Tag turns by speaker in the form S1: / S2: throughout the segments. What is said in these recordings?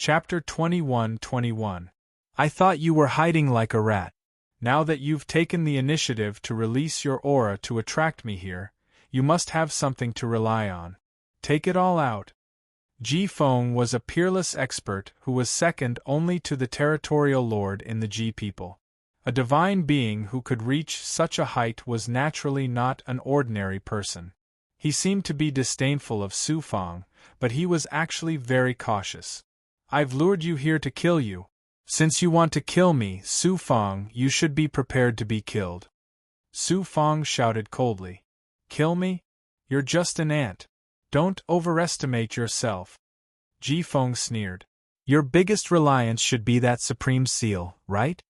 S1: Chapter 21. I thought you were hiding like a rat. Now that you've taken the initiative to release your aura to attract me here, you must have something to rely on. Take it all out. Ji Feng was a peerless expert who was second only to the territorial lord in the Ji people. A divine being who could reach such a height was naturally not an ordinary person. He seemed to be disdainful of Su Feng, but he was actually very cautious. I've lured you here to kill you. Since you want to kill me, Su Feng, you should be prepared to be killed. Su Feng shouted coldly. Kill me? You're just an ant. Don't overestimate yourself. Ji Feng sneered. Your biggest reliance should be that supreme seal, right?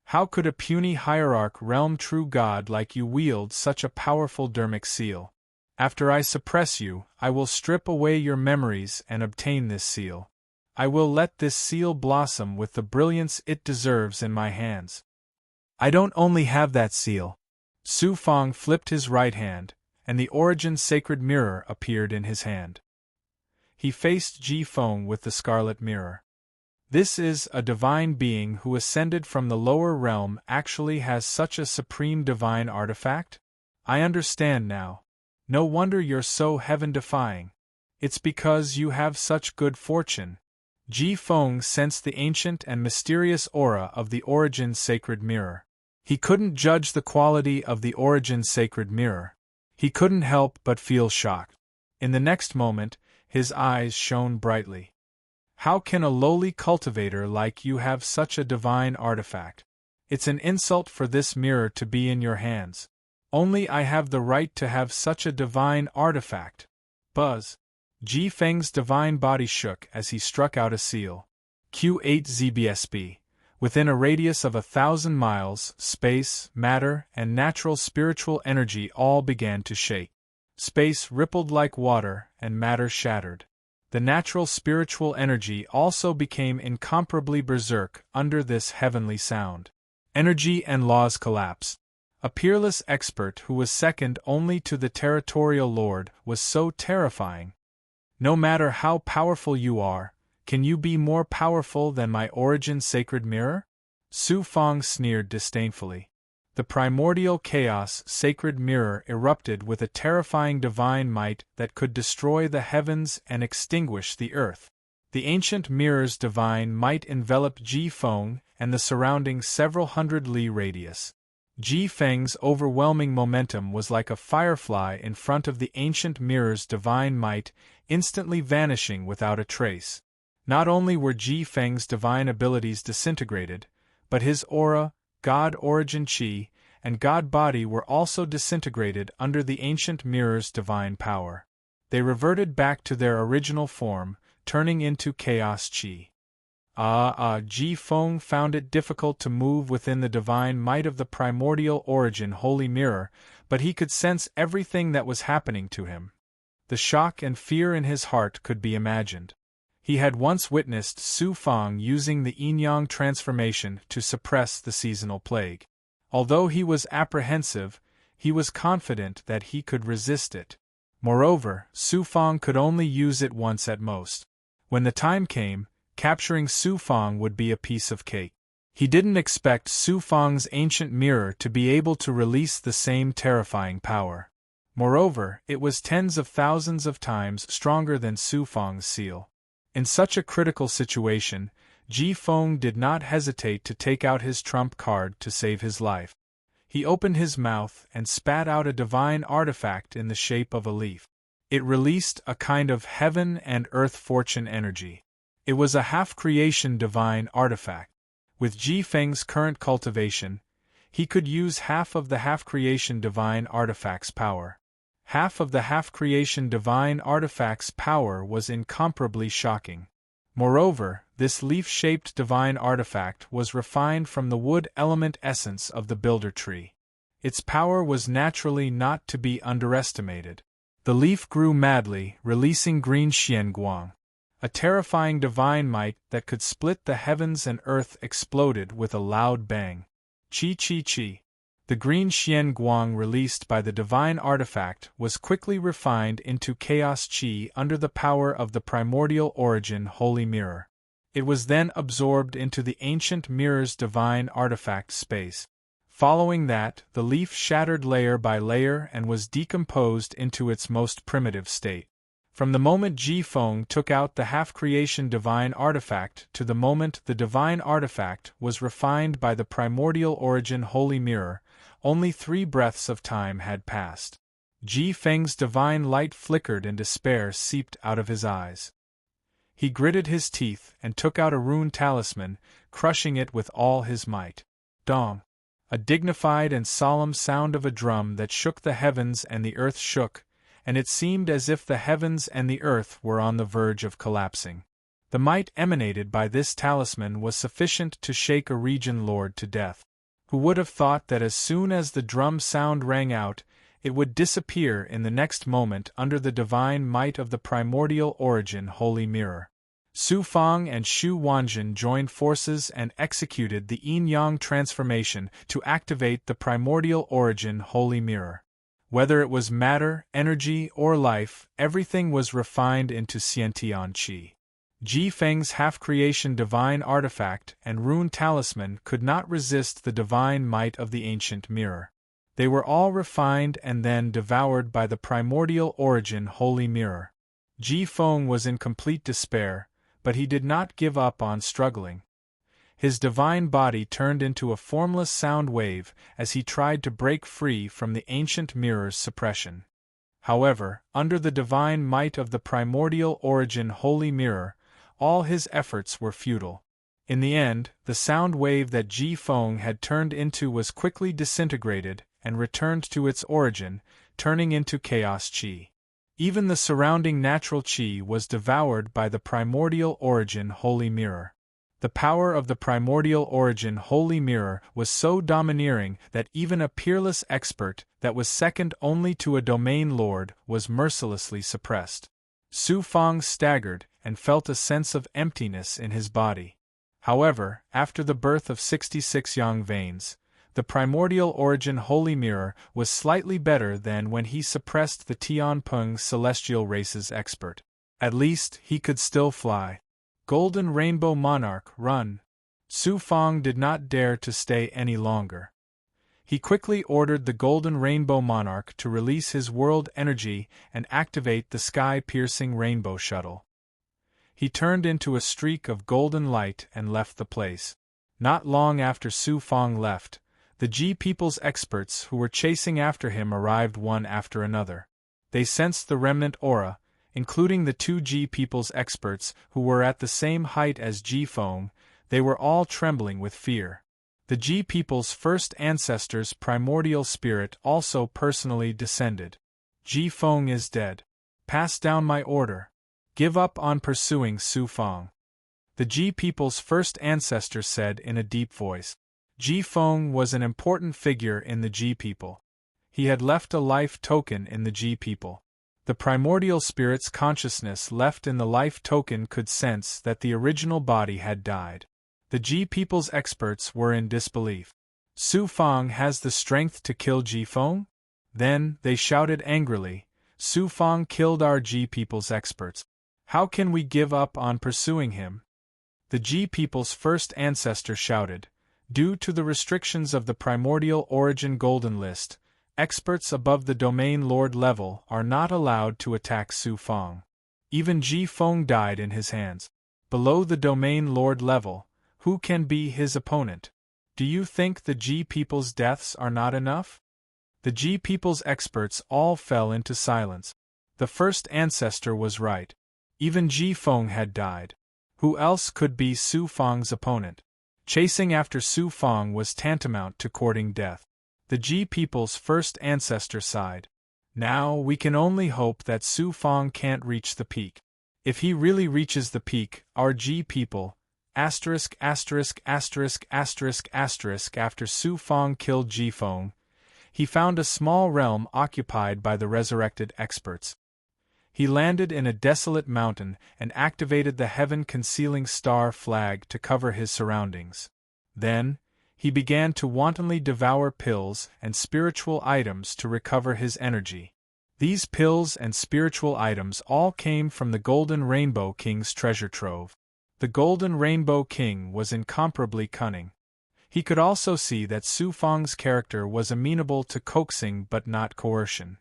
S1: How could a puny hierarch realm true god like you wield such a powerful dermic seal? After I suppress you, I will strip away your memories and obtain this seal. I will let this seal blossom with the brilliance it deserves in my hands. I don't only have that seal. Su Feng flipped his right hand, and the Origin sacred mirror appeared in his hand. He faced Ji Feng with the scarlet mirror. This is a divine being who ascended from the lower realm actually has such a supreme divine artifact? I understand now. No wonder you're so heaven-defying. It's because you have such good fortune. Ji Feng sensed the ancient and mysterious aura of the Origin sacred mirror. He couldn't judge the quality of the Origin sacred mirror. He couldn't help but feel shocked. In the next moment, his eyes shone brightly. How can a lowly cultivator like you have such a divine artifact? It's an insult for this mirror to be in your hands. Only I have the right to have such a divine artifact. Buzz. Ji Feng's divine body shook as he struck out a seal. Q8 ZBSB. Within a radius of 1,000 miles, space, matter, and natural spiritual energy all began to shake. Space rippled like water, and matter shattered. The natural spiritual energy also became incomparably berserk under this heavenly sound. Energy and laws collapsed. A peerless expert who was second only to the territorial lord was so terrifying. No matter how powerful you are, can you be more powerful than my Origin sacred mirror? Su Feng sneered disdainfully. The primordial chaos sacred mirror erupted with a terrifying divine might that could destroy the heavens and extinguish the earth. The ancient mirror's divine might enveloped Ji Feng and the surrounding several hundred li radius. Ji Feng's overwhelming momentum was like a firefly in front of the ancient mirror's divine might, instantly vanishing without a trace. Not only were Ji Feng's divine abilities disintegrated, but his aura, God Origin Chi, and God Body were also disintegrated under the ancient mirror's divine power. They reverted back to their original form, turning into Chaos Chi. Ji Feng found it difficult to move within the divine might of the primordial Origin Holy Mirror, but he could sense everything that was happening to him. The shock and fear in his heart could be imagined. He had once witnessed Su Feng using the yin-yang transformation to suppress the seasonal plague. Although he was apprehensive, he was confident that he could resist it. Moreover, Su Feng could only use it once at most. When the time came, capturing Su Feng would be a piece of cake. He didn't expect Su Feng's ancient mirror to be able to release the same terrifying power. Moreover, it was tens of thousands of times stronger than Su Feng's seal. In such a critical situation, Ji Feng did not hesitate to take out his trump card to save his life. He opened his mouth and spat out a divine artifact in the shape of a leaf. It released a kind of heaven and earth fortune energy. It was a half-creation divine artifact. With Ji Feng's current cultivation, he could use half of the half-creation divine artifact's power. Half of the half-creation divine artifact's power was incomparably shocking. Moreover, this leaf-shaped divine artifact was refined from the wood element essence of the builder tree. Its power was naturally not to be underestimated. The leaf grew madly, releasing green xianguang. A terrifying divine might that could split the heavens and earth exploded with a loud bang. Chi. The green xianguang released by the divine artifact was quickly refined into Chaos Chi under the power of the primordial Origin Holy Mirror. It was then absorbed into the ancient mirror's divine artifact space. Following that, the leaf shattered layer by layer and was decomposed into its most primitive state. From the moment Ji-Feng took out the half-creation divine artifact to the moment the divine artifact was refined by the primordial origin holy mirror, only 3 breaths of time had passed. Ji-Feng's divine light flickered and despair seeped out of his eyes. He gritted his teeth and took out a rune talisman, crushing it with all his might. Dong! A dignified and solemn sound of a drum that shook the heavens and the earth shook, and it seemed as if the heavens and the earth were on the verge of collapsing. The might emanated by this talisman was sufficient to shake a region lord to death. Who would have thought that as soon as the drum sound rang out, it would disappear in the next moment under the divine might of the primordial origin holy mirror. Su Fang and Xu Wanjin joined forces and executed the yin-yang transformation to activate the primordial origin holy mirror. Whether it was matter, energy, or life, everything was refined into Xiantian Qi. Ji-Feng's half-creation divine artifact and rune talisman could not resist the divine might of the ancient mirror. They were all refined and then devoured by the primordial origin holy mirror. Ji-Feng was in complete despair, but he did not give up on struggling. His divine body turned into a formless sound wave as he tried to break free from the ancient mirror's suppression. However, under the divine might of the primordial origin holy mirror, all his efforts were futile. In the end, the sound wave that Ji-Feng had turned into was quickly disintegrated and returned to its origin, turning into chaos Qi. Even the surrounding natural Qi was devoured by the primordial origin holy mirror. The power of the primordial origin holy mirror was so domineering that even a peerless expert that was second only to a domain lord was mercilessly suppressed. Su Fang staggered and felt a sense of emptiness in his body. However, after the birth of 66 yang veins, the primordial origin holy mirror was slightly better than when he suppressed the Tianpeng celestial race's expert. At least, he could still fly. Golden Rainbow Monarch, run! Su Fang did not dare to stay any longer. He quickly ordered the Golden Rainbow Monarch to release his world energy and activate the sky-piercing rainbow shuttle. He turned into a streak of golden light and left the place. Not long after Su Fang left, the Ji People's experts who were chasing after him arrived one after another. They sensed the remnant aura, including the 2 Ji People's experts who were at the same height as Ji-Feng. They were all trembling with fear. The Ji People's first ancestor's primordial spirit also personally descended. Ji-Feng is dead. Pass down my order. Give up on pursuing Su Fang. The Ji People's first ancestor said in a deep voice. Ji-Feng was an important figure in the Ji People. He had left a life token in the Ji People. The primordial spirit's consciousness left in the life token could sense that the original body had died. The Ji People's experts were in disbelief. Su Fang has the strength to kill Ji-Feng? Then, they shouted angrily, Su Fang killed our Ji People's experts. How can we give up on pursuing him? The Ji People's first ancestor shouted, due to the restrictions of the primordial origin golden list, experts above the domain lord level are not allowed to attack Su Fang. Even Ji-Feng died in his hands. Below the domain lord level, who can be his opponent? Do you think the Ji People's deaths are not enough? The Ji People's experts all fell into silence. The first ancestor was right. Even Ji-Feng had died. Who else could be Su Fang's opponent? Chasing after Su Fang was tantamount to courting death. The Ji People's first ancestor sighed. Now we can only hope that Su Fang can't reach the peak. If he really reaches the peak, our Ji People, after Su Fang killed Ji-Feng, he found a small realm occupied by the resurrected experts. He landed in a desolate mountain and activated the heaven-concealing star flag to cover his surroundings. Then, he began to wantonly devour pills and spiritual items to recover his energy. These pills and spiritual items all came from the Golden Rainbow King's treasure trove. The Golden Rainbow King was incomparably cunning. He could also see that Su Fang's character was amenable to coaxing but not coercion.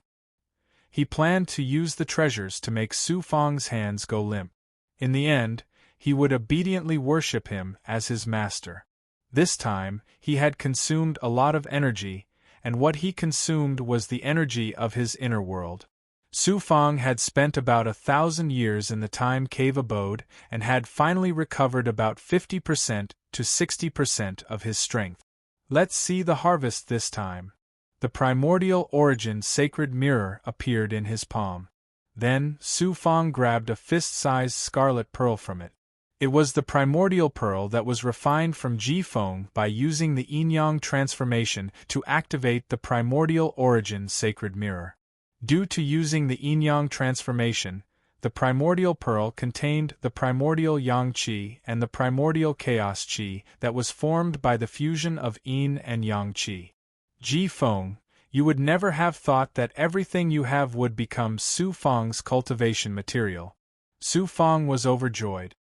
S1: He planned to use the treasures to make Su Fang's hands go limp. In the end, he would obediently worship him as his master. This time, he had consumed a lot of energy, and what he consumed was the energy of his inner world. Su Fang had spent about 1,000 years in the time cave abode and had finally recovered about 50% to 60% of his strength. Let's see the harvest this time. The primordial origin sacred mirror appeared in his palm. Then, Su Fang grabbed a fist-sized scarlet pearl from it. It was the primordial pearl that was refined from Ji Feng by using the yin-yang transformation to activate the primordial origin sacred mirror. Due to using the yin-yang transformation, the primordial pearl contained the primordial yang qi and the primordial chaos qi that was formed by the fusion of yin and yang qi. Ji Feng, you would never have thought that everything you have would become Su Fang's cultivation material. Su Fang was overjoyed.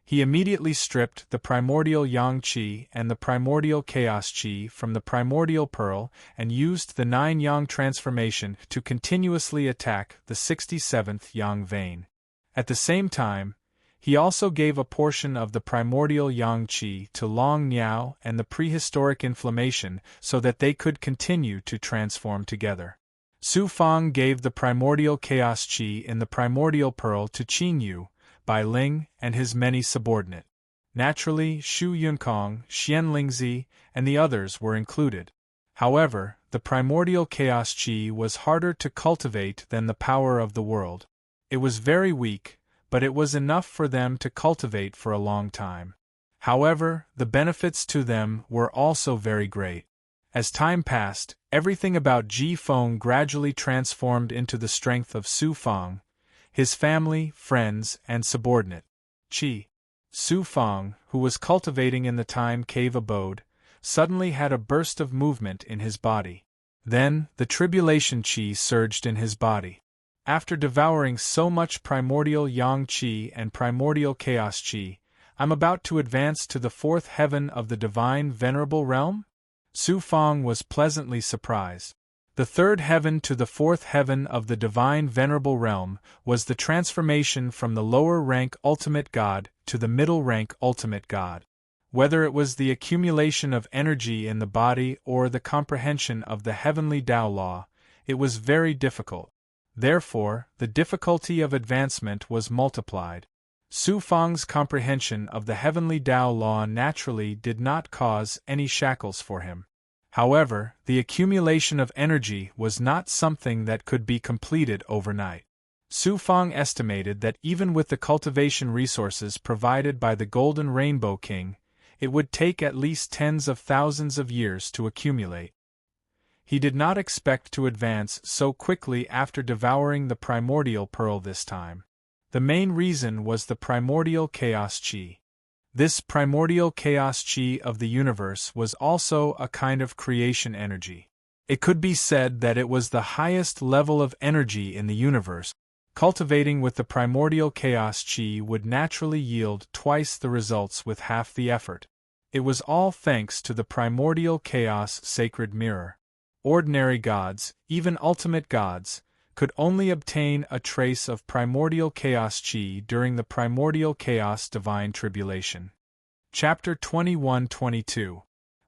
S1: He immediately stripped the primordial yang qi and the primordial chaos qi from the primordial pearl and used the 9 yang transformation to continuously attack the 67th yang vein. At the same time, he also gave a portion of the primordial yang qi to Long Niao and the prehistoric inflammation so that they could continue to transform together. Su Fang gave the primordial chaos qi in the primordial pearl to Qin Yu, Bai Ling, and his many subordinate. Naturally, Shu Yunkong, Xian Lingzi, and the others were included. However, the primordial chaos qi was harder to cultivate than the power of the world. It was very weak, but it was enough for them to cultivate for a long time. However, the benefits to them were also very great. As time passed, everything about Ji Feng gradually transformed into the strength of Su Fang, his family, friends, and subordinate. Su Fang, who was cultivating in the time cave abode, suddenly had a burst of movement in his body. Then, the tribulation qi surged in his body. After devouring so much primordial yang qi and primordial chaos qi, I'm about to advance to the 4th heaven of the divine venerable realm? Su Fang was pleasantly surprised. The 3rd heaven to the 4th heaven of the divine venerable realm was the transformation from the lower rank ultimate god to the middle rank ultimate god. Whether it was the accumulation of energy in the body or the comprehension of the heavenly Tao law, it was very difficult. Therefore, the difficulty of advancement was multiplied. Su Fang's comprehension of the heavenly Tao law naturally did not cause any shackles for him. However, the accumulation of energy was not something that could be completed overnight. Su Fang estimated that even with the cultivation resources provided by the Golden Rainbow King, it would take at least tens of thousands of years to accumulate. He did not expect to advance so quickly after devouring the primordial pearl this time. The main reason was the primordial chaos qi. This primordial chaos qi of the universe was also a kind of creation energy. It could be said that it was the highest level of energy in the universe. Cultivating with the primordial chaos qi would naturally yield twice the results with half the effort. It was all thanks to the primordial chaos sacred mirror. Ordinary gods, even ultimate gods, could only obtain a trace of primordial chaos qi during the primordial chaos divine tribulation. Chapter 21-22.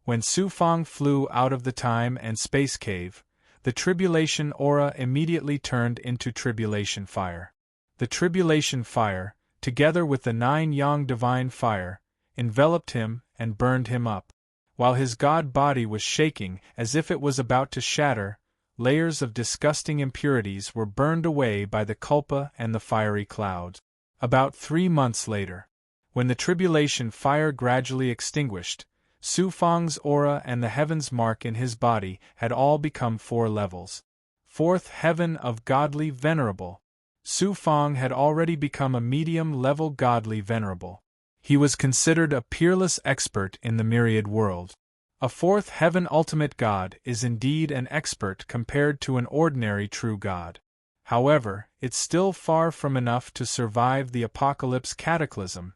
S1: When Su Fang flew out of the time and space cave, the tribulation aura immediately turned into tribulation fire. The tribulation fire, together with the 9 yang divine fire, enveloped him and burned him up. While his god body was shaking as if it was about to shatter, layers of disgusting impurities were burned away by the kulpa and the fiery clouds. About 3 months later, when the tribulation fire gradually extinguished, Su Fang's aura and the heaven's mark in his body had all become 4 levels. 4th heaven of godly venerable. Su Fang had already become a medium-level godly venerable. He was considered a peerless expert in the myriad world. A 4th heaven ultimate god is indeed an expert compared to an ordinary true god. However, it's still far from enough to survive the apocalypse cataclysm.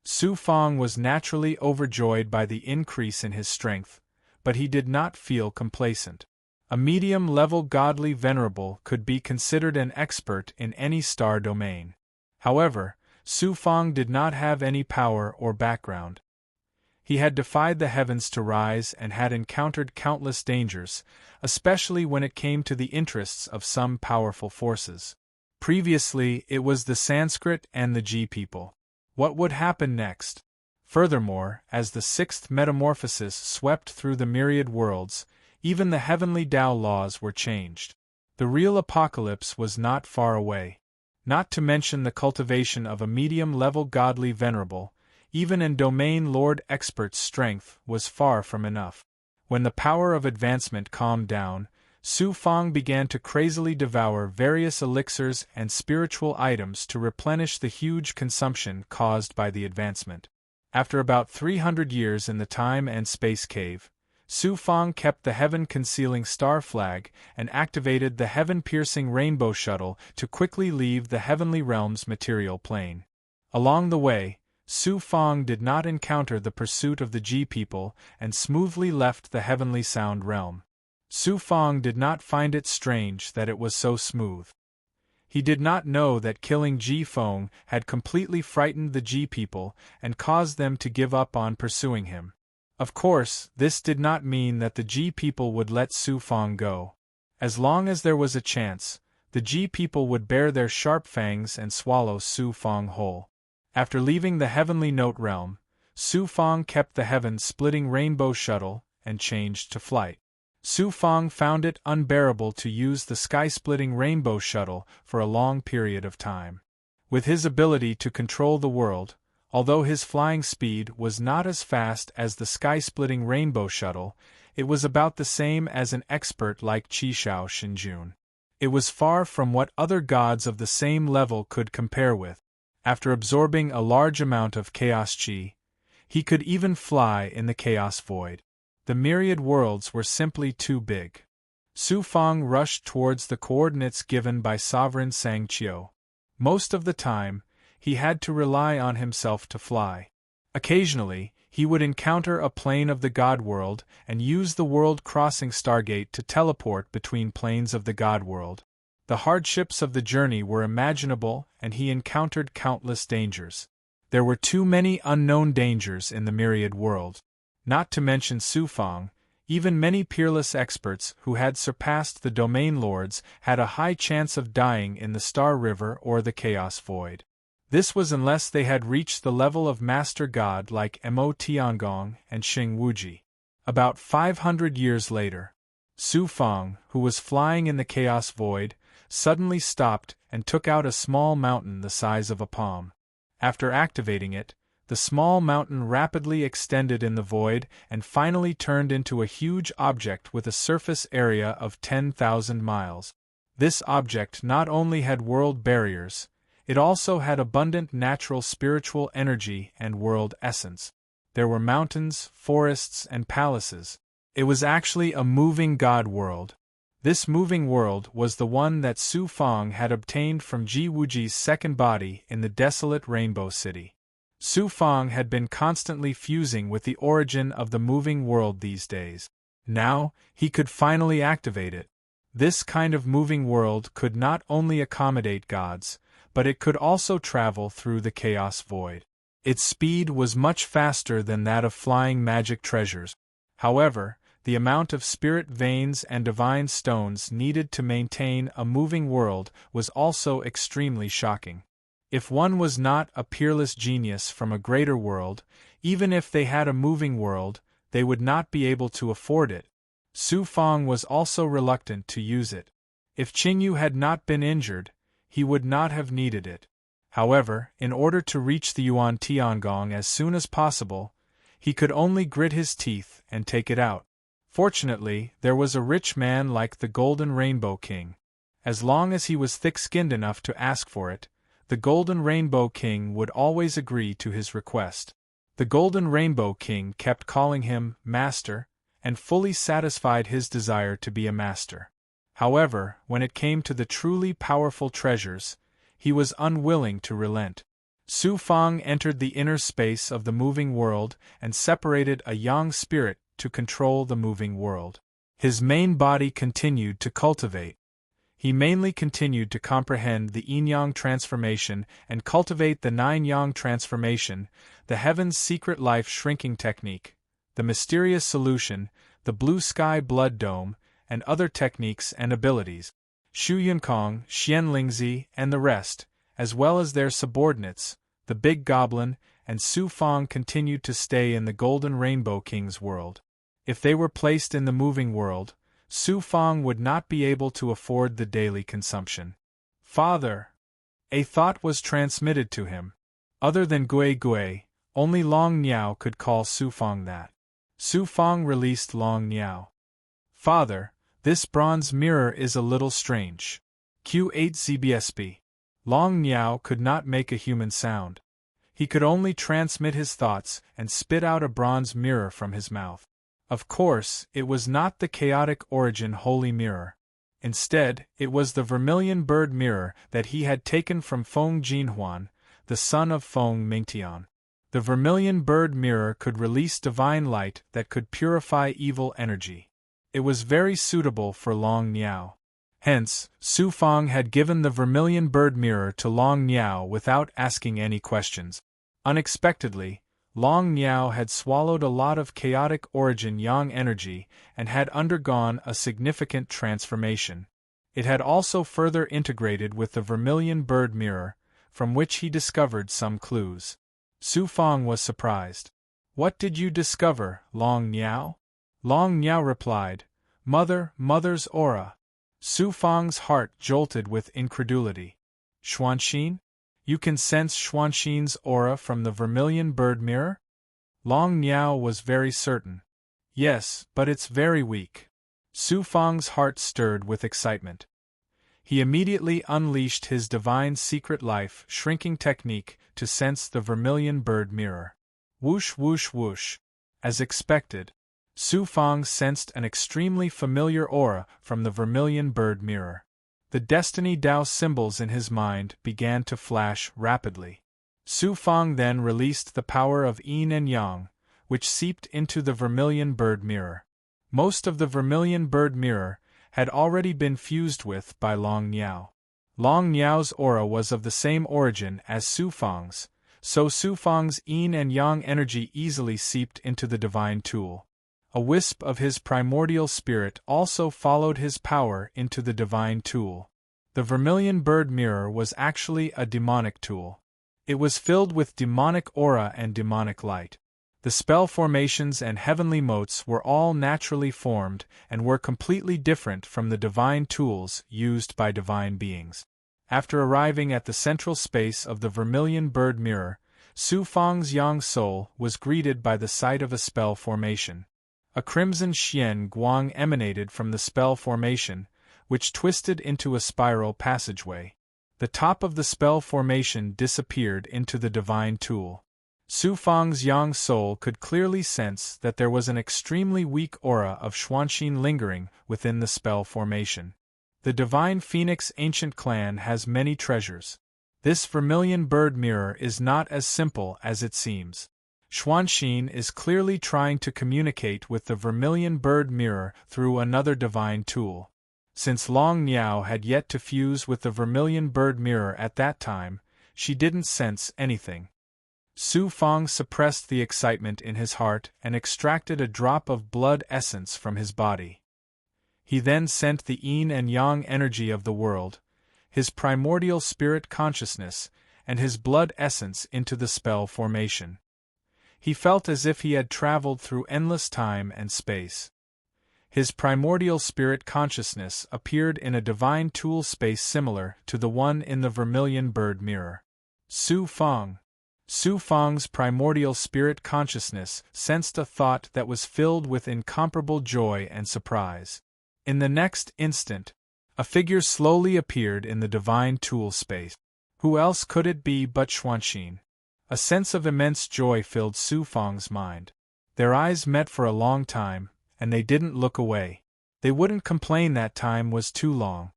S1: Su Fang was naturally overjoyed by the increase in his strength, but he did not feel complacent. A medium-level godly venerable could be considered an expert in any star domain. However, Su Fang did not have any power or background. He had defied the heavens to rise and had encountered countless dangers, especially when it came to the interests of some powerful forces. Previously, it was the Sanskrit and the G people. What would happen next? Furthermore, as the sixth metamorphosis swept through the myriad worlds, even the heavenly Tao laws were changed. The real apocalypse was not far away. Not to mention the cultivation of a medium-level godly venerable, even in domain lord expert's strength was far from enough. When the power of advancement calmed down, Su Fang began to crazily devour various elixirs and spiritual items to replenish the huge consumption caused by the advancement. After about 300 years in the time and space cave, Su Fang kept the heaven-concealing star flag and activated the heaven-piercing rainbow shuttle to quickly leave the heavenly realm's material plane. Along the way, Su Fang did not encounter the pursuit of the G people and smoothly left the heavenly sound realm. Su Fang did not find it strange that it was so smooth. He did not know that killing Ji Feng had completely frightened the Ji people and caused them to give up on pursuing him. Of course, this did not mean that the Ji people would let Su Fang go. As long as there was a chance, the Ji people would bare their sharp fangs and swallow Su Fang whole. After leaving the heavenly note realm, Su Fang kept the heaven-splitting rainbow shuttle and changed to flight. Su Fang found it unbearable to use the sky-splitting rainbow shuttle for a long period of time. With his ability to control the world, although his flying speed was not as fast as the sky-splitting rainbow shuttle, it was about the same as an expert like Qishao Xinjun. It was far from what other gods of the same level could compare with. After absorbing a large amount of chaos qi, he could even fly in the chaos void. The myriad worlds were simply too big. Su Fang rushed towards the coordinates given by Sovereign Sangqiu. Most of the time, he had to rely on himself to fly. Occasionally, he would encounter a plane of the God world and use the world-crossing stargate to teleport between planes of the God world. The hardships of the journey were imaginable, and he encountered countless dangers. There were too many unknown dangers in the myriad world. Not to mention Su Fang, even many peerless experts who had surpassed the domain lords had a high chance of dying in the Star River or the Chaos Void. This was unless they had reached the level of Master God like Mo Tiangong and Xing Wuji. About 500 years later, Su Fang, who was flying in the Chaos Void, suddenly stopped and took out a small mountain the size of a palm. After activating it, the small mountain rapidly extended in the void and finally turned into a huge object with a surface area of 10,000 miles. This object not only had world barriers, it also had abundant natural spiritual energy and world essence. There were mountains, forests, and palaces. It was actually a moving god world. This moving world was the one that Su Fang had obtained from Ji Wuji's second body in the desolate Rainbow City. Su Fang had been constantly fusing with the origin of the moving world these days. Now, he could finally activate it. This kind of moving world could not only accommodate gods, but it could also travel through the chaos void. Its speed was much faster than that of flying magic treasures. However, the amount of spirit veins and divine stones needed to maintain a moving world was also extremely shocking. If one was not a peerless genius from a greater world, even if they had a moving world, they would not be able to afford it. Su Fang was also reluctant to use it. If Qingyu had not been injured, he would not have needed it. However, in order to reach the Yuan Tiangong as soon as possible, he could only grit his teeth and take it out. Fortunately, there was a rich man like the Golden Rainbow King. As long as he was thick-skinned enough to ask for it, the Golden Rainbow King would always agree to his request. The Golden Rainbow King kept calling him Master, and fully satisfied his desire to be a master. However, when it came to the truly powerful treasures, he was unwilling to relent. Su Fang entered the inner space of the moving world and separated a yang spirit to control the moving world. His main body continued to cultivate. He mainly continued to comprehend the yin-yang transformation and cultivate the nine-yang transformation, the heaven's secret life shrinking technique, the mysterious solution, the blue sky blood dome, and other techniques and abilities. Xu Yunkong, Xian Lingzi, and the rest, as well as their subordinates, the Big Goblin, and Su Fang continued to stay in the Golden Rainbow King's world. If they were placed in the moving world, Su Fang would not be able to afford the daily consumption. Father! A thought was transmitted to him. Other than Gui Gui, only Long Niao could call Su Fang that. Su Fang released Long Niao. Father, this bronze mirror is a little strange. Q8 ZBSB. Long Niao could not make a human sound. He could only transmit his thoughts and spit out a bronze mirror from his mouth. Of course, it was not the chaotic origin holy mirror. Instead, it was the vermilion bird mirror that he had taken from Feng Jinhuan, the son of Feng Mingtian. The vermilion bird mirror could release divine light that could purify evil energy. It was very suitable for Long Niao. Hence, Su Fang had given the vermilion bird mirror to Long Niao without asking any questions. Unexpectedly, Long Niao had swallowed a lot of chaotic origin yang energy and had undergone a significant transformation. It had also further integrated with the vermilion bird mirror, from which he discovered some clues. Su Fang was surprised. What did you discover, Long Niao? Long Niao replied, Mother's aura. Su Fang's heart jolted with incredulity. Xuanxin? You can sense Xuanxin's aura from the vermilion bird mirror? Long Niao was very certain. Yes, but it's very weak. Su Fang's heart stirred with excitement. He immediately unleashed his divine secret life shrinking technique to sense the vermilion bird mirror. Whoosh whoosh whoosh. As expected, Su Fang sensed an extremely familiar aura from the vermilion bird mirror. The Destiny Dao symbols in his mind began to flash rapidly. Su Fang then released the power of yin and yang, which seeped into the vermilion bird mirror. Most of the vermilion bird mirror had already been fused with by Long Niao. Long Niao's aura was of the same origin as Su Fang's, so Su Fang's yin and yang energy easily seeped into the divine tool. A wisp of his primordial spirit also followed his power into the divine tool. The vermilion bird mirror was actually a demonic tool. It was filled with demonic aura and demonic light. The spell formations and heavenly motes were all naturally formed and were completely different from the divine tools used by divine beings. After arriving at the central space of the vermilion bird mirror, Su Fang's yang soul was greeted by the sight of a spell formation. A crimson xian guang emanated from the spell formation, which twisted into a spiral passageway. The top of the spell formation disappeared into the divine tool. Su Fang's yang soul could clearly sense that there was an extremely weak aura of Xuanxin lingering within the spell formation. The divine phoenix ancient clan has many treasures. This vermilion bird mirror is not as simple as it seems. Xuanxin is clearly trying to communicate with the vermilion bird mirror through another divine tool. Since Long Niao had yet to fuse with the vermilion bird mirror at that time, she didn't sense anything. Su Fang suppressed the excitement in his heart and extracted a drop of blood essence from his body. He then sent the yin and yang energy of the world, his primordial spirit consciousness, and his blood essence into the spell formation. He felt as if he had traveled through endless time and space. His primordial spirit consciousness appeared in a divine tool space similar to the one in the vermilion bird mirror. Su Fang's primordial spirit consciousness sensed a thought that was filled with incomparable joy and surprise. In the next instant, a figure slowly appeared in the divine tool space. Who else could it be but Xuanxin? A sense of immense joy filled Su Fang's mind. Their eyes met for a long time, and they didn't look away. They wouldn't complain that time was too long.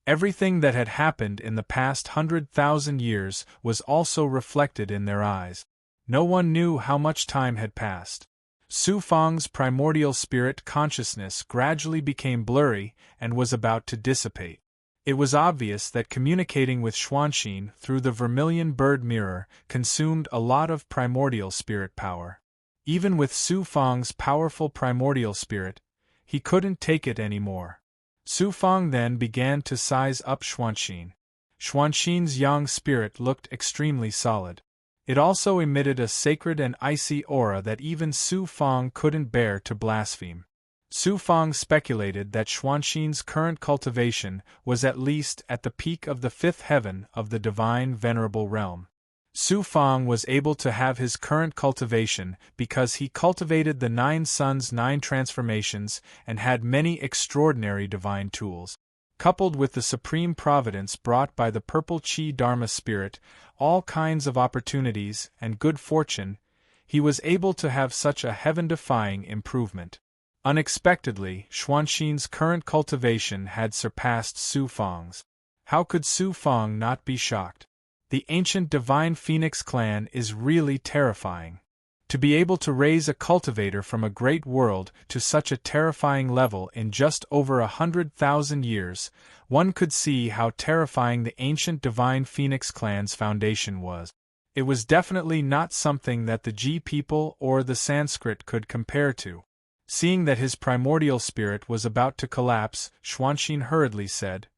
S1: Everything that had happened in the past 100,000 years was also reflected in their eyes. No one knew how much time had passed. Su Fang's primordial spirit consciousness gradually became blurry and was about to dissipate. It was obvious that communicating with Xuanxin through the vermilion bird mirror consumed a lot of primordial spirit power. Even with Su Fang's powerful primordial spirit, he couldn't take it anymore. Su Fang then began to size up Xuanxin. Xuanxin's yang spirit looked extremely solid. It also emitted a sacred and icy aura that even Su Fang couldn't bear to blaspheme. Su Fang speculated that Xuanxin's current cultivation was at least at the peak of the fifth heaven of the divine venerable realm. Su Fang was able to have his current cultivation because he cultivated the 9 suns' 9 transformations and had many extraordinary divine tools. Coupled with the supreme providence brought by the purple Qi Dharma spirit, all kinds of opportunities and good fortune, he was able to have such a heaven-defying improvement. Unexpectedly, Xuanxin's current cultivation had surpassed Su Fang's. How could Su Fang not be shocked? The ancient divine phoenix clan is really terrifying. To be able to raise a cultivator from a great world to such a terrifying level in just over 100,000 years, one could see how terrifying the ancient divine phoenix clan's foundation was. It was definitely not something that the Ji people or the Sanskrit could compare to. Seeing that his primordial spirit was about to collapse, Xuanxin hurriedly said,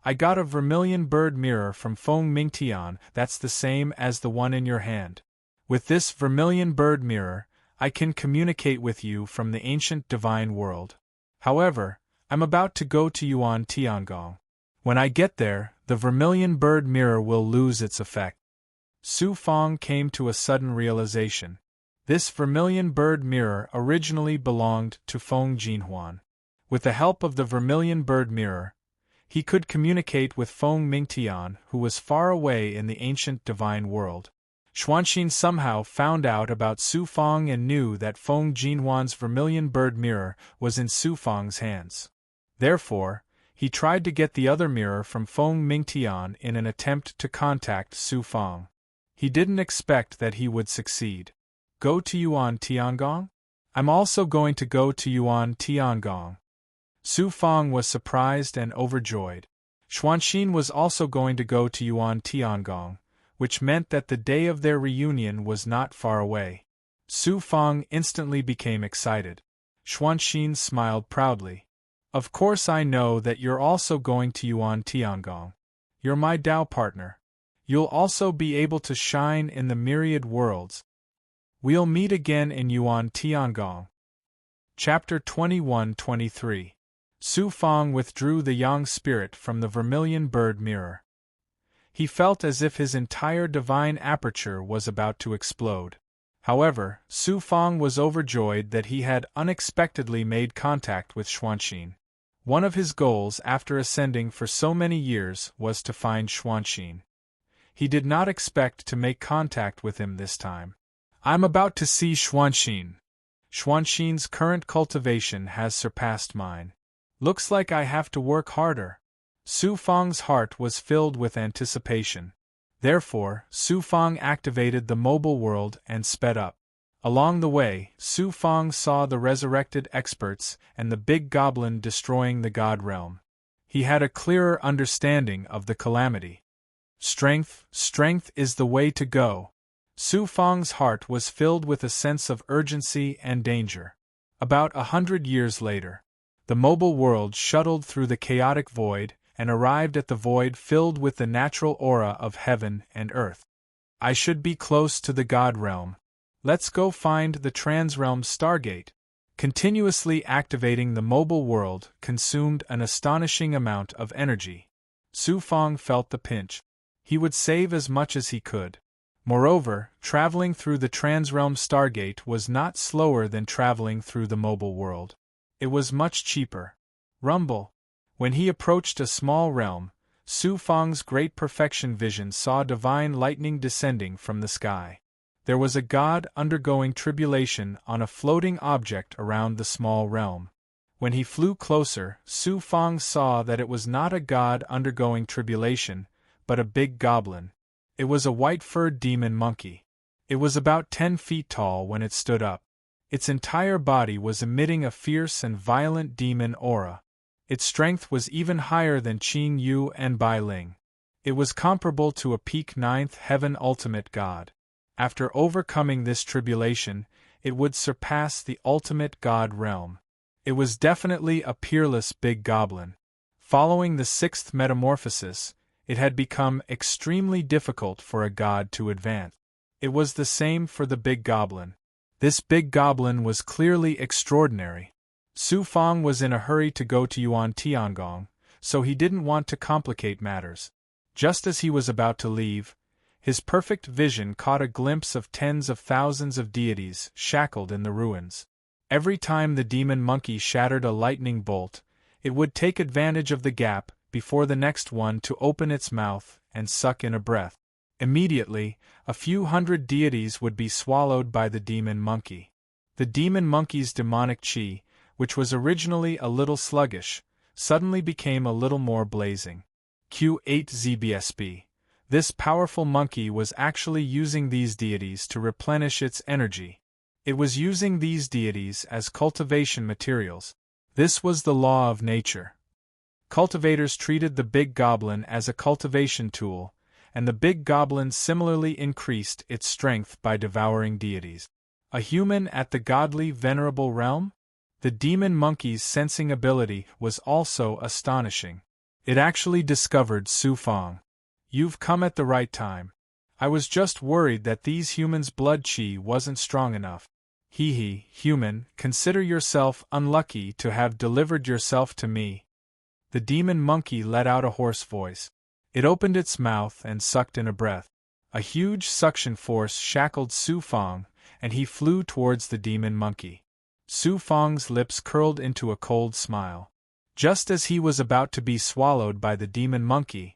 S1: "I got a vermilion bird mirror from Feng Mingtian that's the same as the one in your hand. With this vermilion bird mirror, I can communicate with you from the ancient divine world. However, I'm about to go to Yuan Tiangong. When I get there, the vermilion bird mirror will lose its effect." Su Fang came to a sudden realization. This vermilion bird mirror originally belonged to Feng Jinhuan. With the help of the vermilion bird mirror, he could communicate with Feng Mingtian, who was far away in the ancient divine world. Xuanxin somehow found out about Su Fang and knew that Feng Jinhuan's vermilion bird mirror was in Su Fang's hands. Therefore, he tried to get the other mirror from Feng Mingtian in an attempt to contact Su Fang. He didn't expect that he would succeed. Go to Yuan Tiangong? I'm also going to go to Yuan Tiangong. Su Fang was surprised and overjoyed. Xuanxin was also going to go to Yuan Tiangong, which meant that the day of their reunion was not far away. Su Fang instantly became excited. Xuanxin smiled proudly. "Of course I know that you're also going to Yuan Tiangong. You're my Dao partner. You'll also be able to shine in the myriad worlds. We'll meet again in Yuan Tiangong." Chapter 21-23. Su Fang withdrew the yang spirit from the vermilion bird mirror. He felt as if his entire divine aperture was about to explode. However, Su Fang was overjoyed that he had unexpectedly made contact with Xuanxin. One of his goals after ascending for so many years was to find Xuanxin. He did not expect to make contact with him this time. "I'm about to see Xuanxin. Xuanxin's current cultivation has surpassed mine. Looks like I have to work harder." Su Fang's heart was filled with anticipation. Therefore, Su Fang activated the mobile world and sped up. Along the way, Su Fang saw the resurrected experts and the big goblin destroying the god realm. He had a clearer understanding of the calamity. Strength is the way to go. Su Fang's heart was filled with a sense of urgency and danger. About 100 years later, the mobile world shuttled through the chaotic void and arrived at the void filled with the natural aura of heaven and earth. "I should be close to the god realm. Let's go find the transrealm stargate." Continuously activating the mobile world consumed an astonishing amount of energy. Su Fang felt the pinch. He would save as much as he could. Moreover, traveling through the transrealm stargate was not slower than traveling through the mobile world. It was much cheaper. Rumble. When he approached a small realm, Su Fang's great perfection vision saw divine lightning descending from the sky. There was a god undergoing tribulation on a floating object around the small realm. When he flew closer, Su Fang saw that it was not a god undergoing tribulation, but a big goblin. It was a white-furred demon monkey. It was about 10 feet tall when it stood up. Its entire body was emitting a fierce and violent demon aura. Its strength was even higher than Qing Yu and Bai Ling. It was comparable to a peak ninth heaven ultimate god. After overcoming this tribulation, it would surpass the ultimate god realm. It was definitely a peerless big goblin. Following the sixth metamorphosis, it had become extremely difficult for a god to advance. It was the same for the big goblin. This big goblin was clearly extraordinary. Su Fang was in a hurry to go to Yuan Tiangong, so he didn't want to complicate matters. Just as he was about to leave, his perfect vision caught a glimpse of tens of thousands of deities shackled in the ruins. Every time the demon monkey shattered a lightning bolt, it would take advantage of the gap before the next one to open its mouth and suck in a breath. Immediately, a few hundred deities would be swallowed by the demon monkey. The demon monkey's demonic qi, which was originally a little sluggish, suddenly became a little more blazing. Q8 ZBSB. This powerful monkey was actually using these deities to replenish its energy. It was using these deities as cultivation materials. This was the law of nature. Cultivators treated the big goblin as a cultivation tool, and the big goblin similarly increased its strength by devouring deities. A human at the godly venerable realm? The demon monkey's sensing ability was also astonishing. It actually discovered Su Fang. You've come at the right time. I was just worried that these humans' blood qi wasn't strong enough. Hee, human, consider yourself unlucky to have delivered yourself to me. The demon monkey let out a hoarse voice. It opened its mouth and sucked in a breath. A huge suction force shackled Su Fang, and he flew towards the demon monkey. Su Fang's lips curled into a cold smile. Just as he was about to be swallowed by the demon monkey,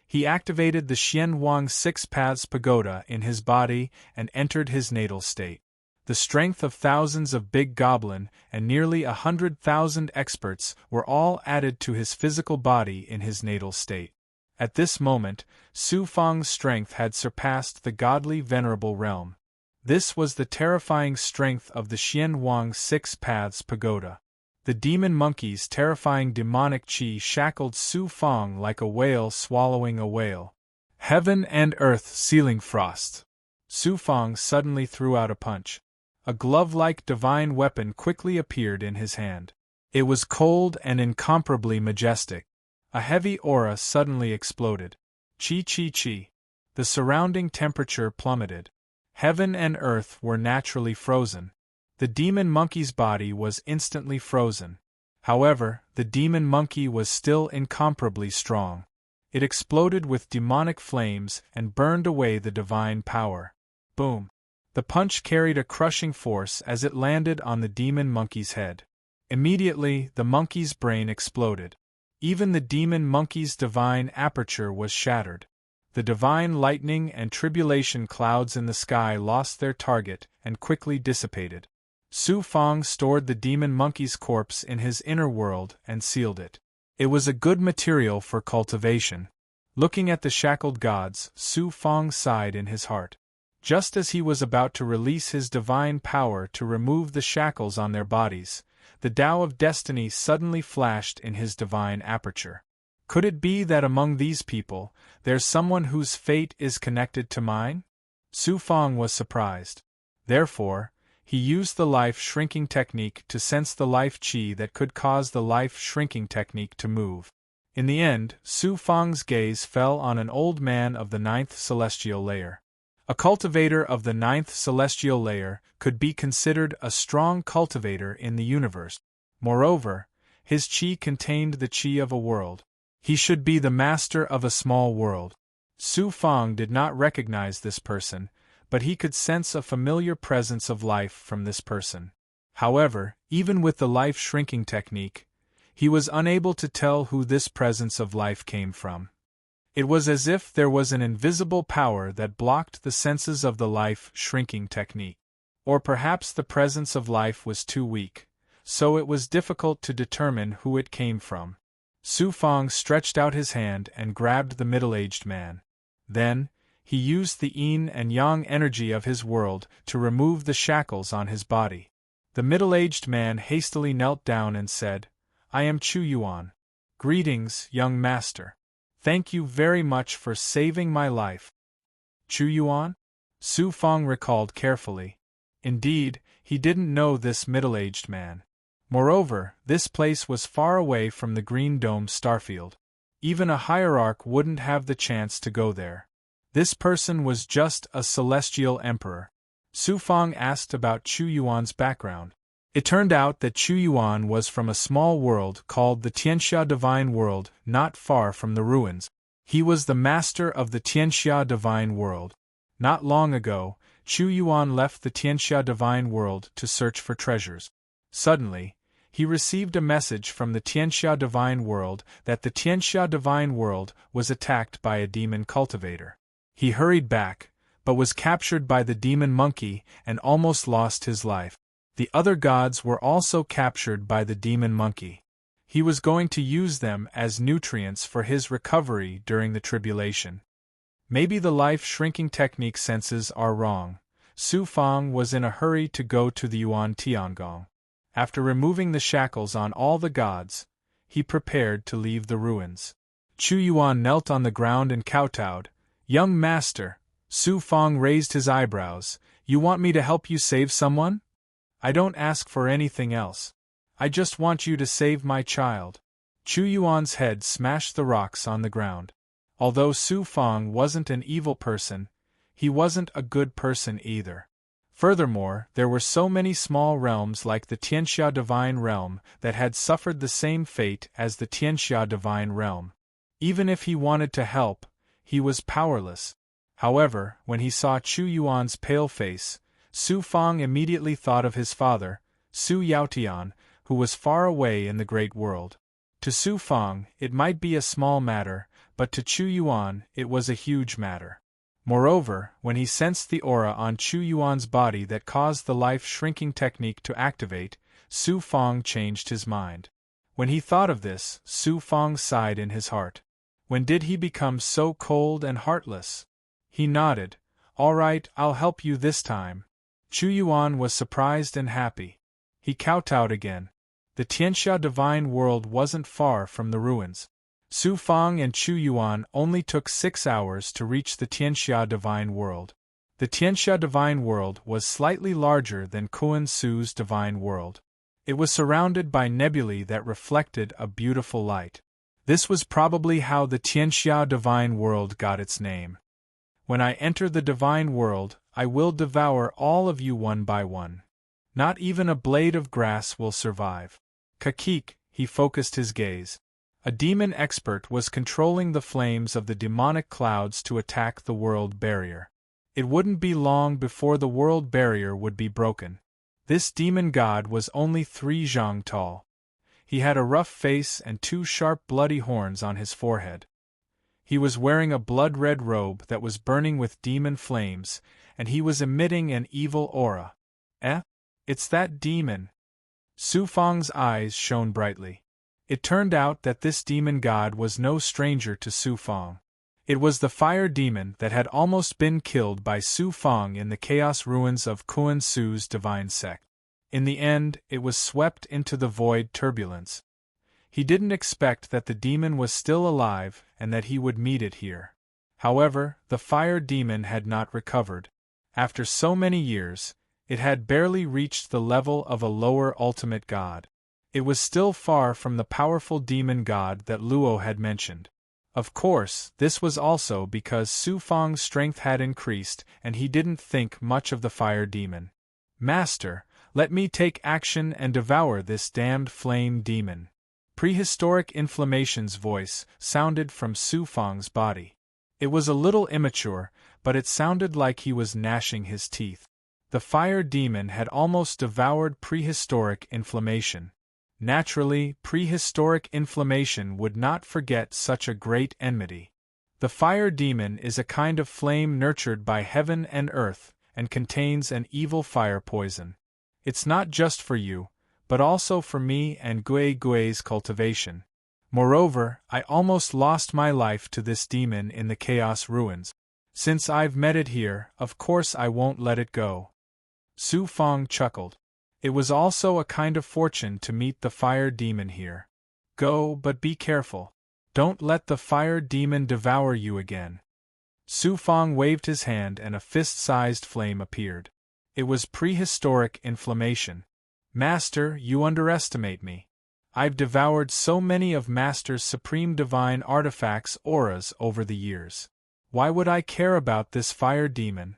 S1: he activated the Xianwang Six Paths Pagoda in his body and entered his natal state. The strength of thousands of big goblin and nearly 100,000 experts were all added to his physical body in his natal state. At this moment, Su Fang's strength had surpassed the godly venerable realm. This was the terrifying strength of the Xianwang Six Paths Pagoda. The demon monkey's terrifying demonic qi shackled Su Fang like a whale swallowing a whale. Heaven and earth sealing frost. Su Fang suddenly threw out a punch. A glove-like divine weapon quickly appeared in his hand. It was cold and incomparably majestic. A heavy aura suddenly exploded. Chi. The surrounding temperature plummeted. Heaven and earth were naturally frozen. The demon monkey's body was instantly frozen. However, the demon monkey was still incomparably strong. It exploded with demonic flames and burned away the divine power. Boom! The punch carried a crushing force as it landed on the demon monkey's head. Immediately, the monkey's brain exploded. Even the demon monkey's divine aperture was shattered. The divine lightning and tribulation clouds in the sky lost their target and quickly dissipated. Su Fang stored the demon monkey's corpse in his inner world and sealed it. It was a good material for cultivation. Looking at the shackled gods, Su Fang sighed in his heart. Just as he was about to release his divine power to remove the shackles on their bodies, the Tao of Destiny suddenly flashed in his divine aperture. Could it be that among these people, there's someone whose fate is connected to mine? Su Fang was surprised. Therefore, he used the life-shrinking technique to sense the life qi that could cause the life-shrinking technique to move. In the end, Su Fang's gaze fell on an old man of the 9th celestial layer. A cultivator of the 9th celestial layer could be considered a strong cultivator in the universe. Moreover, his qi contained the qi of a world. He should be the master of a small world. Su Fang did not recognize this person, but he could sense a familiar presence of life from this person. However, even with the life-shrinking technique, he was unable to tell who this presence of life came from. It was as if there was an invisible power that blocked the senses of the life-shrinking technique. Or perhaps the presence of life was too weak, so it was difficult to determine who it came from. Su Fang stretched out his hand and grabbed the middle-aged man. Then, he used the yin and yang energy of his world to remove the shackles on his body. The middle-aged man hastily knelt down and said, "I am Chu Yuan. Greetings, young master. Thank you very much for saving my life." Chu Yuan? Su Fang recalled carefully. Indeed, he didn't know this middle-aged man. Moreover, this place was far away from the Green Dome starfield. Even a hierarch wouldn't have the chance to go there. This person was just a celestial emperor. Su Fang asked about Chu Yuan's background. It turned out that Chu Yuan was from a small world called the Tianxia Divine World, not far from the ruins. He was the master of the Tianxia Divine World. Not long ago, Chu Yuan left the Tianxia Divine World to search for treasures. Suddenly, he received a message from the Tianxia Divine World that the Tianxia Divine World was attacked by a demon cultivator. He hurried back, but was captured by the demon monkey and almost lost his life. The other gods were also captured by the demon monkey. He was going to use them as nutrients for his recovery during the tribulation. Maybe the life-shrinking technique senses are wrong. Su Fang was in a hurry to go to the Yuan Tiangong. After removing the shackles on all the gods, he prepared to leave the ruins. Chu Yuan knelt on the ground and kowtowed. "Young master," Su Fang raised his eyebrows, "you want me to help you save someone? I don't ask for anything else. I just want you to save my child." Chu Yuan's head smashed the rocks on the ground. Although Su Fang wasn't an evil person, he wasn't a good person either. Furthermore, there were so many small realms like the Tianxia Divine Realm that had suffered the same fate as the Tianxia Divine Realm. Even if he wanted to help, he was powerless. However, when he saw Chu Yuan's pale face, Su Fang immediately thought of his father, Su Yaotian, who was far away in the great world. To Su Fang, it might be a small matter, but to Chu Yuan, it was a huge matter. Moreover, when he sensed the aura on Chu Yuan's body that caused the life-shrinking technique to activate, Su Fang changed his mind. When he thought of this, Su Fang sighed in his heart. When did he become so cold and heartless? He nodded. "All right, I'll help you this time." Chu Yuan was surprised and happy. He kowtowed again. The Tianxia Divine World wasn't far from the ruins. Su Fang and Chu Yuan only took 6 hours to reach the Tianxia Divine World. The Tianxia Divine World was slightly larger than Kuan Su's Divine World. It was surrounded by nebulae that reflected a beautiful light. This was probably how the Tianxia Divine World got its name. "When I enter the Divine World, I will devour all of you one by one. Not even a blade of grass will survive." Kakik, he focused his gaze. A demon expert was controlling the flames of the demonic clouds to attack the world barrier. It wouldn't be long before the world barrier would be broken. This demon god was only 3 zhang tall. He had a rough face and 2 sharp bloody horns on his forehead. He was wearing a blood-red robe that was burning with demon flames, and he was emitting an evil aura. It's that demon. Su Fang's eyes shone brightly. It turned out that this demon god was no stranger to Su Fang. It was the fire demon that had almost been killed by Su Fang in the chaos ruins of Kuan Su's divine sect. In the end, it was swept into the void turbulence. He didn't expect that the demon was still alive and that he would meet it here. However, the fire demon had not recovered. After so many years, it had barely reached the level of a lower ultimate god. It was still far from the powerful demon god that Luo had mentioned. Of course, this was also because Su Fang's strength had increased and he didn't think much of the fire demon. "Master, let me take action and devour this damned flame demon." Prehistoric Inflammation's voice sounded from Su Fang's body. It was a little immature, but it sounded like he was gnashing his teeth. The fire demon had almost devoured Prehistoric Inflammation. Naturally, Prehistoric Inflammation would not forget such a great enmity. The fire demon is a kind of flame nurtured by heaven and earth, and contains an evil fire poison. It's not just for you, but also for me and Gui's cultivation. Moreover, I almost lost my life to this demon in the Chaos Ruins. Since I've met it here, of course I won't let it go. Su Fong chuckled. It was also a kind of fortune to meet the fire demon here. Go, but be careful. Don't let the fire demon devour you again. Su Fong waved his hand and a fist-sized flame appeared. It was prehistoric inflammation. Master, you underestimate me. I've devoured so many of Master's supreme divine artifacts auras over the years. Why would I care about this fire demon?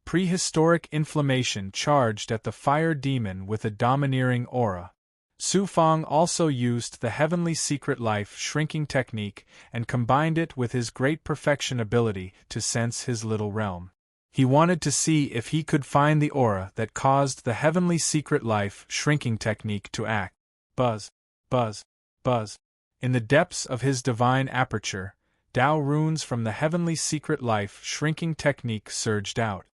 S1: Prehistoric inflammation charged at the fire demon with a domineering aura. Su Fong also used the heavenly secret life shrinking technique and combined it with his great perfection ability to sense his little realm. He wanted to see if he could find the aura that caused the heavenly secret life shrinking technique to act. Buzz, buzz, buzz. In the depths of his divine aperture, Tao runes from the heavenly secret life shrinking technique surged out.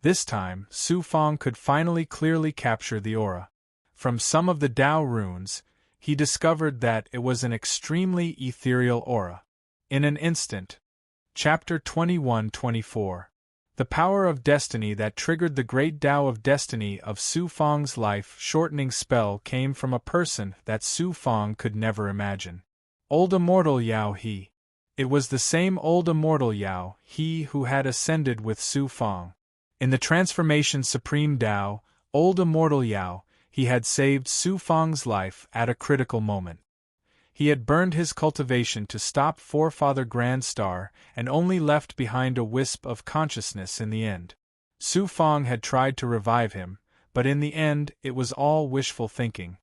S1: This time, Su Fong could finally clearly capture the aura. From some of the Tao runes, he discovered that it was an extremely ethereal aura. In an instant. Chapter 21-24. The power of destiny that triggered the great Tao of destiny of Su Fong's life-shortening spell came from a person that Su Fong could never imagine. Old Immortal Yao He. It was the same old Immortal Yao He who had ascended with Su Fong. In the transformation Supreme Tao, old Immortal Yao, he had saved Su Fong's life at a critical moment. He had burned his cultivation to stop Forefather Grand Star and only left behind a wisp of consciousness in the end. Su Fong had tried to revive him, but in the end it was all wishful thinking.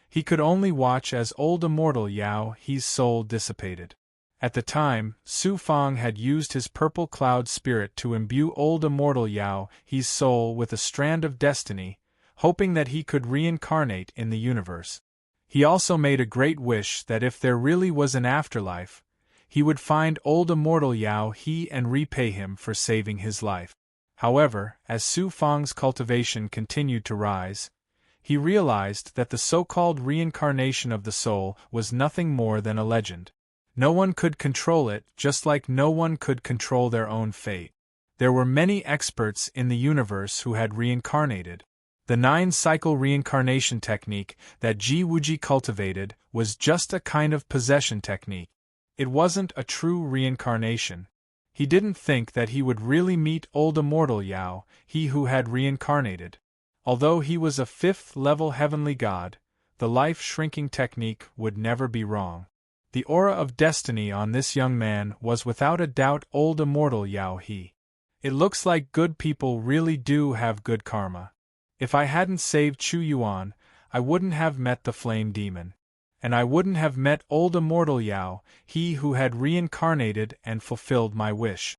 S1: He could only watch as old Immortal Yao He's soul dissipated. At the time, Su Fong had used his purple cloud spirit to imbue old Immortal Yao He's soul with a strand of destiny, hoping that he could reincarnate in the universe. He also made a great wish that if there really was an afterlife, he would find old Immortal Yao He and repay him for saving his life. However, as Su Fong's cultivation continued to rise, he realized that the so-called reincarnation of the soul was nothing more than a legend. No one could control it, just like no one could control their own fate. There were many experts in the universe who had reincarnated. The 9-cycle reincarnation technique that Ji Wuji cultivated was just a kind of possession technique. It wasn't a true reincarnation. He didn't think that he would really meet old Immortal Yao, he who had reincarnated. Although he was a 5th-level heavenly god, the life-shrinking technique would never be wrong. The aura of destiny on this young man was without a doubt old Immortal Yao He. It looks like good people really do have good karma. If I hadn't saved Chu Yuan, I wouldn't have met the flame demon. And I wouldn't have met old Immortal Yao, he who had reincarnated and fulfilled my wish.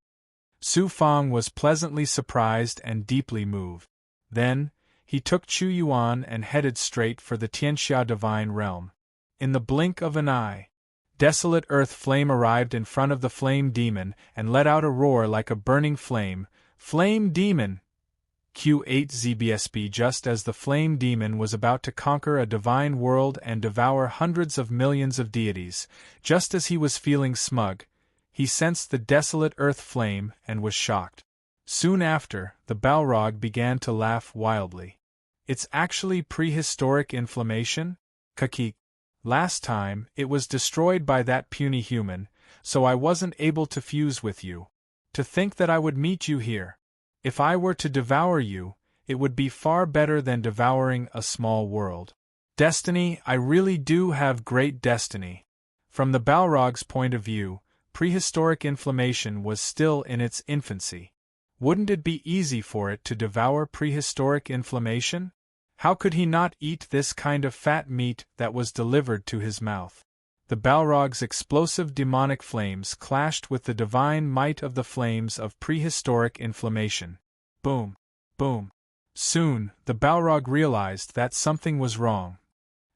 S1: Su Fong was pleasantly surprised and deeply moved. Then, he took Chu Yuan and headed straight for the Tianxia divine realm. In the blink of an eye, desolate earth flame arrived in front of the flame demon and let out a roar like a burning flame. Flame demon! Q8 ZBSB. Just as the flame demon was about to conquer a divine world and devour hundreds of millions of deities, just as he was feeling smug, he sensed the desolate earth flame and was shocked. Soon after, the Balrog began to laugh wildly. It's actually prehistoric inflammation? Kakik. Last time, it was destroyed by that puny human, so I wasn't able to fuse with you. To think that I would meet you here. If I were to devour you, it would be far better than devouring a small world. Destiny, I really do have great destiny. From the Balrog's point of view, prehistoric inflammation was still in its infancy. Wouldn't it be easy for it to devour prehistoric inflammation? How could he not eat this kind of fat meat that was delivered to his mouth? The Balrog's explosive demonic flames clashed with the divine might of the flames of prehistoric inflammation. Boom! Boom! Soon, the Balrog realized that something was wrong.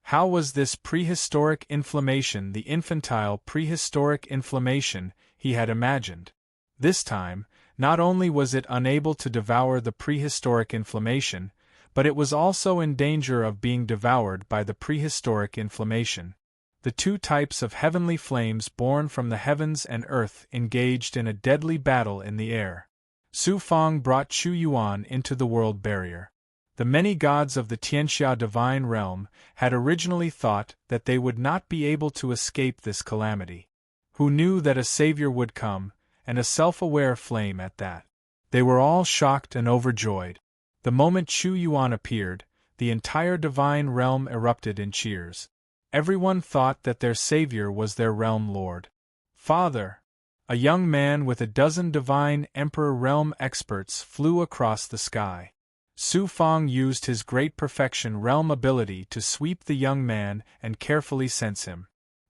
S1: How was this prehistoric inflammation the infantile prehistoric inflammation he had imagined? This time, not only was it unable to devour the prehistoric inflammation, but it was also in danger of being devoured by the prehistoric inflammation. The two types of heavenly flames born from the heavens and earth engaged in a deadly battle in the air. Su Fang brought Chu Yuan into the world barrier. The many gods of the Tianxia divine realm had originally thought that they would not be able to escape this calamity. Who knew that a savior would come, and a self-aware flame at that? They were all shocked and overjoyed. The moment Chu Yuan appeared, the entire divine realm erupted in cheers. Everyone thought that their savior was their realm lord. Father! A young man with a dozen divine emperor realm experts flew across the sky. Su Fang used his great perfection realm ability to sweep the young man and carefully sense him.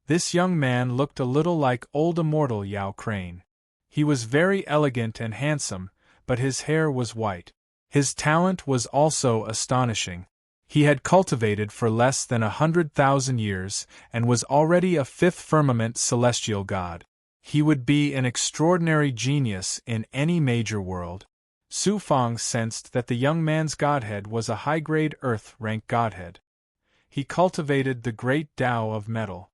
S1: This young man looked a little like old immortal Yao Crane. He was very elegant and handsome, but his hair was white. His talent was also astonishing. He had cultivated for less than 100,000 years, and was already a fifth firmament celestial god. He would be an extraordinary genius in any major world. Su Fang sensed that the young man's godhead was a high-grade earth-rank godhead. He cultivated the great Tao of metal.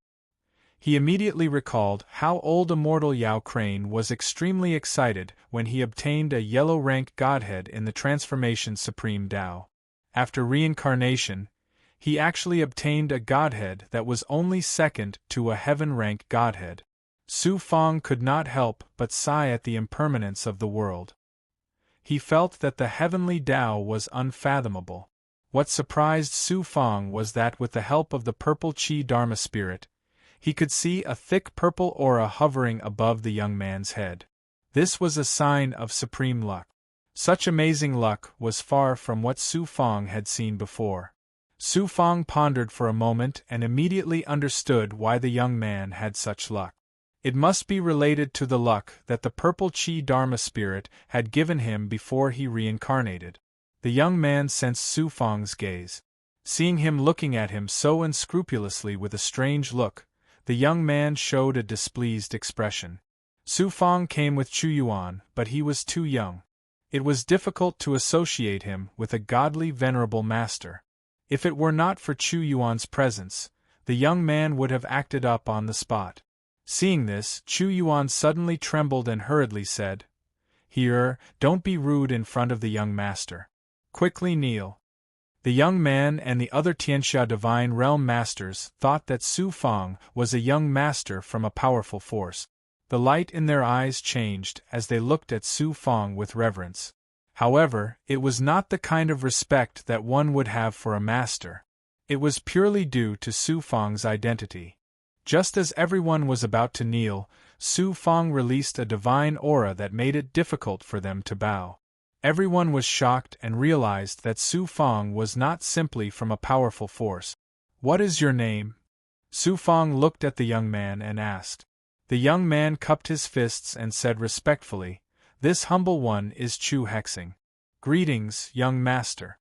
S1: He immediately recalled how old immortal Yao Crane was extremely excited when he obtained a yellow-rank godhead in the transformation Supreme Tao. After reincarnation, he actually obtained a godhead that was only second to a heaven-rank godhead. Su Fang could not help but sigh at the impermanence of the world. He felt that the heavenly Tao was unfathomable. What surprised Su Fang was that with the help of the purple Qi Dharma spirit, he could see a thick purple aura hovering above the young man's head. This was a sign of supreme luck. Such amazing luck was far from what Su Fang had seen before. Su Fang pondered for a moment and immediately understood why the young man had such luck. It must be related to the luck that the purple Qi Dharma spirit had given him before he reincarnated. The young man sensed Su Fang's gaze. Seeing him looking at him so unscrupulously with a strange look, the young man showed a displeased expression. Su Fang came with Chu Yuan, but he was too young. It was difficult to associate him with a godly venerable master. If it were not for Chu Yuan's presence, the young man would have acted up on the spot. Seeing this, Chu Yuan suddenly trembled and hurriedly said, "Here, don't be rude in front of the young master. Quickly kneel." The young man and the other Tianxia divine realm masters thought that Su Fang was a young master from a powerful force. The light in their eyes changed as they looked at Su Fang with reverence. However, it was not the kind of respect that one would have for a master. It was purely due to Su Fang's identity. Just as everyone was about to kneel, Su Fang released a divine aura that made it difficult for them to bow. Everyone was shocked and realized that Su Fang was not simply from a powerful force. "What is your name?" Su Fang looked at the young man and asked. The young man cupped his fists and said respectfully, "This humble one is Chu Hexing. Greetings, young master.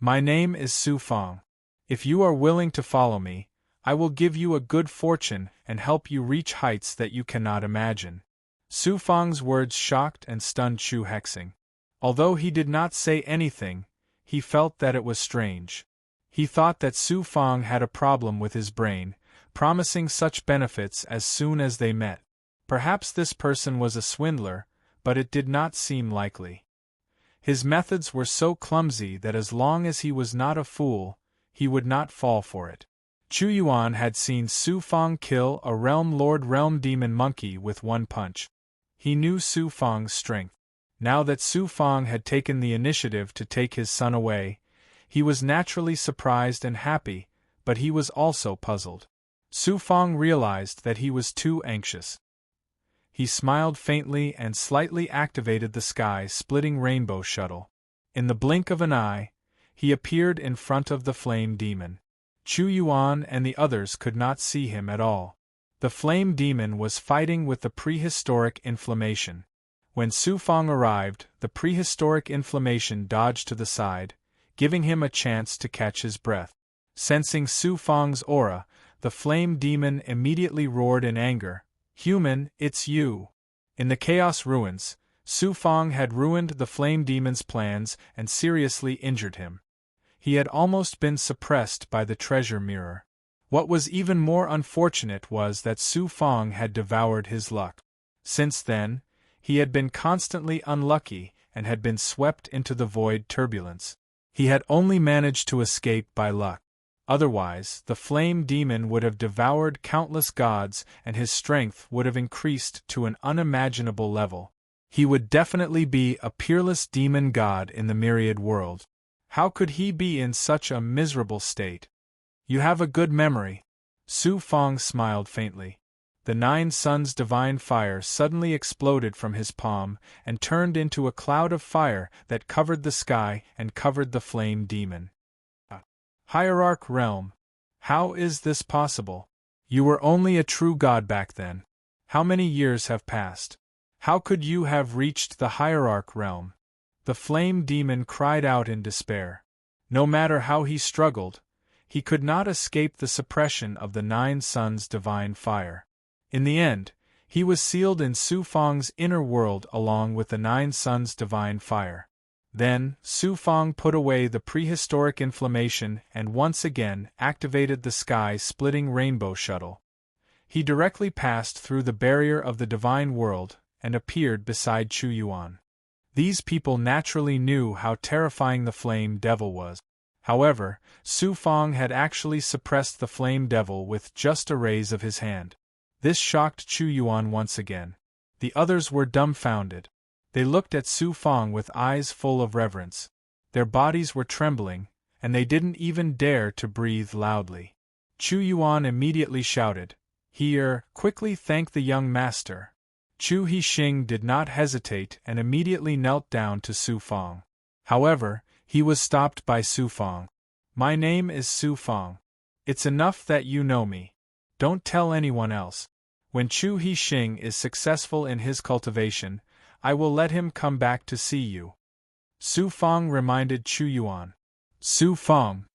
S1: My name is Su Fang. If you are willing to follow me, I will give you a good fortune and help you reach heights that you cannot imagine." Su Fang's words shocked and stunned Chu Hexing. Although he did not say anything, he felt that it was strange. He thought that Su Fang had a problem with his brain, promising such benefits as soon as they met. Perhaps this person was a swindler, but it did not seem likely. His methods were so clumsy that as long as he was not a fool, he would not fall for it. Chu Yuan had seen Su Fang kill a realm lord realm demon monkey with one punch. He knew Su Fang's strength. Now that Su Fang had taken the initiative to take his son away, he was naturally surprised and happy, but he was also puzzled. Su Fang realized that he was too anxious. He smiled faintly and slightly activated the sky-splitting rainbow shuttle. In the blink of an eye, he appeared in front of the flame demon. Chu Yuan and the others could not see him at all. The flame demon was fighting with the prehistoric inflammation. When Su Fang arrived, the prehistoric inflammation dodged to the side, giving him a chance to catch his breath. Sensing Su Fang's aura, the flame demon immediately roared in anger, "Human, it's you!" In the Chaos Ruins, Su Fang had ruined the flame demon's plans and seriously injured him. He had almost been suppressed by the treasure mirror. What was even more unfortunate was that Su Fong had devoured his luck. Since then, he had been constantly unlucky and had been swept into the void turbulence. He had only managed to escape by luck. Otherwise, the flame demon would have devoured countless gods and his strength would have increased to an unimaginable level. He would definitely be a peerless demon god in the myriad world. How could he be in such a miserable state? You have a good memory. Su Fong smiled faintly. The 9 suns divine fire suddenly exploded from his palm and turned into a cloud of fire that covered the sky and covered the flame demon. Hierarch realm. How is this possible? You were only a true god back then. How many years have passed? How could you have reached the hierarch realm? The flame demon cried out in despair. No matter how he struggled, he could not escape the suppression of the 9 suns divine fire. In the end, he was sealed in Su Fong's inner world along with the 9 suns divine fire. Then, Su Fong put away the prehistoric inflammation and once again activated the sky-splitting rainbow shuttle. He directly passed through the barrier of the divine world and appeared beside Chu Yuan. These people naturally knew how terrifying the flame devil was. However, Su Fong had actually suppressed the flame devil with just a raise of his hand. This shocked Chu Yuan once again. The others were dumbfounded. They looked at Su Fong with eyes full of reverence. Their bodies were trembling, and they didn't even dare to breathe loudly. Chu Yuan immediately shouted, "Here, quickly thank the young master." Chu Hixing did not hesitate and immediately knelt down to Su Fong. However, he was stopped by Su Fong. "My name is Su Fong. It's enough that you know me. Don't tell anyone else. When Chu Hixing is successful in his cultivation, I will let him come back to see you." Su Fong reminded Chu Yuan. Su Fong.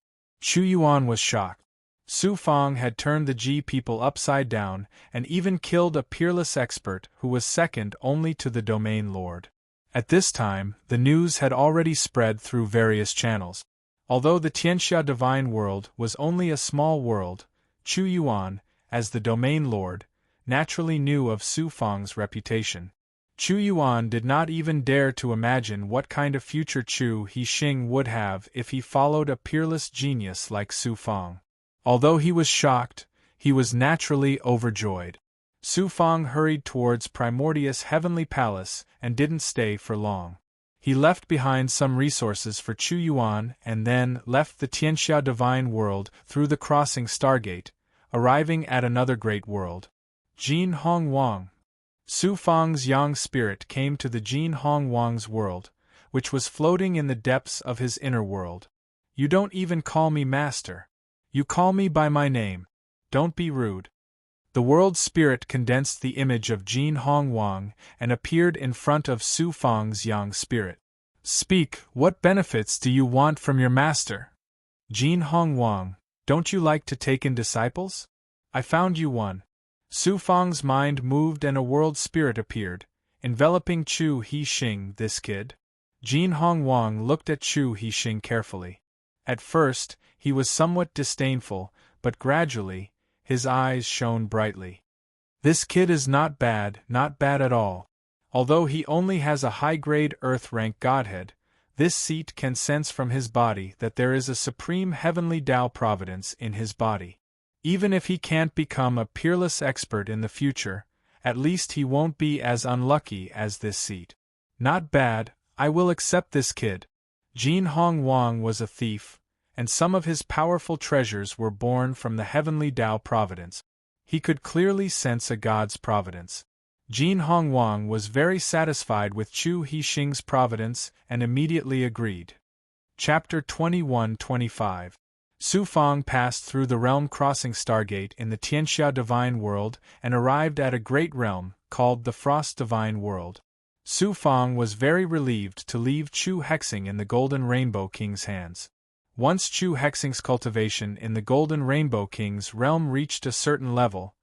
S1: Chu Yuan was shocked. Su Fong had turned the Ji people upside down and even killed a peerless expert who was second only to the domain lord. At this time, the news had already spread through various channels. Although the Tianxia divine world was only a small world, Chu Yuan, as the domain lord, naturally knew of Su Fong's reputation. Chu Yuan did not even dare to imagine what kind of future Chu Hixing would have if he followed a peerless genius like Su Fong. Although he was shocked, he was naturally overjoyed. Su Fong hurried towards Primordius' heavenly palace and didn't stay for long. He left behind some resources for Chu Yuan and then left the Tianxia divine world through the crossing Stargate, arriving at another great world. Jin Hong Wang. Su Fong's yang spirit came to the Jin Hong Wang's world, which was floating in the depths of his inner world. "You don't even call me master. You call me by my name. Don't be rude." The world spirit condensed the image of Jin Hong Wang and appeared in front of Su Fong's yang spirit. "Speak, what benefits do you want from your master?" "Jin Hong Wang, don't you like to take in disciples? I found you one." Su Fong's mind moved and a world spirit appeared, enveloping Chu Hixing, this kid. Jin Hong Wang looked at Chu Hixing carefully. At first, he was somewhat disdainful, but gradually, his eyes shone brightly. "This kid is not bad at all. Although he only has a high-grade Earth-rank godhead, this seat can sense from his body that there is a supreme heavenly Tao providence in his body. Even if he can't become a peerless expert in the future, at least he won't be as unlucky as this seat. Not bad, I will accept this kid." Jin Hong Wang was a thief, and some of his powerful treasures were born from the heavenly Tao providence. He could clearly sense a god's providence. Jin Hong Wang was very satisfied with Chu Hixing's providence and immediately agreed. Chapter 21-25. Su Fong passed through the realm-crossing Stargate in the Tianxia Divine World and arrived at a great realm, called the Frost Divine World. Su Fong was very relieved to leave Chu Hexing in the Golden Rainbow King's hands. Once Chu Hexing's cultivation in the Golden Rainbow King's realm reached a certain level,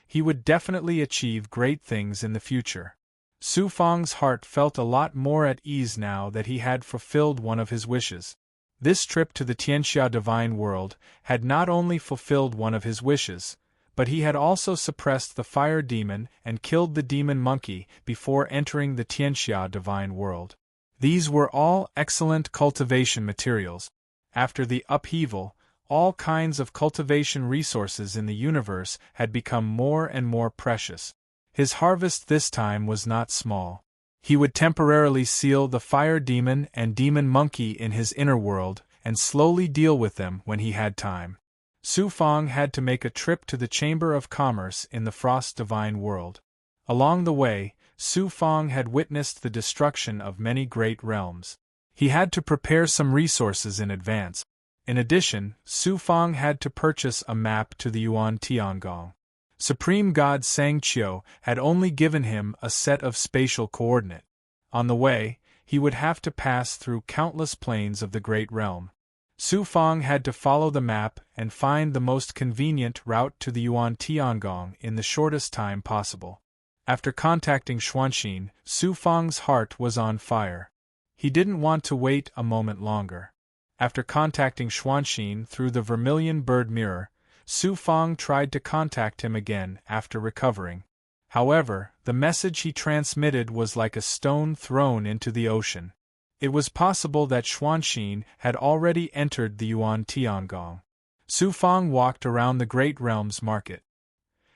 S1: he would definitely achieve great things in the future. Su Fong's heart felt a lot more at ease now that he had fulfilled one of his wishes. This trip to the Tianxia divine world had not only fulfilled one of his wishes, but he had also suppressed the fire demon and killed the demon monkey before entering the Tianxia divine world. These were all excellent cultivation materials. After the upheaval, all kinds of cultivation resources in the universe had become more and more precious. His harvest this time was not small. He would temporarily seal the fire demon and demon monkey in his inner world and slowly deal with them when he had time. Su Fang had to make a trip to the Chamber of Commerce in the Frost Divine world. Along the way, Su Fang had witnessed the destruction of many great realms. He had to prepare some resources in advance. In addition, Su Fang had to purchase a map to the Yuan Tiangong. Supreme God Sangqiu had only given him a set of spatial coordinate. On the way, he would have to pass through countless planes of the Great Realm. Su Fang had to follow the map and find the most convenient route to the Yuan Tiangong in the shortest time possible. After contacting Xuanxin, Su Fang's heart was on fire. He didn't want to wait a moment longer. After contacting Xuanxin through the Vermilion Bird Mirror, Su Fang tried to contact him again after recovering. However, the message he transmitted was like a stone thrown into the ocean. It was possible that Xuanxin had already entered the Yuan Tiangong. Su Fang walked around the Great Realms market.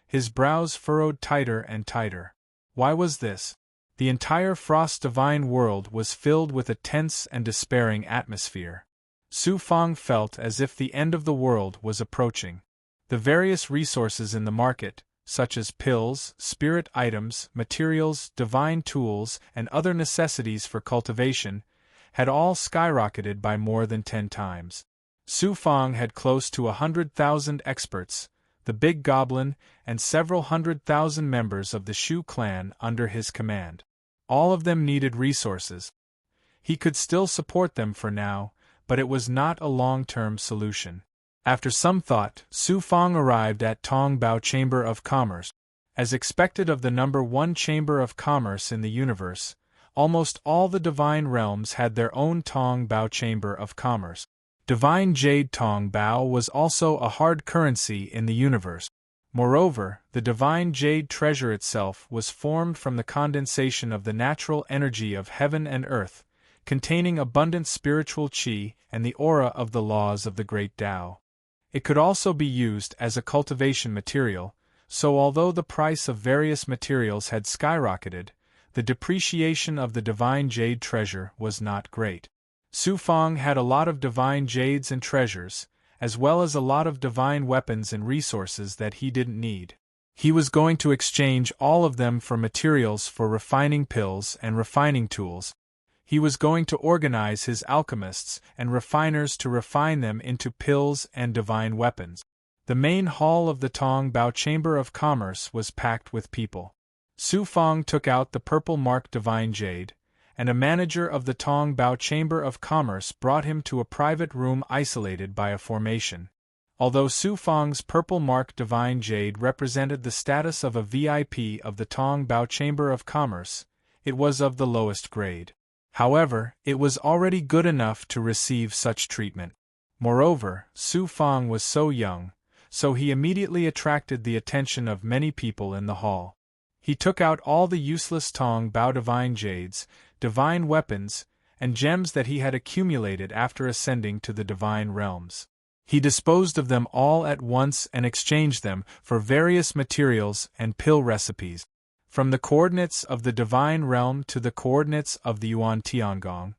S1: His brows furrowed tighter and tighter. Why was this? The entire Frost Divine world was filled with a tense and despairing atmosphere. Su Fang felt as if the end of the world was approaching. The various resources in the market, such as pills, spirit items, materials, divine tools, and other necessities for cultivation, had all skyrocketed by more than 10 times. Su Fang had close to 100,000 experts, the Big Goblin, and several 100,000 members of the Shu clan under his command. All of them needed resources. He could still support them for now, but it was not a long-term solution. After some thought, Su Fang arrived at Tongbao Chamber of Commerce. As expected of the number 1 Chamber of Commerce in the universe, almost all the divine realms had their own Tongbao Chamber of Commerce. Divine Jade Tongbao was also a hard currency in the universe. Moreover, the divine jade treasure itself was formed from the condensation of the natural energy of heaven and earth, containing abundant spiritual qi and the aura of the laws of the great Tao. It could also be used as a cultivation material, so although the price of various materials had skyrocketed, the depreciation of the divine jade treasure was not great. Su Fang had a lot of divine jades and treasures, as well as a lot of divine weapons and resources that he didn't need. He was going to exchange all of them for materials for refining pills and refining tools. He was going to organize his alchemists and refiners to refine them into pills and divine weapons. The main hall of the Tongbao Chamber of Commerce was packed with people. Su Fang took out the purple mark divine jade, and a manager of the Tongbao Chamber of Commerce brought him to a private room isolated by a formation. Although Su Fang's purple mark divine jade represented the status of a VIP of the Tongbao Chamber of Commerce, it was of the lowest grade. However, it was already good enough to receive such treatment. Moreover, Su Fang was so young, so he immediately attracted the attention of many people in the hall. He took out all the useless Tongbao divine jades, divine weapons, and gems that he had accumulated after ascending to the divine realms. He disposed of them all at once and exchanged them for various materials and pill recipes. From the coordinates of the divine realm to the coordinates of the Yuan Tiangong,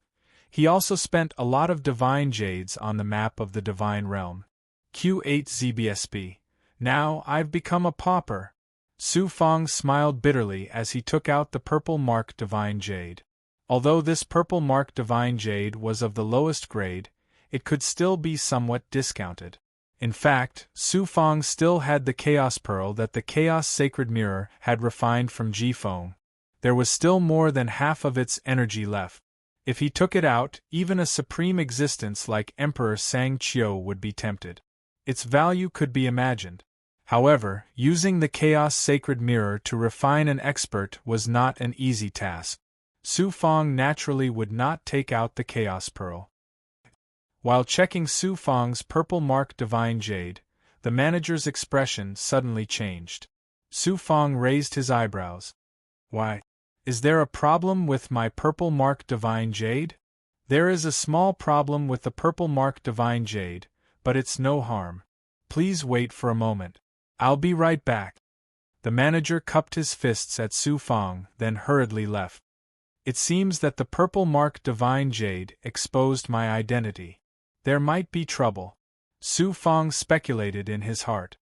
S1: he also spent a lot of divine jades on the map of the divine realm. Q8 ZBSP. Now I've become a pauper. Su Fang smiled bitterly as he took out the purple mark divine jade. Although this purple mark divine jade was of the lowest grade, it could still be somewhat discounted. In fact, Su Fang still had the Chaos Pearl that the Chaos Sacred Mirror had refined from Jifeng. There was still more than half of its energy left. If he took it out, even a supreme existence like Emperor Sangqiu would be tempted. Its value could be imagined. However, using the Chaos Sacred Mirror to refine an expert was not an easy task. Su Fang naturally would not take out the Chaos Pearl. While checking Su Fang's purple mark divine jade, the manager's expression suddenly changed. Su Fang raised his eyebrows. Why? Is there a problem with my purple mark divine jade? There is a small problem with the purple mark divine jade, but it's no harm. Please wait for a moment. I'll be right back. The manager cupped his fists at Su Fang, then hurriedly left. It seems that the purple mark divine jade exposed my identity. There might be trouble. Su Fang speculated in his heart.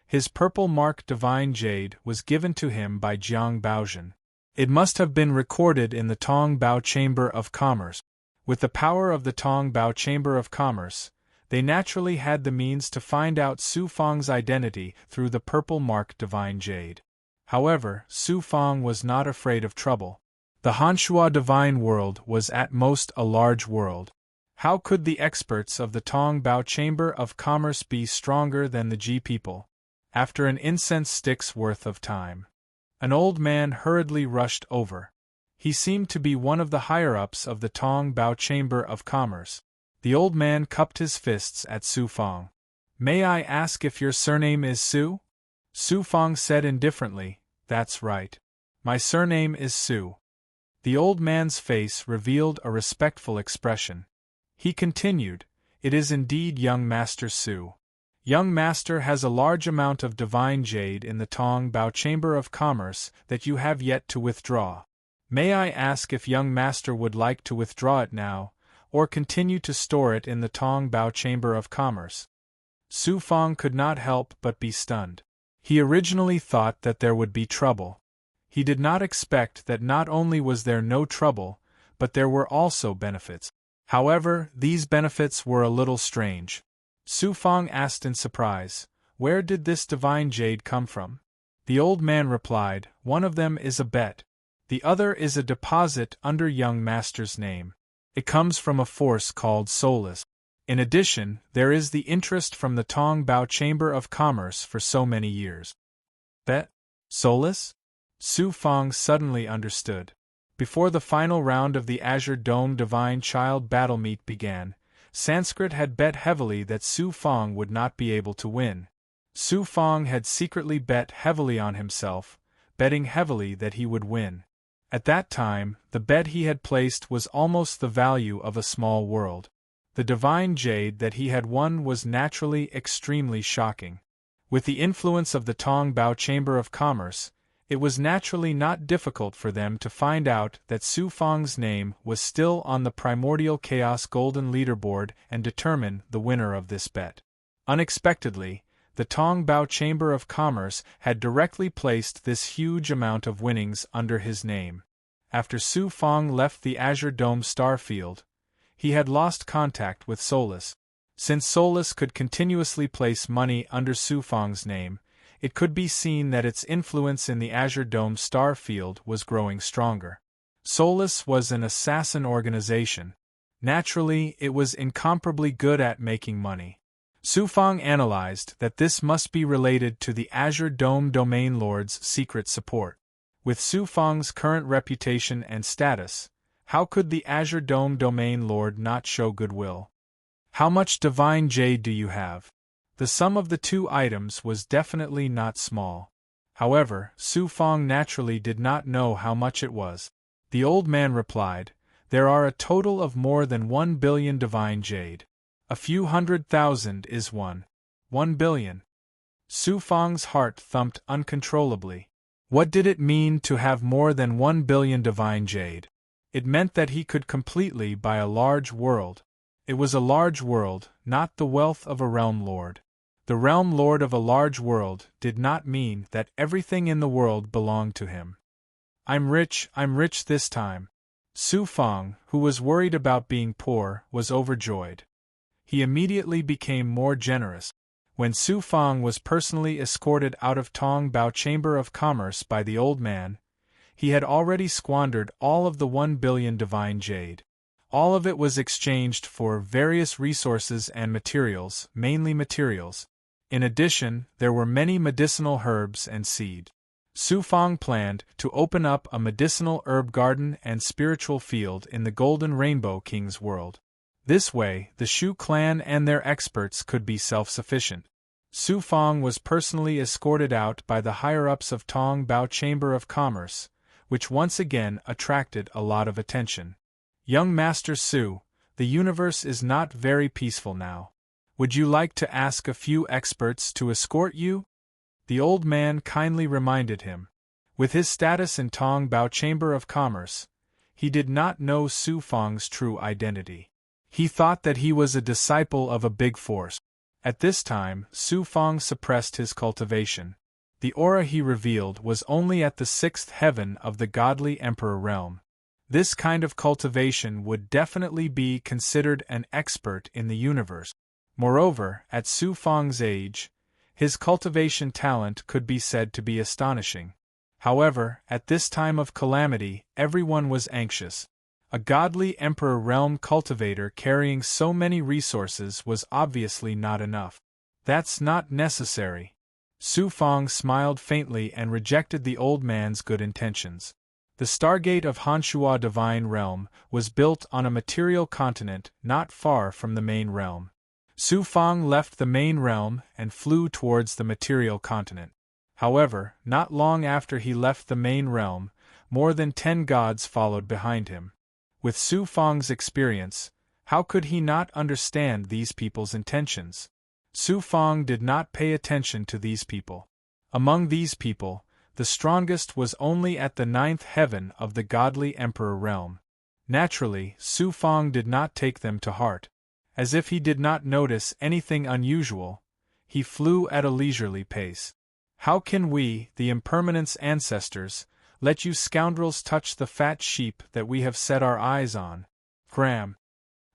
S1: His purple mark divine jade was given to him by Jiang Baozhen. It must have been recorded in the Tong Bao Chamber of Commerce. With the power of the Tong Bao Chamber of Commerce, they naturally had the means to find out Su Fang's identity through the purple mark divine jade. However, Su Fang was not afraid of trouble. The Hanshua divine world was at most a large world. How could the experts of the Tong Bao Chamber of Commerce be stronger than the Ji people? After an incense stick's worth of time, an old man hurriedly rushed over. He seemed to be one of the higher-ups of the Tong Bao Chamber of Commerce. The old man cupped his fists at Su Fang. May I ask if your surname is Su? Su Fang said indifferently, That's right. My surname is Su. The old man's face revealed a respectful expression. He continued, It is indeed young Master Su. Young Master has a large amount of divine jade in the Tong Bao Chamber of Commerce that you have yet to withdraw. May I ask if young Master would like to withdraw it now, or continue to store it in the Tong Bao Chamber of Commerce? Su Fang could not help but be stunned. He originally thought that there would be trouble. He did not expect that not only was there no trouble, but there were also benefits. However, these benefits were a little strange. Su Fang asked in surprise, Where did this divine jade come from? The old man replied, One of them is a bet. The other is a deposit under young Master's name. It comes from a force called Soulless. In addition, there is the interest from the Tong Bao Chamber of Commerce for so many years. Bet? Soulless? Su Fang suddenly understood. Before the final round of the Azure Dome Divine Child Battle Meet began, Sanskrit had bet heavily that Su Fang would not be able to win. Su Fang had secretly bet heavily on himself, betting heavily that he would win. At that time, the bet he had placed was almost the value of a small world. The divine jade that he had won was naturally extremely shocking. With the influence of the Tong Bao Chamber of Commerce, it was naturally not difficult for them to find out that Su Fang's name was still on the Primordial Chaos Golden Leaderboard and determine the winner of this bet. Unexpectedly, the Tong Bao Chamber of Commerce had directly placed this huge amount of winnings under his name. After Su Fang left the Azure Dome Starfield, he had lost contact with Soulless. Since Soulless could continuously place money under Su Fang's name, it could be seen that its influence in the Azure Dome Starfield was growing stronger. Soulless was an assassin organization. Naturally, it was incomparably good at making money. Su Fang analyzed that this must be related to the Azure Dome Domain Lord's secret support. With Su Fang's current reputation and status, how could the Azure Dome Domain Lord not show goodwill? How much divine jade do you have? The sum of the two items was definitely not small. However, Su Fang naturally did not know how much it was. The old man replied, There are a total of more than 1 billion divine jade. A few 100,000 is 1 billion. Su Fang's heart thumped uncontrollably. What did it mean to have more than 1 billion divine jade? It meant that he could completely buy a large world. It was a large world, not the wealth of a realm lord. The realm lord of a large world did not mean that everything in the world belonged to him. I'm rich this time. Su Fang, who was worried about being poor, was overjoyed. He immediately became more generous. When Su Fang was personally escorted out of Tong Bao Chamber of Commerce by the old man, he had already squandered all of the 1 billion divine jade. All of it was exchanged for various resources and materials, mainly materials. In addition, there were many medicinal herbs and seed. Su Fang planned to open up a medicinal herb garden and spiritual field in the Golden Rainbow King's world. This way, the Shu clan and their experts could be self-sufficient. Su Fong was personally escorted out by the higher-ups of Tong Bao Chamber of Commerce, which once again attracted a lot of attention. Young Master Su, the universe is not very peaceful now. Would you like to ask a few experts to escort you? The old man kindly reminded him. With his status in Tong Bao Chamber of Commerce, he did not know Su Fong's true identity. He thought that he was a disciple of a big force. At this time, Su Fong suppressed his cultivation. The aura he revealed was only at the 6th heaven of the godly emperor realm. This kind of cultivation would definitely be considered an expert in the universe. Moreover, at Su Fong's age, his cultivation talent could be said to be astonishing. However, at this time of calamity, everyone was anxious. A godly emperor realm cultivator carrying so many resources was obviously not enough. That's not necessary. Su Fong smiled faintly and rejected the old man's good intentions. The Stargate of Hanshua Divine Realm was built on a material continent not far from the main realm. Su Fong left the main realm and flew towards the material continent. However, not long after he left the main realm, more than 10 gods followed behind him. With Su Fong's experience, how could he not understand these people's intentions? Su Fong did not pay attention to these people. Among these people, the strongest was only at the 9th heaven of the godly emperor realm. Naturally, Su Fong did not take them to heart. As if he did not notice anything unusual, he flew at a leisurely pace. How can we, the impermanence ancestors, let you scoundrels touch the fat sheep that we have set our eyes on? Cram!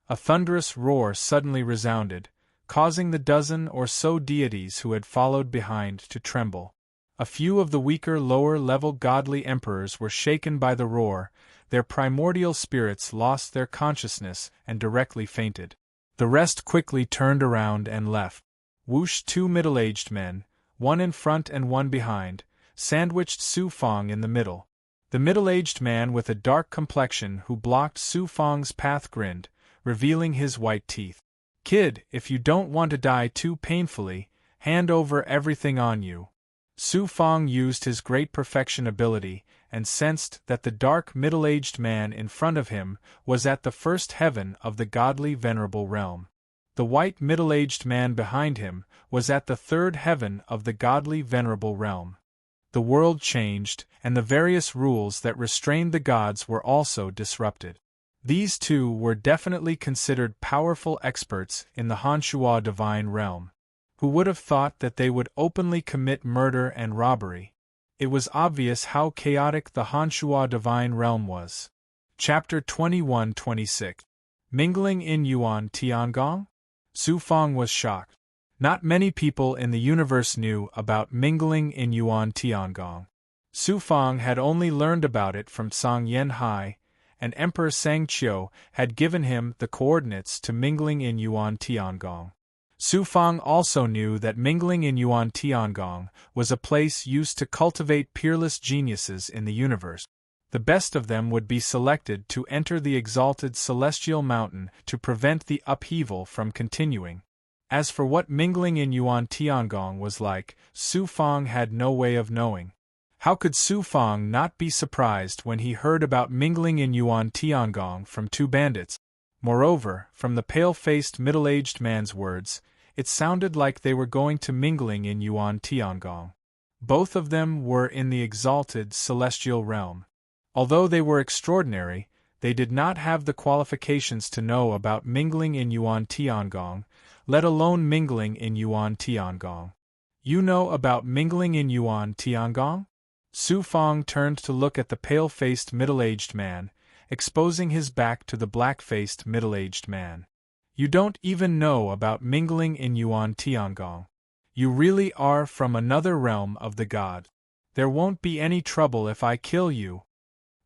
S1: A thunderous roar suddenly resounded, causing the dozen or so deities who had followed behind to tremble. A few of the weaker lower-level godly emperors were shaken by the roar, their primordial spirits lost their consciousness and directly fainted. The rest quickly turned around and left. Whoosh! 2 middle-aged men, one in front and one behind, sandwiched Su Fong in the middle. The middle-aged man with a dark complexion who blocked Su Fong's path grinned, revealing his white teeth. "Kid, if you don't want to die too painfully, hand over everything on you." Su Fong used his great perfection ability and sensed that the dark middle-aged man in front of him was at the 1st heaven of the godly venerable realm. The white middle-aged man behind him was at the 3rd heaven of the godly venerable realm. The world changed, and the various rules that restrained the gods were also disrupted. These two were definitely considered powerful experts in the Hanshua Divine Realm. Who would have thought that they would openly commit murder and robbery? It was obvious how chaotic the Hanshua Divine Realm was. Chapter 21-26. Mingling in Yuan Tiangong? Su Fong was shocked. Not many people in the universe knew about mingling in Yuan Tiangong. Su Fong had only learned about it from Song Yen Hai, and Emperor Sang Qiu had given him the coordinates to mingling in Yuan Tiangong. Su Fong also knew that mingling in Yuan Tiangong was a place used to cultivate peerless geniuses in the universe. The best of them would be selected to enter the exalted celestial mountain to prevent the upheaval from continuing. As for what mingling in Yuan Tiangong was like, Su Fong had no way of knowing. How could Su Fong not be surprised when he heard about mingling in Yuan Tiangong from 2 bandits? Moreover, from the pale-faced middle-aged man's words, it sounded like they were going to mingling in Yuan Tiangong. Both of them were in the exalted celestial realm. Although they were extraordinary, they did not have the qualifications to know about mingling in Yuan Tiangong, let alone mingling in Yuan Tiangong. You know about mingling in Yuan Tiangong? Su Fong turned to look at the pale-faced middle-aged man, exposing his back to the black-faced middle-aged man. You don't even know about mingling in Yuan Tiangong. You really are from another realm of the god. There won't be any trouble if I kill you.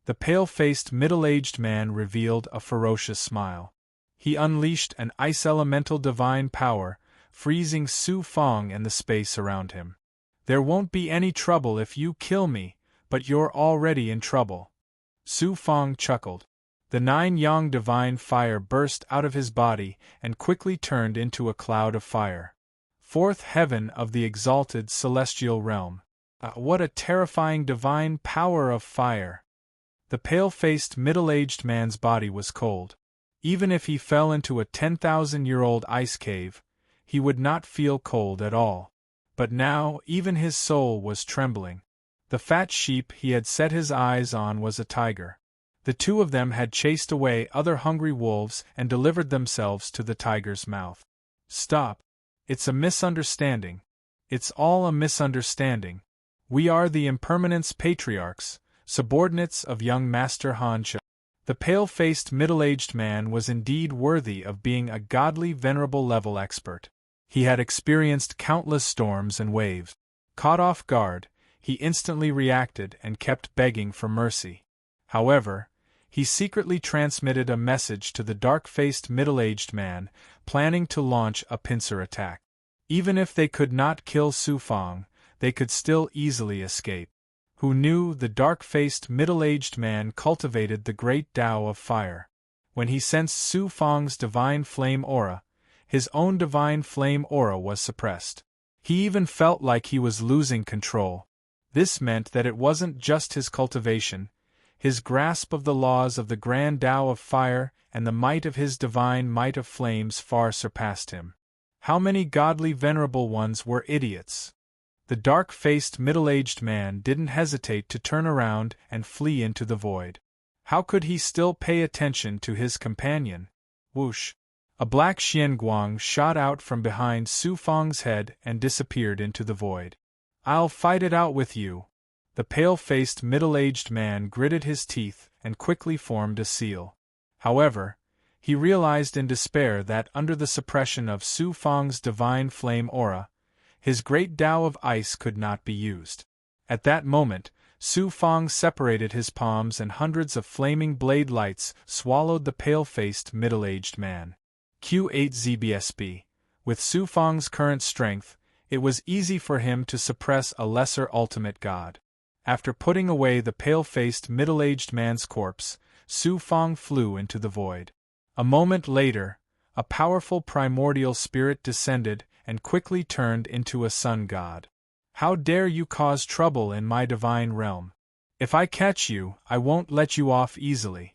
S1: The pale-faced middle-aged man revealed a ferocious smile. He unleashed an ice elemental divine power, freezing Su Fong and the space around him. There won't be any trouble if you kill me, but you're already in trouble. Su Fong chuckled. The 9-yang divine fire burst out of his body and quickly turned into a cloud of fire. Fourth heaven of the exalted celestial realm. What a terrifying divine power of fire! The pale-faced middle-aged man's body was cold. Even if he fell into a 10,000-year-old ice cave, he would not feel cold at all. But now even his soul was trembling. The fat sheep he had set his eyes on was a tiger. The two of them had chased away other hungry wolves and delivered themselves to the tiger's mouth. Stop. It's a misunderstanding. It's all a misunderstanding. We are the impermanence patriarchs, subordinates of young Master Han Cha. The pale-faced middle-aged man was indeed worthy of being a godly venerable level expert. He had experienced countless storms and waves. Caught off guard, he instantly reacted and kept begging for mercy. However, he secretly transmitted a message to the dark-faced middle-aged man, planning to launch a pincer attack. Even if they could not kill Su Fang, they could still easily escape. Who knew the dark-faced middle-aged man cultivated the great Tao of fire. When he sensed Su Fang's divine flame aura, his own divine flame aura was suppressed. He even felt like he was losing control. This meant that it wasn't just his cultivation. His grasp of the laws of the grand Tao of fire and the might of his divine might of flames far surpassed him. How many godly venerable ones were idiots? The dark-faced middle-aged man didn't hesitate to turn around and flee into the void. How could he still pay attention to his companion? Whoosh! A black xianguang shot out from behind Su Fang's head and disappeared into the void. I'll fight it out with you. The pale-faced middle-aged man gritted his teeth and quickly formed a seal. However, he realized in despair that under the suppression of Su Fang's divine flame aura, his great Tao of ice could not be used. At that moment, Su Fang separated his palms and hundreds of flaming blade lights swallowed the pale-faced middle-aged man. Q8ZBSB. With Su Fang's current strength, it was easy for him to suppress a lesser ultimate god. After putting away the pale-faced middle-aged man's corpse, Su Fang flew into the void. A moment later, a powerful primordial spirit descended and quickly turned into a sun god. How dare you cause trouble in my divine realm? If I catch you, I won't let you off easily.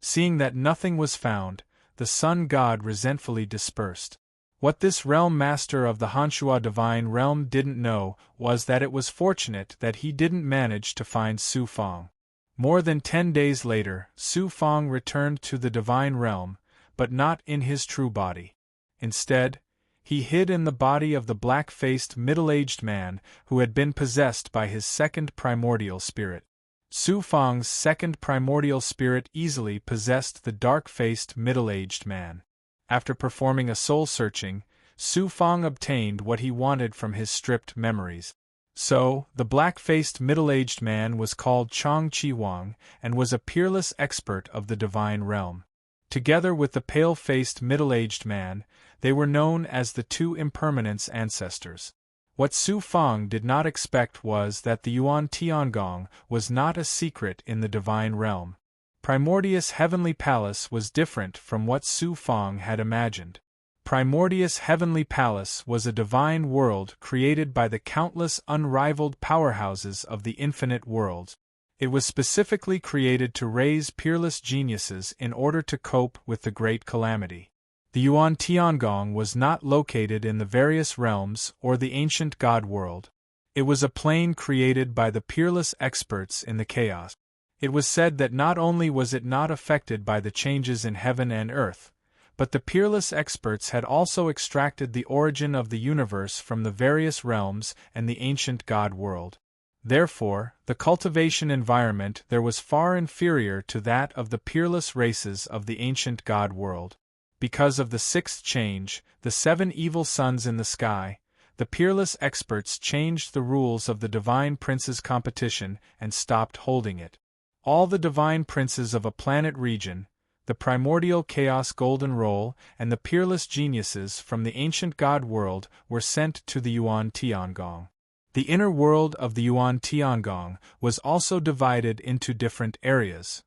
S1: Seeing that nothing was found, the sun god resentfully dispersed. What this realm master of the Hanshua divine realm didn't know was that it was fortunate that he didn't manage to find Su Fang. More than 10 days later, Su Fang returned to the divine realm, but not in his true body. Instead, he hid in the body of the black-faced middle-aged man who had been possessed by his second primordial spirit. Su Fang's second primordial spirit easily possessed the dark-faced middle-aged man. After performing a soul-searching, Su Fang obtained what he wanted from his stripped memories. So, the black-faced middle-aged man was called Chang Chi Wang and was a peerless expert of the divine realm. Together with the pale-faced middle-aged man, they were known as the two impermanence ancestors. What Su Fang did not expect was that the Yuan Tiangong was not a secret in the divine realm. Primordius Heavenly Palace was different from what Su Fang had imagined. Primordius Heavenly Palace was a divine world created by the countless unrivaled powerhouses of the infinite world. It was specifically created to raise peerless geniuses in order to cope with the great calamity. The Yuan Tiangong was not located in the various realms or the ancient god world. It was a plane created by the peerless experts in the chaos. It was said that not only was it not affected by the changes in heaven and earth, but the peerless experts had also extracted the origin of the universe from the various realms and the ancient god world. Therefore, the cultivation environment there was far inferior to that of the peerless races of the ancient god world. Because of the sixth change, the 7 evil suns in the sky, the peerless experts changed the rules of the divine prince's competition and stopped holding it. All the divine princes of a planet region, the primordial chaos golden roll, and the peerless geniuses from the ancient god world were sent to the Yuan Tiangong. The inner world of the Yuan Tiangong was also divided into different areas.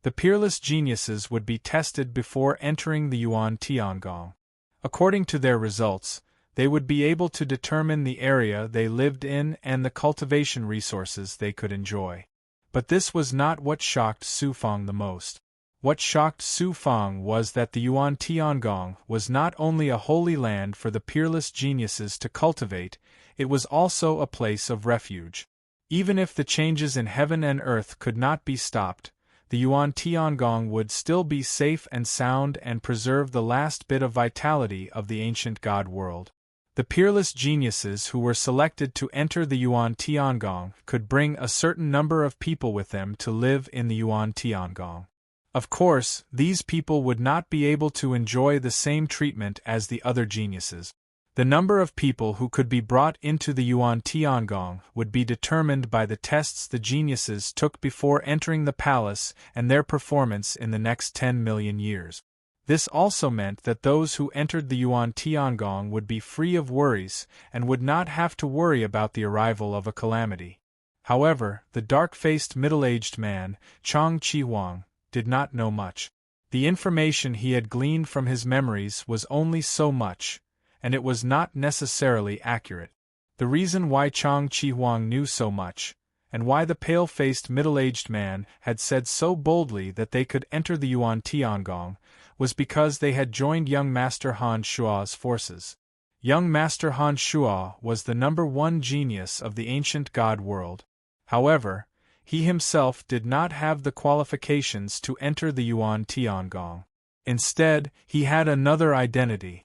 S1: The peerless geniuses would be tested before entering the Yuan Tiangong. According to their results, they would be able to determine the area they lived in and the cultivation resources they could enjoy. But this was not what shocked Su Fang the most. What shocked Su Fang was that the Yuan Tiangong was not only a holy land for the peerless geniuses to cultivate, it was also a place of refuge. Even if the changes in heaven and earth could not be stopped, the Yuan Tiangong would still be safe and sound and preserve the last bit of vitality of the ancient god world. The peerless geniuses who were selected to enter the Yuan Tiangong could bring a certain number of people with them to live in the Yuan Tiangong. Of course, these people would not be able to enjoy the same treatment as the other geniuses. The number of people who could be brought into the Yuan Tiangong would be determined by the tests the geniuses took before entering the palace and their performance in the next 10 million years. This also meant that those who entered the Yuan Tiangong would be free of worries and would not have to worry about the arrival of a calamity. However, the dark-faced middle-aged man, Chang Chi-Huang, did not know much. The information he had gleaned from his memories was only so much, and it was not necessarily accurate. The reason why Chang Chi-Huang knew so much, and why the pale-faced middle-aged man had said so boldly that they could enter the Yuan Tiangong, was because they had joined young Master Han Shua's forces. Young Master Han Shua was the #1 genius of the ancient god world. However, he himself did not have the qualifications to enter the Yuan Tiangong. Instead, he had another identity.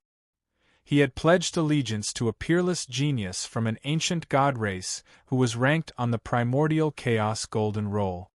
S1: He had pledged allegiance to a peerless genius from an ancient god race who was ranked on the primordial chaos golden roll.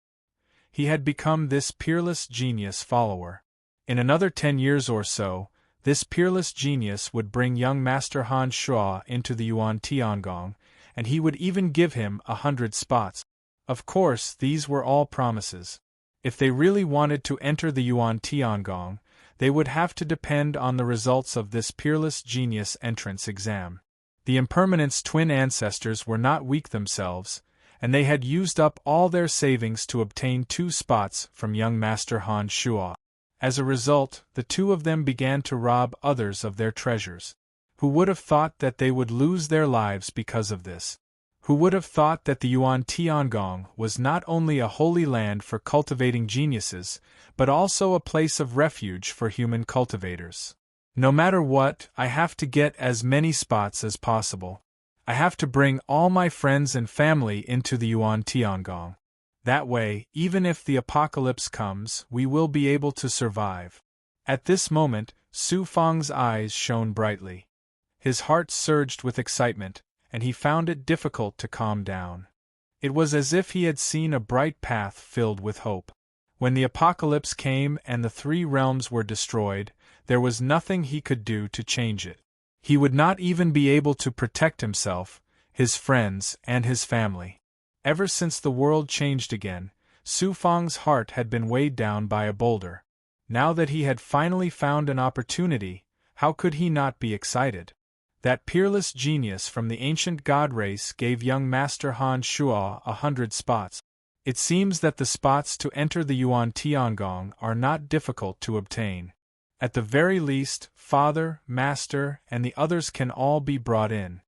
S1: He had become this peerless genius follower. In another 10 years or so, this peerless genius would bring young Master Han Shua into the Yuan Tiangong, and he would even give him 100 spots. Of course, these were all promises. If they really wanted to enter the Yuan Tiangong, they would have to depend on the results of this peerless genius entrance exam. The Impermanent's twin ancestors were not weak themselves, and they had used up all their savings to obtain 2 spots from young Master Han Shua. As a result, the 2 of them began to rob others of their treasures. Who would have thought that they would lose their lives because of this? Who would have thought that the Yuan Tiangong was not only a holy land for cultivating geniuses, but also a place of refuge for human cultivators? No matter what, I have to get as many spots as possible. I have to bring all my friends and family into the Yuan Tiangong. That way, even if the apocalypse comes, we will be able to survive. At this moment, Su Fang's eyes shone brightly. His heart surged with excitement, and he found it difficult to calm down. It was as if he had seen a bright path filled with hope. When the apocalypse came and the 3 realms were destroyed, there was nothing he could do to change it. He would not even be able to protect himself, his friends, and his family. Ever since the world changed again, Su Fang's heart had been weighed down by a boulder. Now that he had finally found an opportunity, how could he not be excited? That peerless genius from the ancient god race gave young Master Han Shua 100 spots. It seems that the spots to enter the Yuan Tiangong are not difficult to obtain. At the very least, Father, Master, and the others can all be brought in.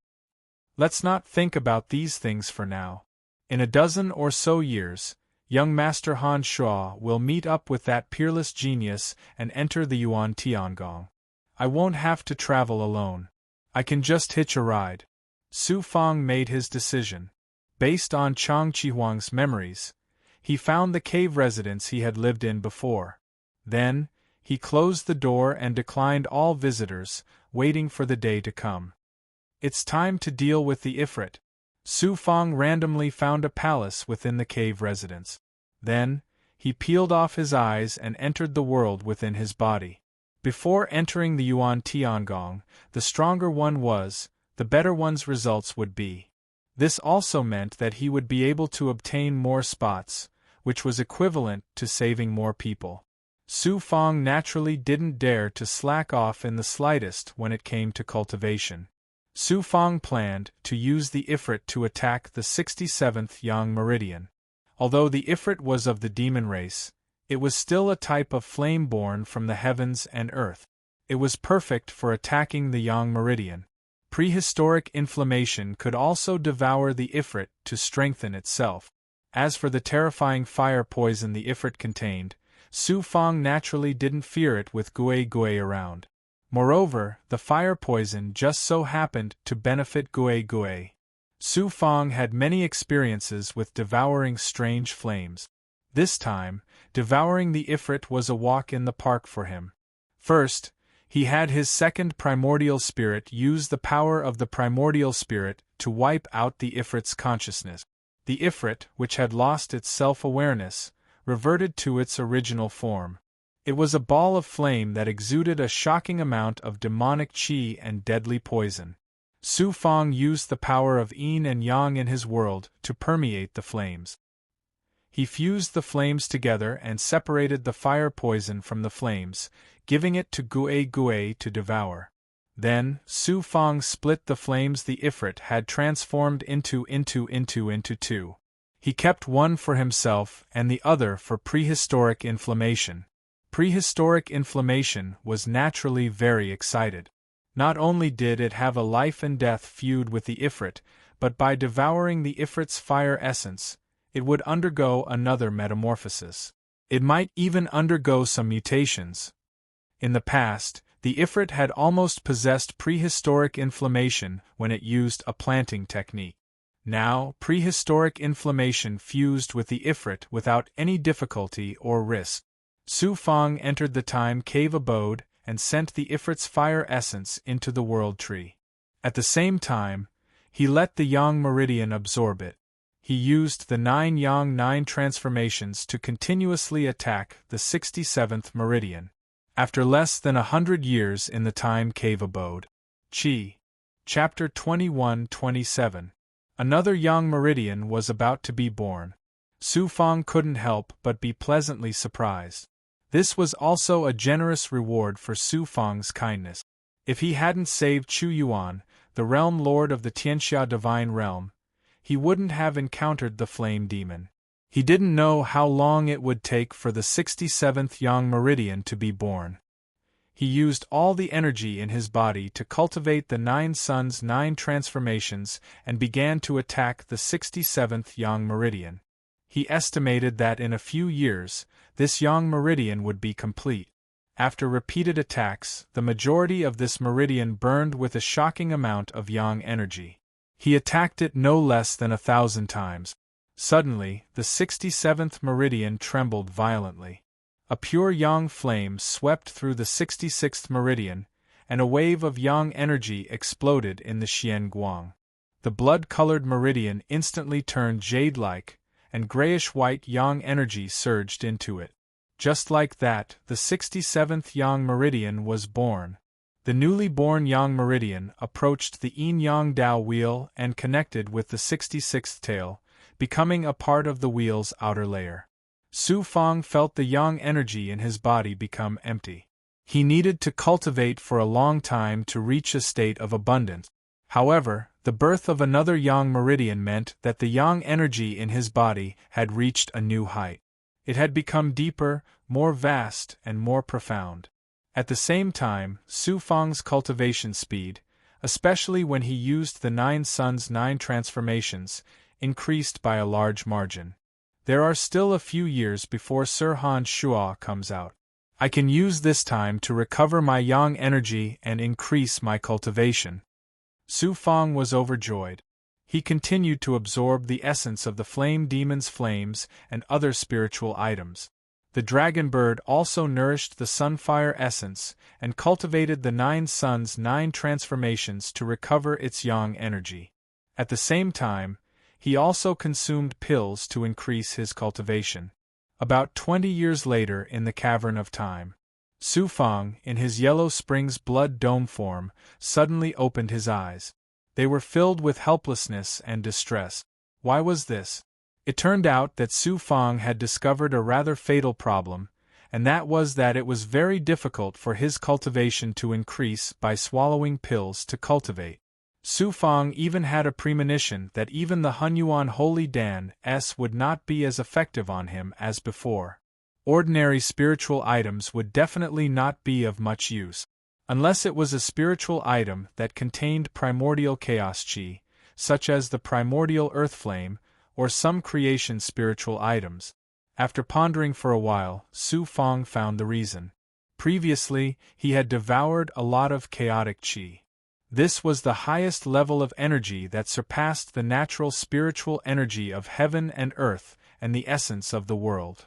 S1: Let's not think about these things for now. In a dozen or so years, young Master Han Shua will meet up with that peerless genius and enter the Yuan Tiangong. I won't have to travel alone. I can just hitch a ride. Su Fang made his decision. Based on Chang Chi-Huang's memories, he found the cave residence he had lived in before. Then, he closed the door and declined all visitors, waiting for the day to come. It's time to deal with the Ifrit. Su Fang randomly found a palace within the cave residence. Then, he peeled off his eyes and entered the world within his body. Before entering the Yuan Tiangong, the stronger one was, the better one's results would be. This also meant that he would be able to obtain more spots, which was equivalent to saving more people. Su Fang naturally didn't dare to slack off in the slightest when it came to cultivation. Su Fang planned to use the Ifrit to attack the 67th Yang Meridian. Although the Ifrit was of the demon race, It was still a type of flame born from the heavens and earth. It was perfect for attacking the yang meridian. Prehistoric inflammation could also devour the ifrit to strengthen itself. As for the terrifying fire poison the ifrit contained, Su Fang naturally didn't fear it with Gui Gui around. Moreover, the fire poison just so happened to benefit Gui Gui. Su Fang had many experiences with devouring strange flames. This time, devouring the ifrit was a walk in the park for him. First, he had his second primordial spirit use the power of the primordial spirit to wipe out the ifrit's consciousness. The ifrit, which had lost its self-awareness, reverted to its original form. It was a ball of flame that exuded a shocking amount of demonic qi and deadly poison. Su Fang used the power of yin and yang in his world to permeate the flames. He fused the flames together and separated the fire poison from the flames, giving it to Gui Gui to devour. Then, Su Fang split the flames the ifrit had transformed into two. He kept one for himself and the other for prehistoric inflammation. Prehistoric inflammation was naturally very excited. Not only did it have a life and death feud with the ifrit, but by devouring the ifrit's fire essence, it would undergo another metamorphosis. It might even undergo some mutations. In the past, the ifrit had almost possessed prehistoric inflammation when it used a planting technique. Now, prehistoric inflammation fused with the ifrit without any difficulty or risk. Su Fang entered the time cave abode and sent the ifrit's fire essence into the world tree. At the same time, he let the yang meridian absorb it. He used the 9 yang 9 transformations to continuously attack the 67th meridian. After less than 100 years in the time cave abode. Qi. Chapter 21-27. Another yang meridian was about to be born. Su Fang couldn't help but be pleasantly surprised. This was also a generous reward for Su Fang's kindness. If he hadn't saved Chu Yuan, the realm lord of the Tianxia divine realm, he wouldn't have encountered the flame demon. He didn't know how long it would take for the 67th yang meridian to be born. He used all the energy in his body to cultivate the 9 suns 9 transformations and began to attack the 67th yang meridian. He estimated that in a few years, this yang meridian would be complete. After repeated attacks, the majority of this meridian burned with a shocking amount of yang energy. He attacked it no less than 1,000 times. Suddenly, the 67th meridian trembled violently. A pure yang flame swept through the 66th meridian, and a wave of yang energy exploded in the Xian Guang. The blood-colored meridian instantly turned jade-like, and grayish-white yang energy surged into it. Just like that, the 67th yang meridian was born. The newly born yang meridian approached the yin-yang Dao wheel and connected with the 66th tail, becoming a part of the wheel's outer layer. Su Fang felt the yang energy in his body become empty. He needed to cultivate for a long time to reach a state of abundance. However, the birth of another yang meridian meant that the yang energy in his body had reached a new height. It had become deeper, more vast, and more profound. At the same time, Su Fang's cultivation speed, especially when he used the 9 suns 9 transformations, increased by a large margin. There are still a few years before Sir Han Shuo comes out. I can use this time to recover my yang energy and increase my cultivation. Su Fang was overjoyed. He continued to absorb the essence of the flame demon's flames and other spiritual items. The dragon bird also nourished the sunfire essence and cultivated the 9 suns 9 transformations to recover its yang energy. At the same time, he also consumed pills to increase his cultivation. About 20 years later in the Cavern of Time, Su Fang, in his Yellow Springs blood dome form, suddenly opened his eyes. They were filled with helplessness and distress. Why was this? It turned out that Su Fang had discovered a rather fatal problem, and that was that it was very difficult for his cultivation to increase by swallowing pills to cultivate. Su Fang even had a premonition that even the Hunyuan Holy Dan would not be as effective on him as before. Ordinary spiritual items would definitely not be of much use. Unless it was a spiritual item that contained primordial chaos chi, such as the primordial earth flame, or some creation spiritual items. After pondering for a while, Su Fong found the reason. Previously, he had devoured a lot of chaotic chi. This was the highest level of energy that surpassed the natural spiritual energy of heaven and earth and the essence of the world.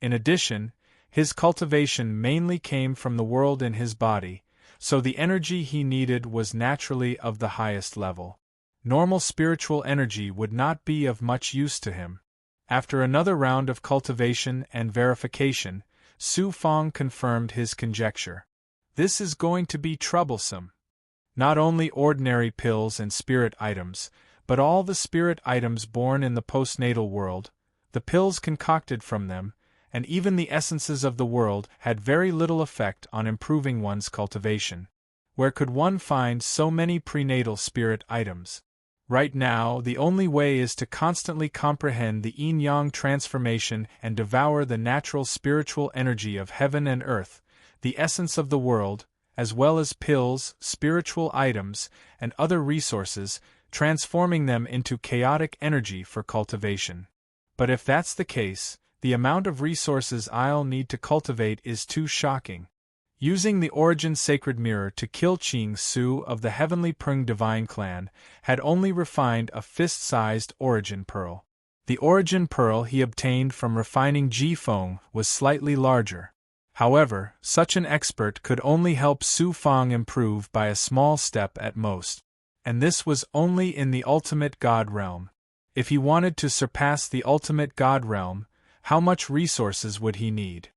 S1: In addition, his cultivation mainly came from the world in his body, so the energy he needed was naturally of the highest level. Normal spiritual energy would not be of much use to him. After another round of cultivation and verification, Su Fong confirmed his conjecture. This is going to be troublesome. Not only ordinary pills and spirit items, but all the spirit items born in the postnatal world, the pills concocted from them, and even the essences of the world had very little effect on improving one's cultivation. Where could one find so many prenatal spirit items? Right now, the only way is to constantly comprehend the yin-yang transformation and devour the natural spiritual energy of heaven and earth, the essence of the world, as well as pills, spiritual items, and other resources, transforming them into chaotic energy for cultivation. But if that's the case, the amount of resources I'll need to cultivate is too shocking. Using the Origin Sacred Mirror to kill Qing Su of the Heavenly Prung Divine Clan had only refined a fist-sized Origin Pearl. The Origin Pearl he obtained from refining Ji Feng was slightly larger. However, such an expert could only help Su Fong improve by a small step at most. And this was only in the ultimate God realm. If he wanted to surpass the ultimate God realm, how much resources would he need?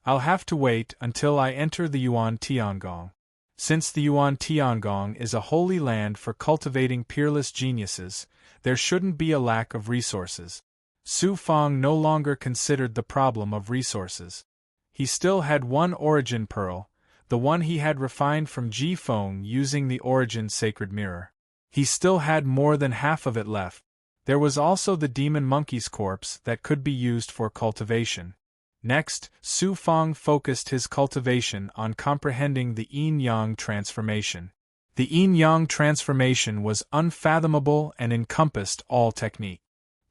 S1: I'll have to wait until I enter the Yuan Tiangong. Since the Yuan Tiangong is a holy land for cultivating peerless geniuses, there shouldn't be a lack of resources. Su Fong no longer considered the problem of resources. He still had one Origin Pearl, the one he had refined from Ji Feng using the Origin Sacred Mirror. He still had more than half of it left. There was also the demon monkey's corpse that could be used for cultivation. Next, Su Fong focused his cultivation on comprehending the yin-yang transformation. The yin-yang transformation was unfathomable and encompassed all technique.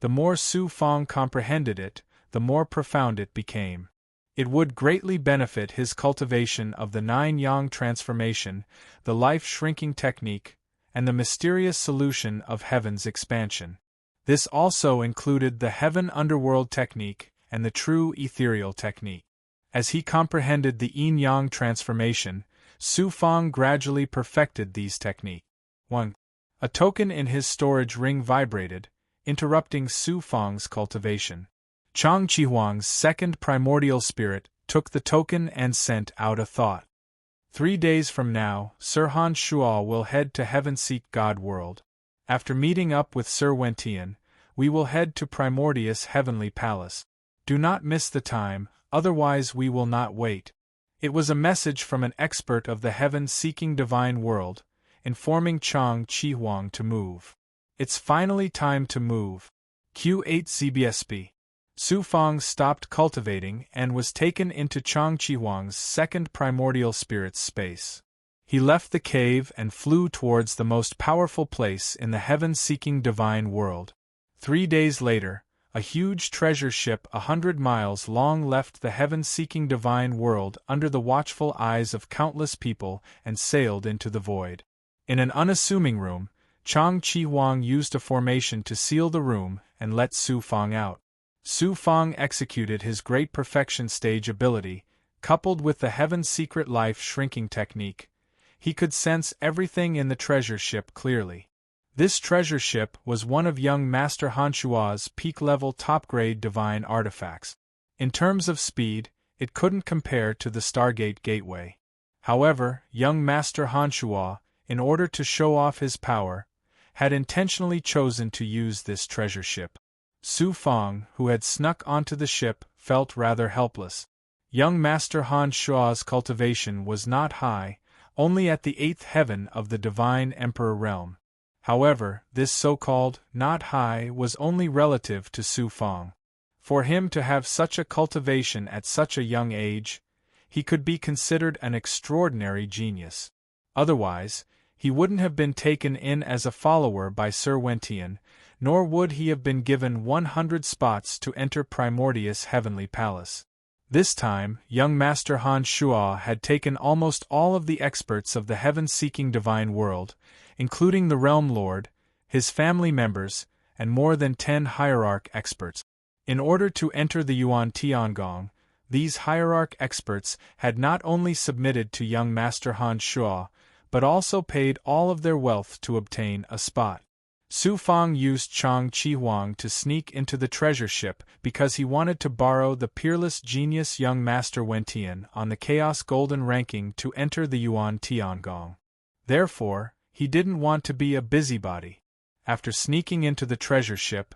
S1: The more Su Fong comprehended it, the more profound it became. It would greatly benefit his cultivation of the 9-yang transformation, the life-shrinking technique, and the mysterious solution of heaven's expansion. This also included the heaven underworld technique and the true ethereal technique. As he comprehended the yin-yang transformation, Su Fong gradually perfected these techniques. 1. A token in his storage ring vibrated, interrupting Su Fong's cultivation. Chang Chihuang's second primordial spirit took the token and sent out a thought. 3 days from now, Sir Han Shuo will head to Heaven-Seek God World. After meeting up with Sir Wentian, we will head to Primordius Heavenly Palace. Do not miss the time, otherwise we will not wait. It was a message from an expert of the heaven-seeking divine world, informing Chang Chihuang to move. It's finally time to move. Q8 ZBSB. Su Fong stopped cultivating and was taken into Chang Chihuang's second primordial spirit's space. He left the cave and flew towards the most powerful place in the heaven-seeking divine world. 3 days later, a huge treasure ship 100 miles long left the heaven-seeking divine world under the watchful eyes of countless people and sailed into the void. In an unassuming room, Chang Chihuang used a formation to seal the room and let Su Fong out. Su Fong executed his great perfection stage ability, coupled with the heaven secret life shrinking technique. He could sense everything in the treasure ship clearly. This treasure ship was one of young Master Han Shuo's peak-level top-grade divine artifacts. In terms of speed, it couldn't compare to the Stargate Gateway. However, young Master Han Shuo, in order to show off his power, had intentionally chosen to use this treasure ship. Su Fong, who had snuck onto the ship, felt rather helpless. Young Master Han Shuo's cultivation was not high, only at the 8th heaven of the Divine Emperor realm. However, this so-called not high was only relative to Su Fong. For him to have such a cultivation at such a young age, he could be considered an extraordinary genius. Otherwise, he wouldn't have been taken in as a follower by Sir Wentian, nor would he have been given 100 spots to enter Primordius' heavenly palace. This time, young Master Han Shuo had taken almost all of the experts of the heaven-seeking divine world, including the Realm Lord, his family members, and more than 10 hierarch experts. In order to enter the Yuan Tiangong, these hierarch experts had not only submitted to young Master Han Shuo, but also paid all of their wealth to obtain a spot. Su Fang used Chang Chi-Huang to sneak into the treasure ship because he wanted to borrow the peerless genius young Master Wentian on the Chaos Golden ranking to enter the Yuan Tiangong. Therefore, he didn't want to be a busybody. After sneaking into the treasure ship,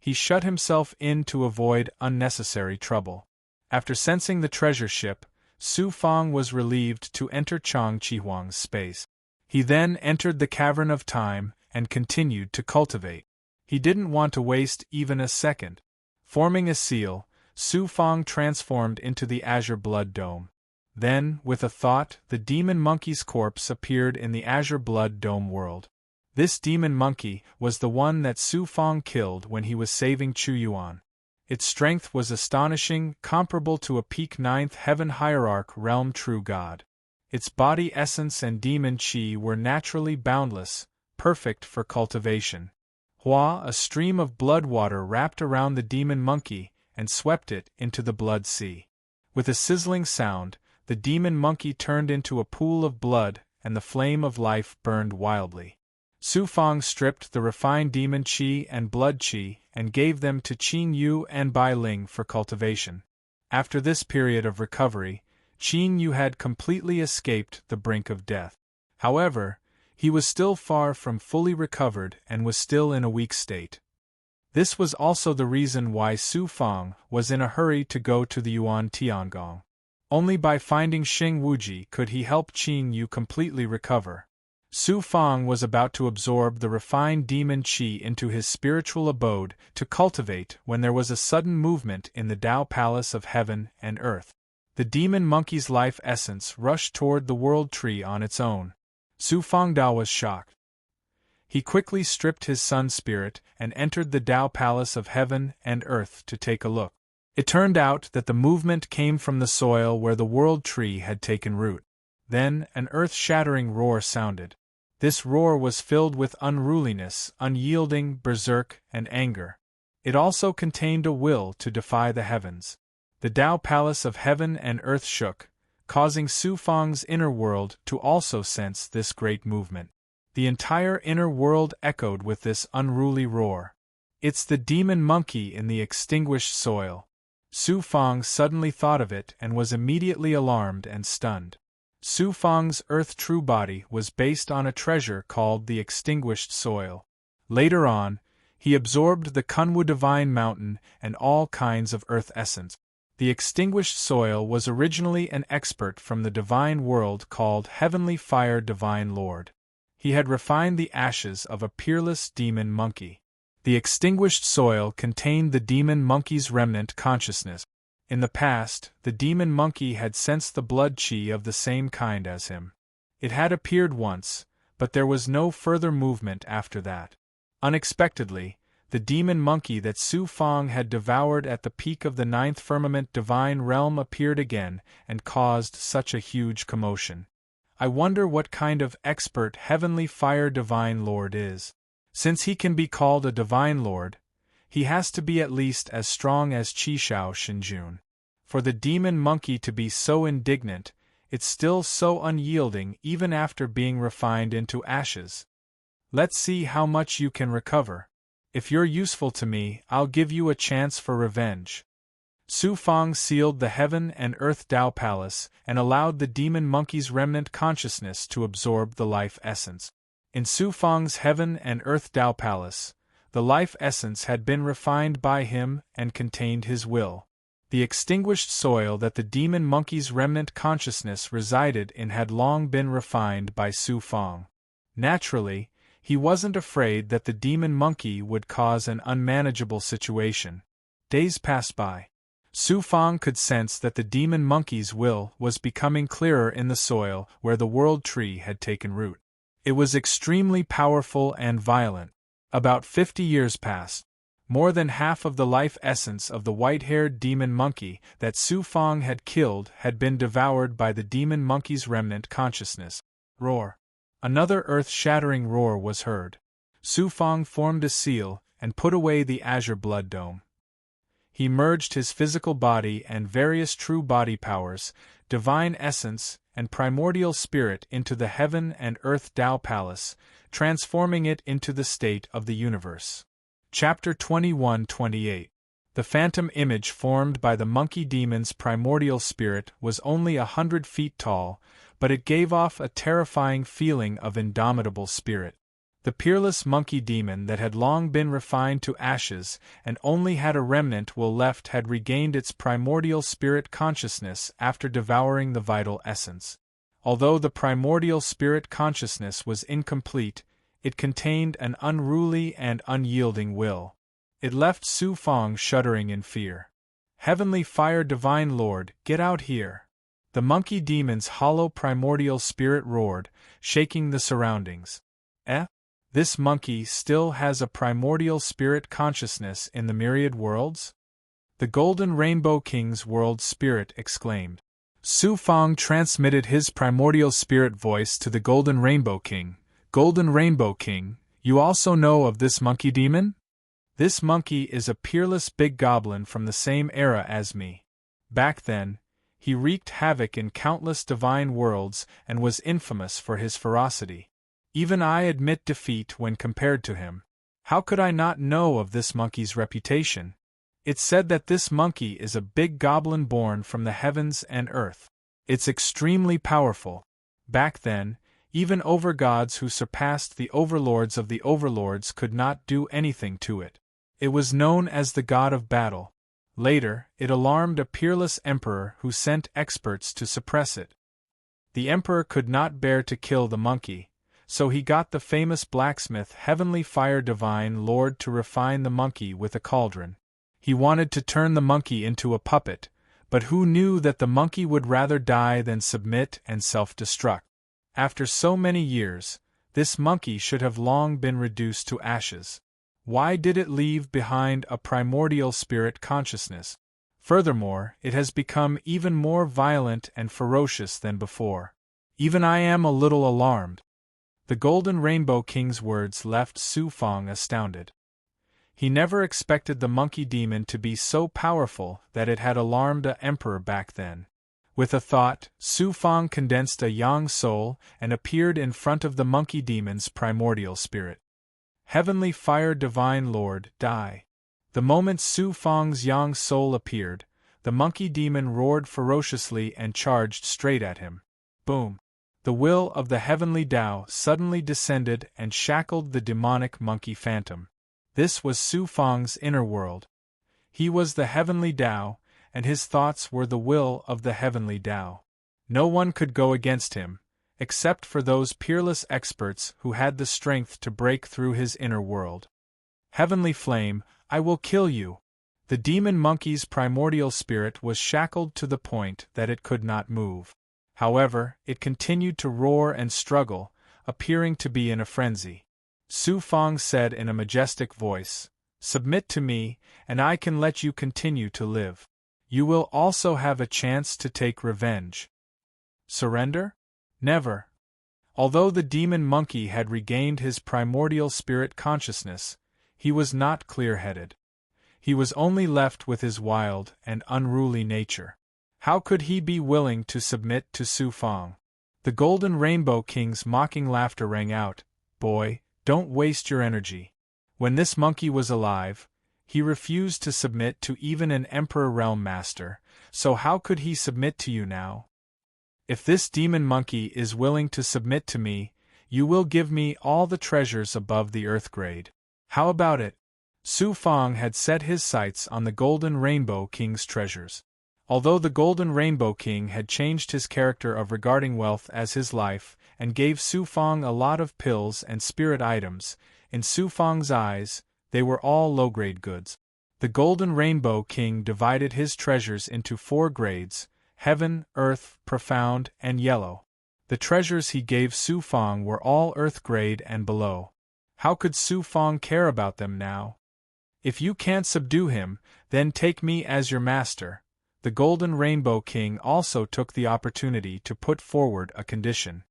S1: he shut himself in to avoid unnecessary trouble. After sensing the treasure ship, Su Fang was relieved to enter Chang Chi-Huang's space. He then entered the Cavern of Time and continued to cultivate. He didn't want to waste even a second. Forming a seal, Su Fang transformed into the Azure Blood Dome. Then, with a thought, the demon monkey's corpse appeared in the Azure Blood Dome world. This demon monkey was the one that Su Fang killed when he was saving Chu Yuan. Its strength was astonishing, comparable to a peak 9th heaven hierarch realm true god. Its body essence and demon chi were naturally boundless, perfect for cultivation. Hua, a stream of blood water wrapped around the demon monkey and swept it into the blood sea. With a sizzling sound, the demon monkey turned into a pool of blood, and the flame of life burned wildly. Su Fang stripped the refined demon chi and blood chi and gave them to Qin Yu and Bai Ling for cultivation. After this period of recovery, Qin Yu had completely escaped the brink of death. However, he was still far from fully recovered and was still in a weak state. This was also the reason why Su Fang was in a hurry to go to the Yuan Tiangong. Only by finding Xing Wuji could he help Qin Yu completely recover. Su Fang was about to absorb the refined demon qi into his spiritual abode to cultivate when there was a sudden movement in the Tao Palace of Heaven and Earth. The demon monkey's life essence rushed toward the world tree on its own. Su Fangdao was shocked. He quickly stripped his sun spirit and entered the Tao Palace of Heaven and Earth to take a look. It turned out that the movement came from the soil where the world tree had taken root. Then an earth-shattering roar sounded. This roar was filled with unruliness, unyielding, berserk, and anger. It also contained a will to defy the heavens. The Tao Palace of Heaven and Earth shook, causing Su Fang's inner world to also sense this great movement. The entire inner world echoed with this unruly roar. "It's the demon monkey in the extinguished soil." Su Fang suddenly thought of it and was immediately alarmed and stunned. Su Fang's earth true body was based on a treasure called the extinguished soil. Later on, he absorbed the Kunwu divine mountain and all kinds of earth essence. The extinguished soil was originally an expert from the divine world called Heavenly Fire Divine Lord. He had refined the ashes of a peerless demon monkey. The extinguished soil contained the demon monkey's remnant consciousness. In the past, the demon monkey had sensed the blood chi of the same kind as him. It had appeared once, but there was no further movement after that. Unexpectedly, the demon monkey that Su Fang had devoured at the peak of the 9th firmament divine realm appeared again and caused such a huge commotion. I wonder what kind of expert Heavenly Fire Divine Lord is. Since he can be called a Divine Lord, he has to be at least as strong as Qishao Shinjun. For the demon monkey to be so indignant, it's still so unyielding even after being refined into ashes. Let's see how much you can recover. If you're useful to me, I'll give you a chance for revenge. Su Fang sealed the Heaven and Earth Tao Palace and allowed the demon monkey's remnant consciousness to absorb the life essence. In Su Fang's Heaven and Earth Tao Palace, the life essence had been refined by him and contained his will. The extinguished soil that the demon monkey's remnant consciousness resided in had long been refined by Su Fang. Naturally, he wasn't afraid that the demon monkey would cause an unmanageable situation. Days passed by. Su Fang could sense that the demon monkey's will was becoming clearer in the soil where the world tree had taken root. It was extremely powerful and violent. About 50 years passed. More than half of the life essence of the white-haired demon monkey that Su Fang had killed had been devoured by the demon monkey's remnant consciousness. Roar. Another earth-shattering roar was heard. Su Fang formed a seal and put away the azure blood dome. He merged his physical body and various true body powers, divine essence, and primordial spirit into the heaven and earth Tao Palace, transforming it into the state of the universe. Chapter 21-28. The phantom image formed by the monkey demon's primordial spirit was only 100 feet tall, but it gave off a terrifying feeling of indomitable spirit. The peerless monkey demon that had long been refined to ashes and only had a remnant will left had regained its primordial spirit consciousness after devouring the vital essence. Although the primordial spirit consciousness was incomplete, it contained an unruly and unyielding will. It left Su Fang shuddering in fear. Heavenly Fire Divine Lord, get out here! The monkey demon's hollow primordial spirit roared, shaking the surroundings. This monkey still has a primordial spirit consciousness in the myriad worlds? The Golden Rainbow King's world spirit exclaimed. Su Fang transmitted his primordial spirit voice to the Golden Rainbow King. Golden Rainbow King, you also know of this monkey demon? This monkey is a peerless big goblin from the same era as me. Back then, he wreaked havoc in countless divine worlds and was infamous for his ferocity. Even I admit defeat when compared to him. How could I not know of this monkey's reputation? It's said that this monkey is a big goblin born from the heavens and earth. It's extremely powerful. Back then, even overgods who surpassed the overlords of the overlords could not do anything to it. It was known as the god of battle. Later, it alarmed a peerless emperor who sent experts to suppress it. The emperor could not bear to kill the monkey, so he got the famous blacksmith Heavenly Fire Divine Lord to refine the monkey with a cauldron. He wanted to turn the monkey into a puppet, but who knew that the monkey would rather die than submit and self-destruct? After so many years, this monkey should have long been reduced to ashes. Why did it leave behind a primordial spirit consciousness? Furthermore, it has become even more violent and ferocious than before. Even I am a little alarmed. The Golden Rainbow King's words left Su Fang astounded. He never expected the monkey demon to be so powerful that it had alarmed an emperor back then. With a thought, Su Fang condensed a yang soul and appeared in front of the monkey demon's primordial spirit. Heavenly Fire Divine Lord, die. The moment Su Fang's yang soul appeared, the monkey demon roared ferociously and charged straight at him. Boom! The will of the heavenly Tao suddenly descended and shackled the demonic monkey phantom. This was Su Fang's inner world. He was the heavenly Tao, and his thoughts were the will of the heavenly Tao. No one could go against him, except for those peerless experts who had the strength to break through his inner world. Heavenly Flame, I will kill you! The demon monkey's primordial spirit was shackled to the point that it could not move. However, it continued to roar and struggle, appearing to be in a frenzy. Su Fang said in a majestic voice, "Submit to me, and I can let you continue to live. You will also have a chance to take revenge." Surrender? Never. Although the demon monkey had regained his primordial spirit consciousness, he was not clear-headed. He was only left with his wild and unruly nature. How could he be willing to submit to Su Fang? The Golden Rainbow King's mocking laughter rang out. Boy, don't waste your energy. When this monkey was alive, he refused to submit to even an Emperor Realm Master, so how could he submit to you now? If this demon monkey is willing to submit to me, you will give me all the treasures above the Earth grade. How about it? Su Fang had set his sights on the Golden Rainbow King's treasures. Although the Golden Rainbow King had changed his character of regarding wealth as his life and gave Su Fang a lot of pills and spirit items, in Su Fang's eyes, they were all low-grade goods. The Golden Rainbow King divided his treasures into 4 grades: heaven, earth, profound, and yellow. The treasures he gave Su Fang were all earth grade and below. How could Su Fang care about them now? If you can't subdue him, then take me as your master. The Golden Rainbow King also took the opportunity to put forward a condition.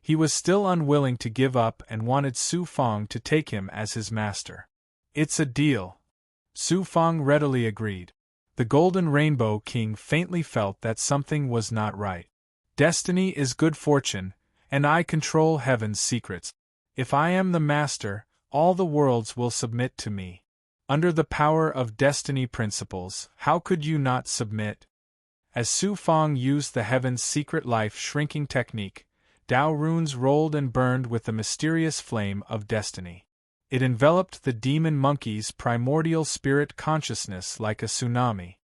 S1: He was still unwilling to give up and wanted Su Fang to take him as his master. It's a deal. Su Fang readily agreed. The Golden Rainbow King faintly felt that something was not right. Destiny is good fortune, and I control heaven's secrets. If I am the master, all the worlds will submit to me. Under the power of destiny principles, how could you not submit? As Su Fang used the heaven's secret life shrinking technique, Tao runes rolled and burned with the mysterious flame of destiny. It enveloped the demon monkey's primordial spirit consciousness like a tsunami.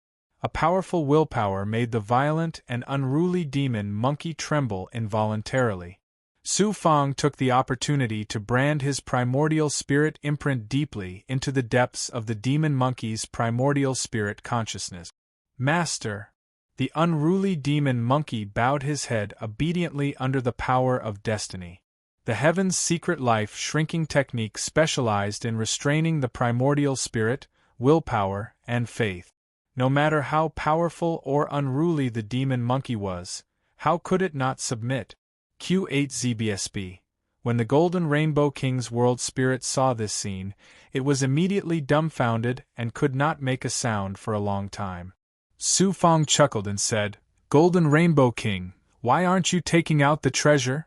S1: A powerful willpower made the violent and unruly demon monkey tremble involuntarily. Su Fang took the opportunity to brand his primordial spirit imprint deeply into the depths of the demon monkey's primordial spirit consciousness. Master! The unruly demon monkey bowed his head obediently under the power of destiny. The heaven's secret life shrinking technique specialized in restraining the primordial spirit, willpower, and faith. No matter how powerful or unruly the demon monkey was, how could it not submit? Q8ZBSB. When the Golden Rainbow King's world spirit saw this scene, it was immediately dumbfounded and could not make a sound for a long time. Su Fang chuckled and said, "Golden Rainbow King, why aren't you taking out the treasure?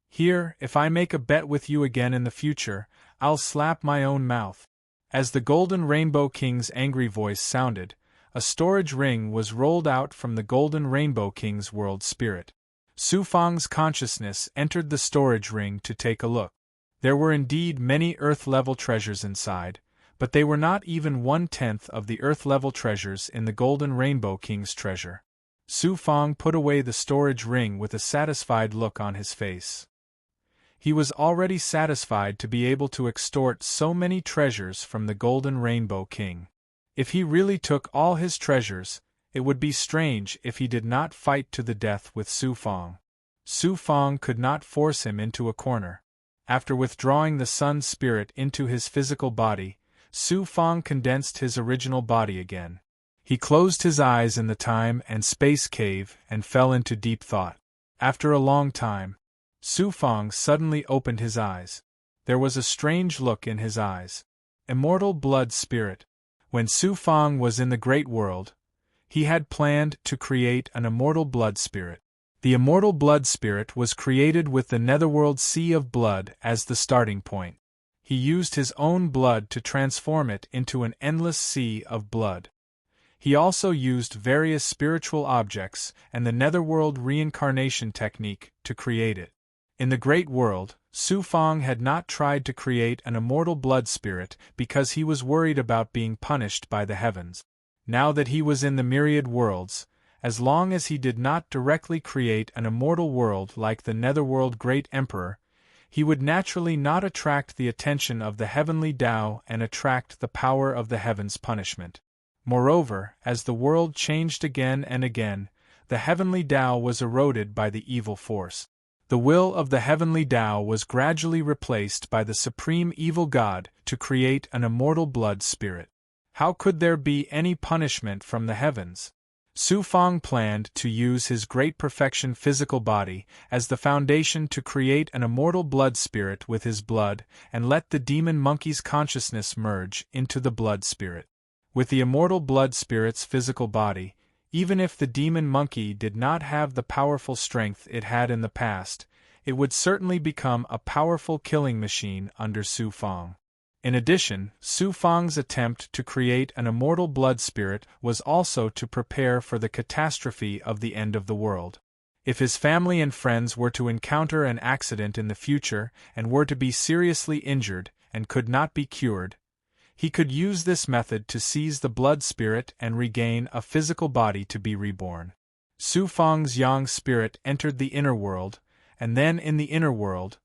S1: Here, if I make a bet with you again in the future, I'll slap my own mouth." As the Golden Rainbow King's angry voice sounded, a storage ring was rolled out from the Golden Rainbow King's world spirit. Su Fang's consciousness entered the storage ring to take a look. There were indeed many Earth-level treasures inside, but they were not even 1/10 of the Earth-level treasures in the Golden Rainbow King's treasure. Su Fang put away the storage ring with a satisfied look on his face. He was already satisfied to be able to extort so many treasures from the Golden Rainbow King. If he really took all his treasures, it would be strange if he did not fight to the death with Su Fang. Su Fang could not force him into a corner. After withdrawing the sun spirit into his physical body, Su Fang condensed his original body again. He closed his eyes in the time and space cave and fell into deep thought. After a long time, Su Fang suddenly opened his eyes. There was a strange look in his eyes. Immortal blood spirit. When Su Fang was in the Great World, he had planned to create an immortal blood spirit. The immortal blood spirit was created with the netherworld sea of blood as the starting point. He used his own blood to transform it into an endless sea of blood. He also used various spiritual objects and the netherworld reincarnation technique to create it. In the Great World, Su Fang had not tried to create an immortal blood spirit because he was worried about being punished by the heavens. Now that he was in the myriad worlds, as long as he did not directly create an immortal world like the netherworld Great Emperor, he would naturally not attract the attention of the heavenly Tao and attract the power of the heavens' punishment. Moreover, as the world changed again and again, the heavenly Tao was eroded by the evil force. The will of the heavenly Tao was gradually replaced by the supreme evil God to create an immortal blood spirit. How could there be any punishment from the heavens? Su Fang planned to use his great perfection physical body as the foundation to create an immortal blood spirit with his blood and let the demon monkey's consciousness merge into the blood spirit. With the immortal blood spirit's physical body, even if the demon monkey did not have the powerful strength it had in the past, it would certainly become a powerful killing machine under Su Fang. In addition, Su Fang's attempt to create an immortal blood spirit was also to prepare for the catastrophe of the end of the world. If his family and friends were to encounter an accident in the future and were to be seriously injured and could not be cured, he could use this method to seize the blood spirit and regain a physical body to be reborn. Su Fang's yang spirit entered the inner world, and then in the inner world,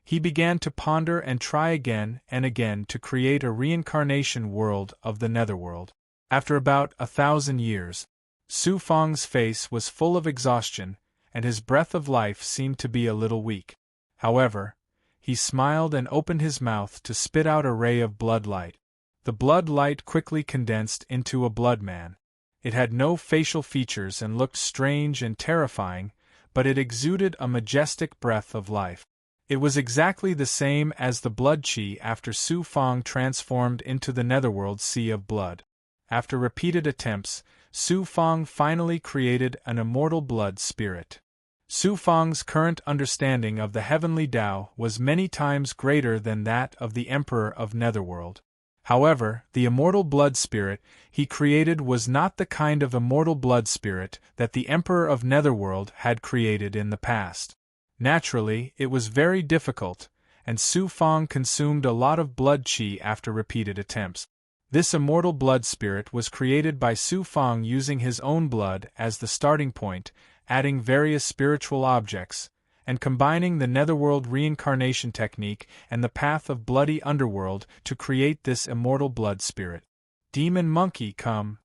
S1: He began to ponder and try again and again to create a reincarnation world of the netherworld. After about 1,000 years, Su Fang's face was full of exhaustion, and his breath of life seemed to be a little weak. However, he smiled and opened his mouth to spit out a ray of blood light. The blood light quickly condensed into a blood man. It had no facial features and looked strange and terrifying, but it exuded a majestic breath of life. It was exactly the same as the blood chi after Su Fang transformed into the netherworld sea of blood. After repeated attempts, Su Fang finally created an immortal blood spirit. Su Fang's current understanding of the heavenly Tao was many times greater than that of the Emperor of Netherworld. However, the immortal blood spirit he created was not the kind of immortal blood spirit that the Emperor of Netherworld had created in the past. Naturally, it was very difficult, and Su Fang consumed a lot of blood chi after repeated attempts. This immortal blood spirit was created by Su Fang using his own blood as the starting point, adding various spiritual objects, and combining the netherworld reincarnation technique and the path of bloody underworld to create this immortal blood spirit. Demon monkey, come!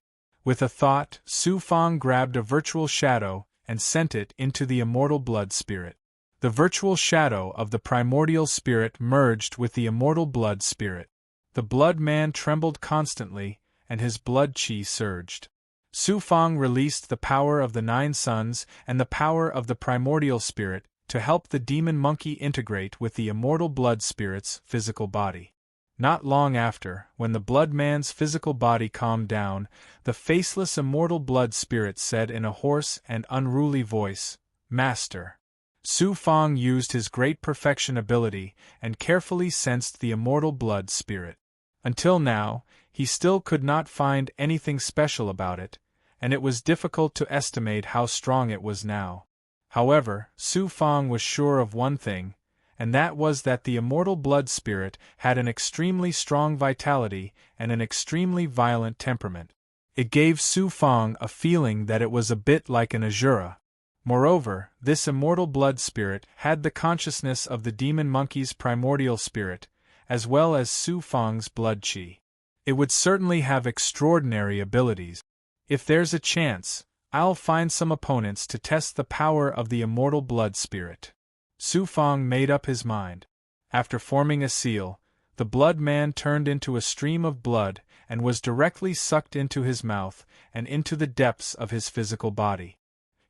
S1: With a thought, Su Fang grabbed a virtual shadow and sent it into the immortal blood spirit. The virtual shadow of the primordial spirit merged with the immortal blood spirit. The blood man trembled constantly, and his blood chi surged. Su Fang released the power of the 9 suns and the power of the primordial spirit to help the demon monkey integrate with the immortal blood spirit's physical body. Not long after, when the blood man's physical body calmed down, the faceless immortal blood spirit said in a hoarse and unruly voice, "Master." Su Fang used his great perfection ability and carefully sensed the immortal blood spirit. Until now, he still could not find anything special about it, and it was difficult to estimate how strong it was now. However, Su Fang was sure of one thing, and that was that the immortal blood spirit had an extremely strong vitality and an extremely violent temperament. It gave Su Fang a feeling that it was a bit like an Azura. Moreover, this immortal blood spirit had the consciousness of the demon monkey's primordial spirit, as well as Su Fang's blood chi. It would certainly have extraordinary abilities. If there's a chance, I'll find some opponents to test the power of the immortal blood spirit. Su Fang made up his mind. After forming a seal, the blood man turned into a stream of blood and was directly sucked into his mouth and into the depths of his physical body.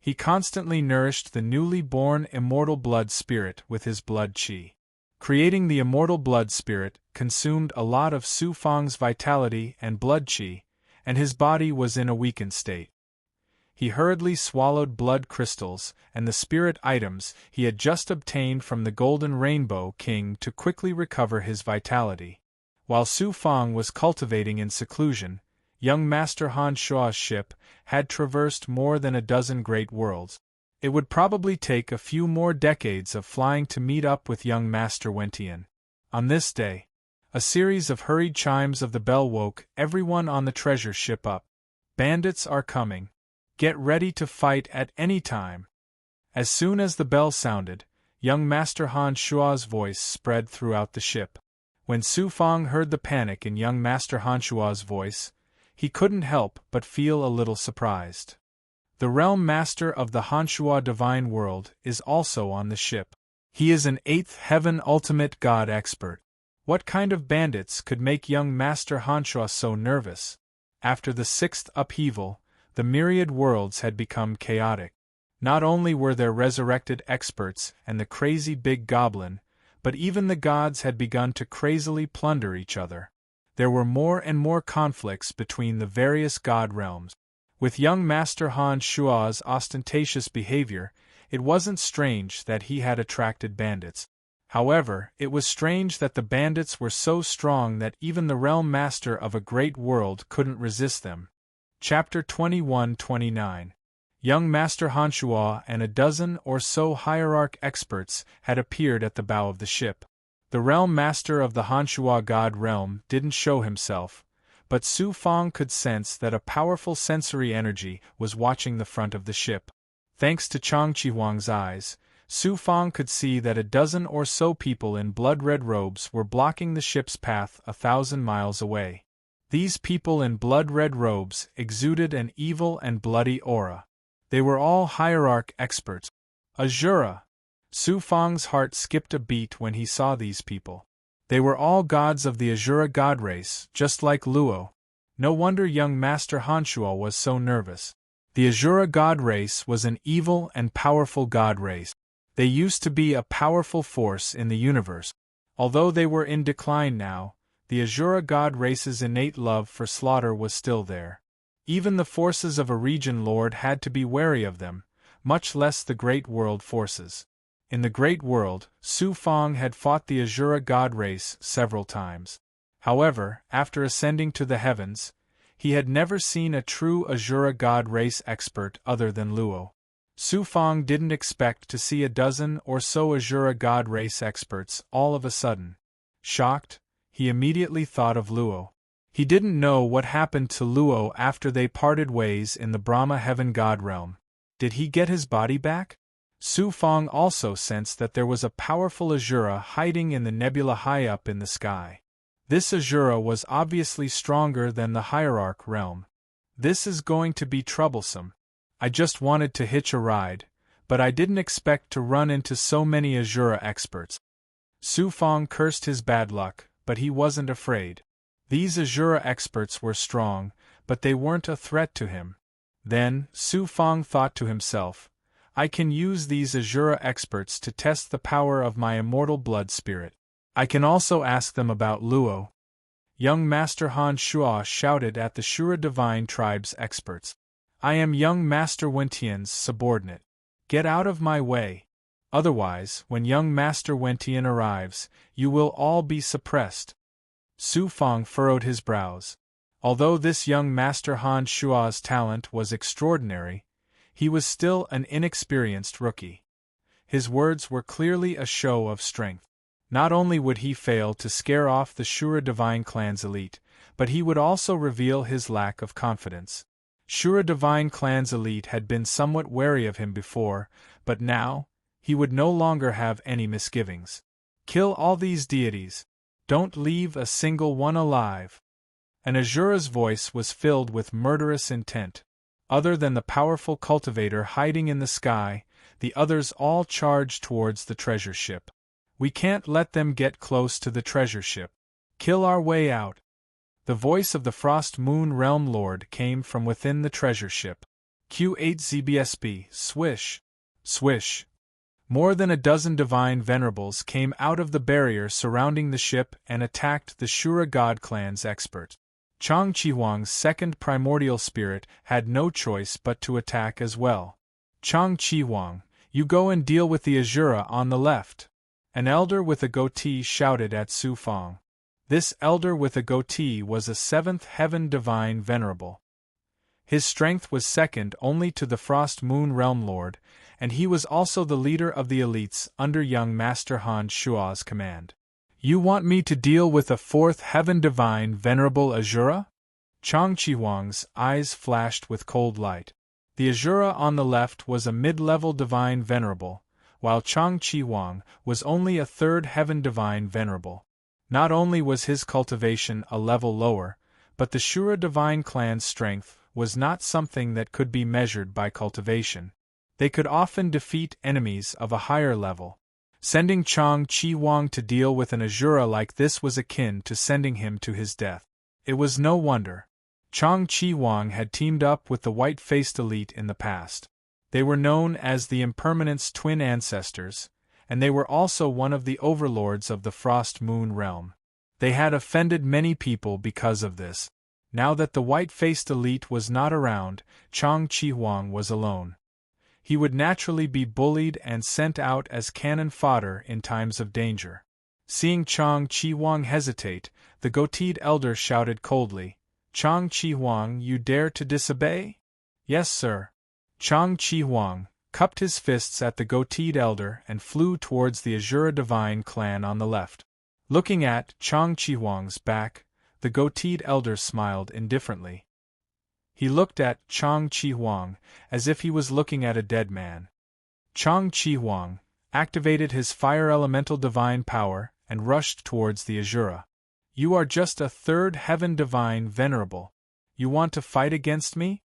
S1: He constantly nourished the newly born immortal blood spirit with his blood chi. Creating the immortal blood spirit consumed a lot of Su Fang's vitality and blood chi, and his body was in a weakened state. He hurriedly swallowed blood crystals and the spirit items he had just obtained from the Golden Rainbow King to quickly recover his vitality. While Su Fang was cultivating in seclusion, young Master Han Shua's ship had traversed more than a dozen great worlds. It would probably take a few more decades of flying to meet up with young Master Wentian. On this day, a series of hurried chimes of the bell woke everyone on the treasure ship up. Bandits are coming. Get ready to fight at any time. As soon as the bell sounded, young Master Han Shua's voice spread throughout the ship. When Su Fang heard the panic in young Master Han Shua's voice, he couldn't help but feel a little surprised. The Realm Master of the Hanshua Divine World is also on the ship. He is an 8th Heaven Ultimate God expert. What kind of bandits could make young Master Hanshua so nervous? After the 6th upheaval, the myriad worlds had become chaotic. Not only were there resurrected experts and the crazy big goblin, but even the gods had begun to crazily plunder each other. There were more and more conflicts between the various god realms. With young Master Han Shua's ostentatious behavior, it wasn't strange that he had attracted bandits. However, it was strange that the bandits were so strong that even the Realm Master of a great world couldn't resist them. Chapter 21-29. Young Master Han Shua and a dozen or so hierarch experts had appeared at the bow of the ship. The Realm Master of the Hanshua God Realm didn't show himself, but Su Fang could sense that a powerful sensory energy was watching the front of the ship. Thanks to Chang Chihuang's eyes, Su Fang could see that a dozen or so people in blood-red robes were blocking the ship's path 1,000 miles away. These people in blood-red robes exuded an evil and bloody aura. They were all hierarch experts. Azura! Su Fang's heart skipped a beat when he saw these people. They were all gods of the Azura god race, just like Luo. No wonder young Master Hanshua was so nervous. The Azura god race was an evil and powerful god race. They used to be a powerful force in the universe. Although they were in decline now, the Azura god race's innate love for slaughter was still there. Even the forces of a region lord had to be wary of them, much less the great world forces. In the great world, Su Fang had fought the Azura god race several times. However, after ascending to the heavens, he had never seen a true Azura god race expert other than Luo. Su Fang didn't expect to see a dozen or so Azura god race experts all of a sudden. Shocked, he immediately thought of Luo. He didn't know what happened to Luo after they parted ways in the Brahma heaven god realm. Did he get his body back? Su Fang also sensed that there was a powerful Azura hiding in the nebula high up in the sky. This Azura was obviously stronger than the hierarch realm. This is going to be troublesome. I just wanted to hitch a ride, but I didn't expect to run into so many Azura experts. Su Fang cursed his bad luck, but he wasn't afraid. These Azura experts were strong, but they weren't a threat to him. Then, Su Fang thought to himself, I can use these Azura experts to test the power of my immortal blood spirit. I can also ask them about Luo. Young Master Han Shuo shouted at the Shura Divine Tribe's experts. I am young Master Wentian's subordinate. Get out of my way. Otherwise, when young Master Wentian arrives, you will all be suppressed. Su Fang furrowed his brows. Although this young Master Han Shuo's talent was extraordinary, he was still an inexperienced rookie. His words were clearly a show of strength. Not only would he fail to scare off the Shura Divine Clan's elite, but he would also reveal his lack of confidence. Shura Divine Clan's elite had been somewhat wary of him before, but now, he would no longer have any misgivings. Kill all these deities. Don't leave a single one alive. And Azura's voice was filled with murderous intent. Other than the powerful cultivator hiding in the sky, the others all charged towards the treasure ship. We can't let them get close to the treasure ship. Kill our way out. The voice of the Frost Moon Realm Lord came from within the treasure ship. Q8ZBSB, swish. Swish. More than a dozen divine venerables came out of the barrier surrounding the ship and attacked the Shura God Clan's expert. Chang Chihuang's second primordial spirit had no choice but to attack as well. Chang Chihuang, you go and deal with the Azura on the left. An elder with a goatee shouted at Su Fang. This elder with a goatee was a seventh heaven divine venerable. His strength was second only to the Frost Moon Realm Lord, and he was also the leader of the elites under young Master Han Shuo's command. You want me to deal with a fourth heaven divine venerable Azura? Chang Chihuang's eyes flashed with cold light. The Azura on the left was a mid-level divine venerable, while Chang Chihuang was only a third heaven divine venerable. Not only was his cultivation a level lower, but the Shura Divine Clan's strength was not something that could be measured by cultivation. They could often defeat enemies of a higher level. Sending Chang Chihuang to deal with an Azura like this was akin to sending him to his death. It was no wonder. Chang Chihuang had teamed up with the white-faced elite in the past. They were known as the Impermanence Twin Ancestors, and they were also one of the overlords of the Frost Moon Realm. They had offended many people because of this. Now that the white-faced elite was not around, Chang Chihuang was alone. He would naturally be bullied and sent out as cannon fodder in times of danger. Seeing Chang Chihuang hesitate, the goateed elder shouted coldly, Chang Chihuang, you dare to disobey? Yes, sir. Chang Chihuang cupped his fists at the goateed elder and flew towards the Azura Divine Clan on the left. Looking at Chang Chihuang's back, the goateed elder smiled indifferently. He looked at Chang Chihuang as if he was looking at a dead man. Chang Chihuang, activated his fire elemental divine power, and rushed towards the Azura. You are just a third heaven divine venerable. You want to fight against me?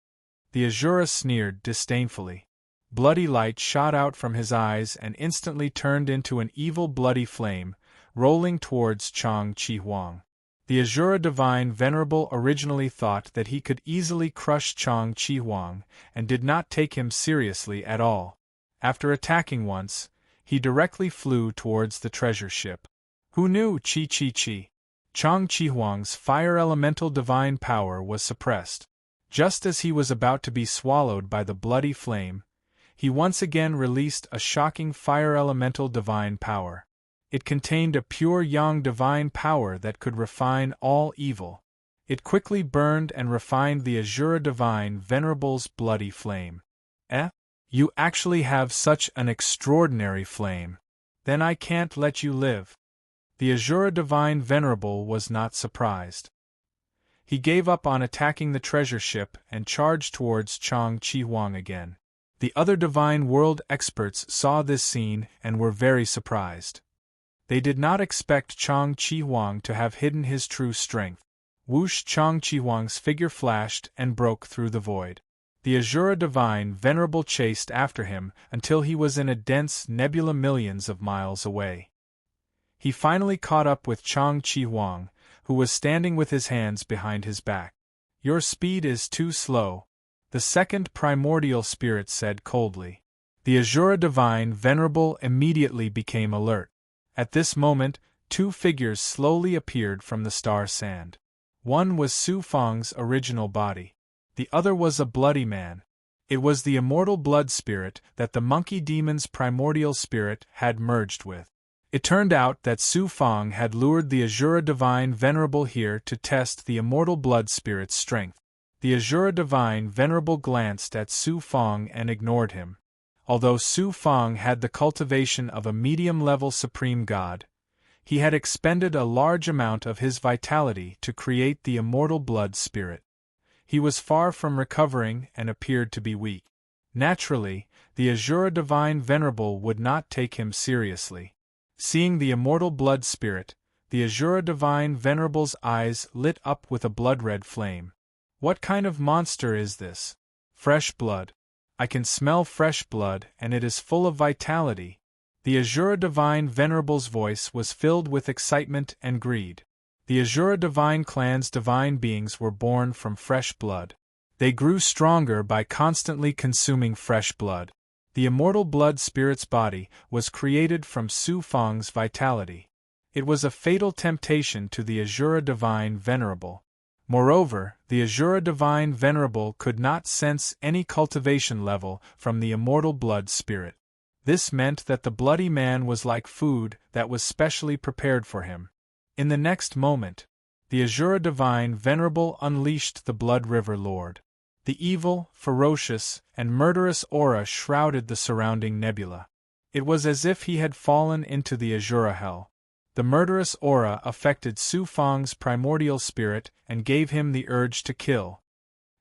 S1: The Azura sneered disdainfully. Bloody light shot out from his eyes and instantly turned into an evil bloody flame, rolling towards Chang Chi-Huang. The Azura divine venerable originally thought that he could easily crush Chang Chi-Huang and did not take him seriously at all. After attacking once, he directly flew towards the treasure ship. Who knew? Chi-Chi-Chi. Chang Chi-Huang's fire elemental divine power was suppressed. Just as he was about to be swallowed by the bloody flame, he once again released a shocking fire elemental divine power. It contained a pure yang divine power that could refine all evil. It quickly burned and refined the Azura divine venerable's bloody flame. You actually have such an extraordinary flame. Then I can't let you live. The Azura divine venerable was not surprised. He gave up on attacking the treasure ship and charged towards Chang Chi-Huang again. The other divine world experts saw this scene and were very surprised. They did not expect Chang Chi-Huang to have hidden his true strength. Whoosh! Chang Chi-Huang's figure flashed and broke through the void. The Azura divine venerable chased after him until he was in a dense nebula millions of miles away. He finally caught up with Chang Chi-Huang, who was standing with his hands behind his back. Your speed is too slow, the second primordial spirit said coldly. The Azura divine venerable immediately became alert. At this moment, two figures slowly appeared from the star sand. One was Su Fang's original body. The other was a bloody man. It was the immortal blood spirit that the monkey demon's primordial spirit had merged with. It turned out that Su Fang had lured the Azura divine venerable here to test the immortal blood spirit's strength. The Azura divine venerable glanced at Su Fang and ignored him. Although Su Fang had the cultivation of a medium-level supreme god, he had expended a large amount of his vitality to create the immortal blood spirit. He was far from recovering and appeared to be weak. Naturally, the Azura divine venerable would not take him seriously. Seeing the immortal blood spirit, the Azura divine venerable's eyes lit up with a blood-red flame. What kind of monster is this? Fresh blood. I can smell fresh blood and it is full of vitality. The Azura divine venerable's voice was filled with excitement and greed. The Azura divine clan's divine beings were born from fresh blood. They grew stronger by constantly consuming fresh blood. The immortal blood spirit's body was created from Su Fang's vitality. It was a fatal temptation to the Azura divine venerable. Moreover, the Azura divine venerable could not sense any cultivation level from the immortal blood spirit. This meant that the bloody man was like food that was specially prepared for him. In the next moment, the Azura divine venerable unleashed the Blood River Lord. The evil, ferocious, and murderous aura shrouded the surrounding nebula. It was as if he had fallen into the Azura hell. The murderous aura affected Su Fang's primordial spirit and gave him the urge to kill.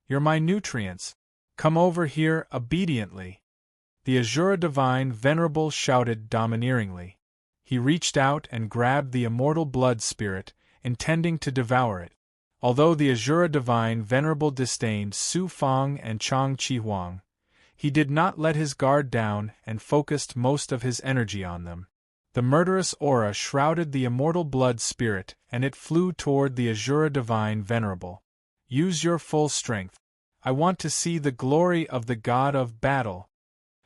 S1: You're my nutrients. Come over here obediently. The Azura divine venerable shouted domineeringly. He reached out and grabbed the immortal blood spirit, intending to devour it. Although the Azura divine venerable disdained Su Fang and Chang Chi-Huang, he did not let his guard down and focused most of his energy on them. The murderous aura shrouded the immortal blood spirit and it flew toward the Azura divine venerable. Use your full strength. I want to see the glory of the god of battle.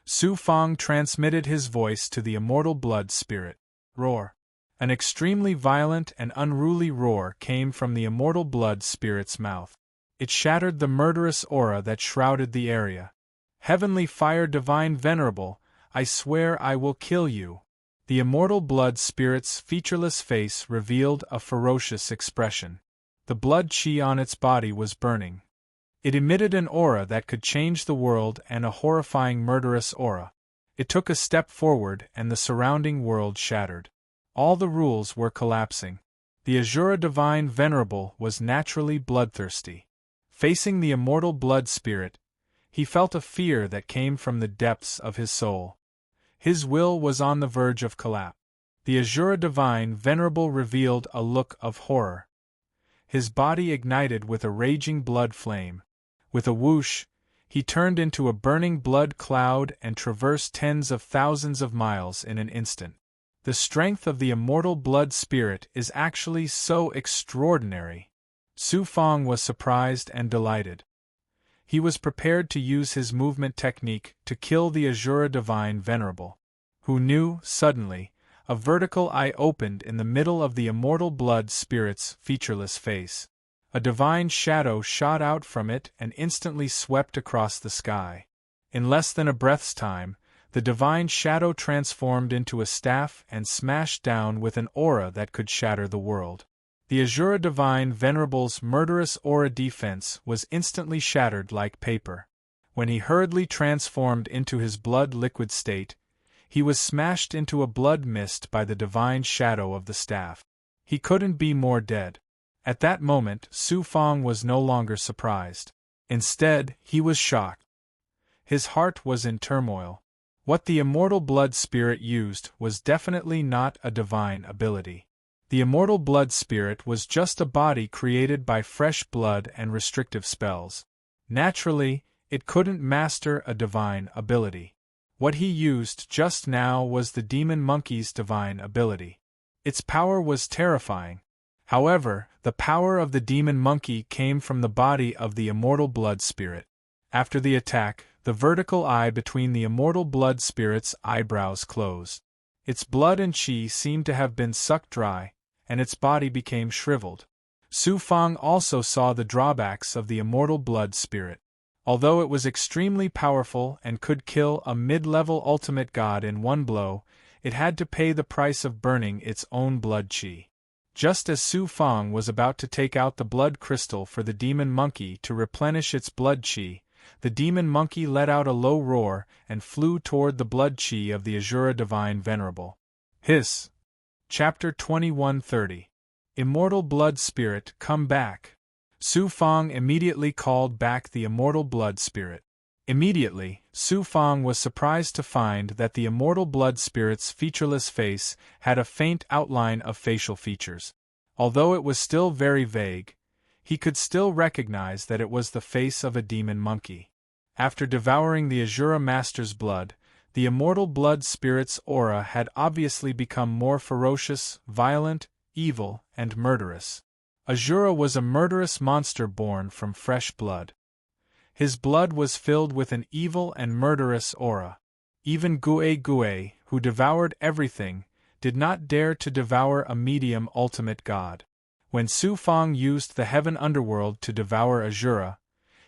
S1: Su Fang transmitted his voice to the immortal blood spirit. Roar. An extremely violent and unruly roar came from the immortal blood spirit's mouth. It shattered the murderous aura that shrouded the area. Heavenly fire divine venerable, I swear I will kill you. The immortal blood spirit's featureless face revealed a ferocious expression. The blood chi on its body was burning. It emitted an aura that could change the world and a horrifying murderous aura. It took a step forward and the surrounding world shattered. All the rules were collapsing. The Azura divine venerable was naturally bloodthirsty. Facing the immortal blood spirit, he felt a fear that came from the depths of his soul. His will was on the verge of collapse. The Azura Divine Venerable revealed a look of horror. His body ignited with a raging blood flame. With a whoosh, he turned into a burning blood cloud and traversed tens of thousands of miles in an instant. The strength of the immortal blood spirit is actually so extraordinary. Su Fang was surprised and delighted. He was prepared to use his movement technique to kill the Azura Divine Venerable. Who knew, suddenly, a vertical eye opened in the middle of the immortal blood spirit's featureless face. A divine shadow shot out from it and instantly swept across the sky. In less than a breath's time, the divine shadow transformed into a staff and smashed down with an aura that could shatter the world. The Azura Divine Venerable's murderous aura defense was instantly shattered like paper. When he hurriedly transformed into his blood liquid state, he was smashed into a blood mist by the divine shadow of the staff. He couldn't be more dead. At that moment, Su Fang was no longer surprised. Instead, he was shocked. His heart was in turmoil. What the immortal blood spirit used was definitely not a divine ability. The immortal blood spirit was just a body created by fresh blood and restrictive spells. Naturally, it couldn't master a divine ability. What he used just now was the demon monkey's divine ability. Its power was terrifying. However, the power of the demon monkey came from the body of the immortal blood spirit. After the attack, the vertical eye between the immortal blood spirit's eyebrows closed. Its blood and qi seemed to have been sucked dry, and its body became shriveled. Su Fang also saw the drawbacks of the immortal blood spirit. Although it was extremely powerful and could kill a mid-level ultimate god in one blow, it had to pay the price of burning its own blood qi. Just as Su Fang was about to take out the blood crystal for the demon monkey to replenish its blood qi, the demon monkey let out a low roar and flew toward the blood qi of the Azura Divine Venerable. Hiss! Chapter 2130. Immortal Blood Spirit, come back! Su Fang immediately called back the immortal blood spirit. Immediately, Su Fang was surprised to find that the immortal blood spirit's featureless face had a faint outline of facial features. Although it was still very vague, he could still recognize that it was the face of a demon monkey. After devouring the Azura Master's blood, the immortal blood spirit's aura had obviously become more ferocious, violent, evil, and murderous. Azura was a murderous monster born from fresh blood. His blood was filled with an evil and murderous aura. Even Gue Gue, who devoured everything, did not dare to devour a medium ultimate god. When Su Fang used the heaven underworld to devour Azura,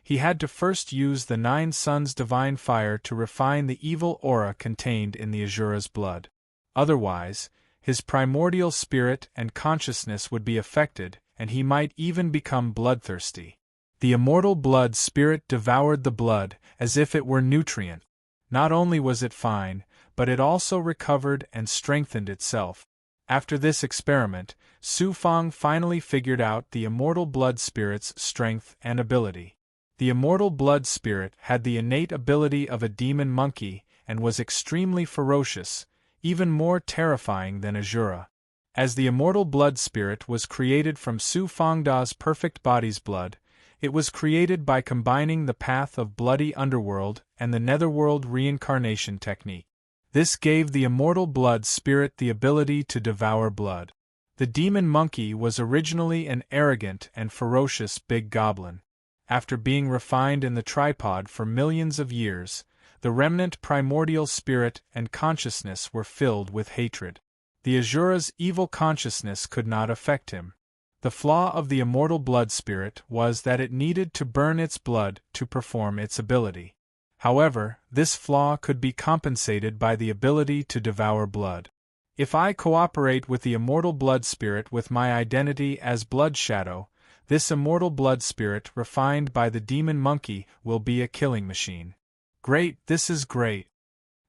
S1: he had to first use the Nine Suns' divine fire to refine the evil aura contained in the Azura's blood. Otherwise, his primordial spirit and consciousness would be affected, and he might even become bloodthirsty. The immortal blood spirit devoured the blood as if it were nutrient. Not only was it fine, but it also recovered and strengthened itself. After this experiment, Su Fang finally figured out the immortal blood spirit's strength and ability. The immortal blood spirit had the innate ability of a demon monkey and was extremely ferocious, even more terrifying than Azura. As the immortal blood spirit was created from Su Fangda's perfect body's blood, it was created by combining the path of bloody underworld and the netherworld reincarnation technique. This gave the immortal blood spirit the ability to devour blood. The demon monkey was originally an arrogant and ferocious big goblin. After being refined in the tripod for millions of years, the remnant primordial spirit and consciousness were filled with hatred. The Azura's evil consciousness could not affect him. The flaw of the immortal blood spirit was that it needed to burn its blood to perform its ability. However, this flaw could be compensated by the ability to devour blood. If I cooperate with the immortal blood spirit with my identity as Blood Shadow, this immortal blood spirit refined by the demon monkey will be a killing machine. Great, this is great.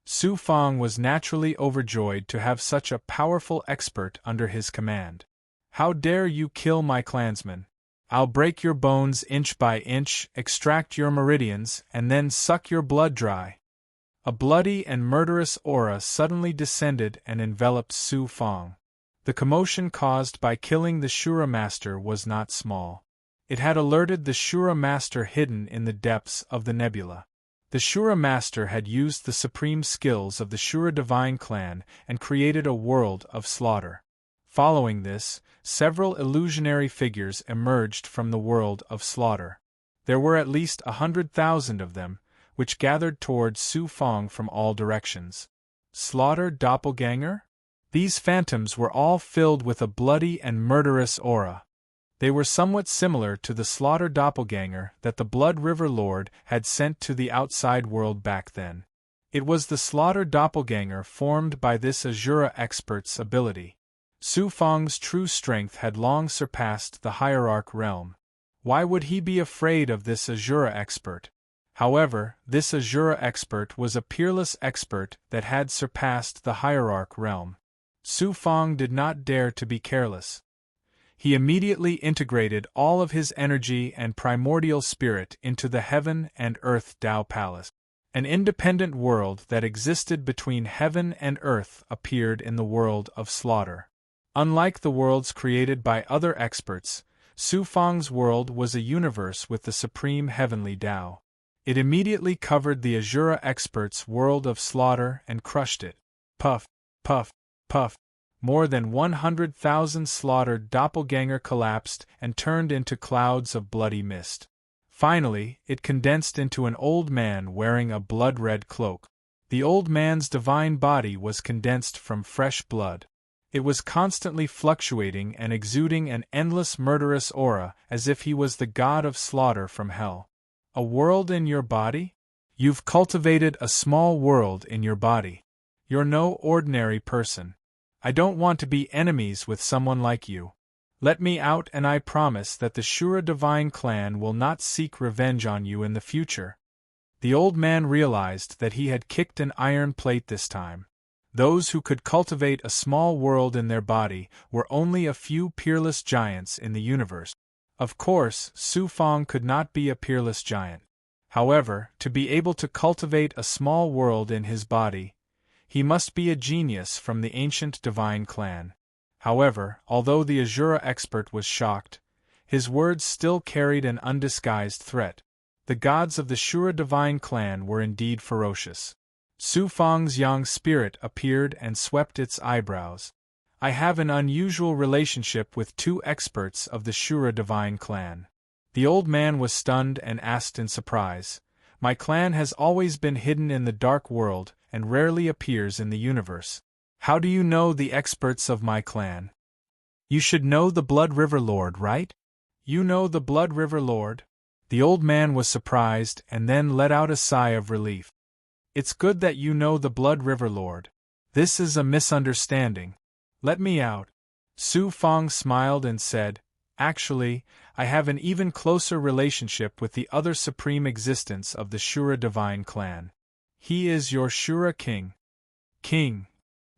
S1: Su Fang was naturally overjoyed to have such a powerful expert under his command. How dare you kill my clansmen? I'll break your bones inch by inch, extract your meridians, and then suck your blood dry. A bloody and murderous aura suddenly descended and enveloped Su Fang. The commotion caused by killing the Shura Master was not small. It had alerted the Shura Master hidden in the depths of the nebula. The Shura Master had used the supreme skills of the Shura Divine Clan and created a world of slaughter. Following this, several illusionary figures emerged from the world of slaughter. There were at least 100,000 of them, which gathered towards Su Fang from all directions. Slaughter doppelganger? These phantoms were all filled with a bloody and murderous aura. They were somewhat similar to the slaughter doppelganger that the Blood River Lord had sent to the outside world back then. It was the slaughter doppelganger formed by this Azura expert's ability. Su Fang's true strength had long surpassed the hierarch realm. Why would he be afraid of this Azura expert? However, this Azura expert was a peerless expert that had surpassed the hierarch realm. Su Fang did not dare to be careless. He immediately integrated all of his energy and primordial spirit into the Heaven and Earth Tao Palace. An independent world that existed between heaven and earth appeared in the world of slaughter. Unlike the worlds created by other experts, Su Fang's world was a universe with the supreme heavenly Tao. It immediately covered the Azura expert's world of slaughter and crushed it. Puff, puff, puff. More than 100,000 slaughtered doppelganger collapsed and turned into clouds of bloody mist. Finally, it condensed into an old man wearing a blood-red cloak. The old man's divine body was condensed from fresh blood. It was constantly fluctuating and exuding an endless murderous aura as if he was the god of slaughter from hell. A world in your body? You've cultivated a small world in your body. You're no ordinary person. I don't want to be enemies with someone like you. Let me out and I promise that the Shura Divine Clan will not seek revenge on you in the future. The old man realized that he had kicked an iron plate this time. Those who could cultivate a small world in their body were only a few peerless giants in the universe. Of course, Su Fang could not be a peerless giant. However, to be able to cultivate a small world in his body, he must be a genius from the ancient divine clan. However, although the Azura expert was shocked, his words still carried an undisguised threat. The gods of the Shura divine clan were indeed ferocious. Su Fang's young spirit appeared and swept its eyebrows. I have an unusual relationship with two experts of the Shura divine clan. The old man was stunned and asked in surprise, "My clan has always been hidden in the dark world and rarely appears in the universe. How do you know the experts of my clan?" "You should know the Blood River Lord, right?" "You know the Blood River Lord?" The old man was surprised and then let out a sigh of relief. "It's good that you know the Blood River Lord. This is a misunderstanding. Let me out." Su Fang smiled and said, "Actually, I have an even closer relationship with the other supreme existence of the Shura divine clan. He is your Shura king." "King?"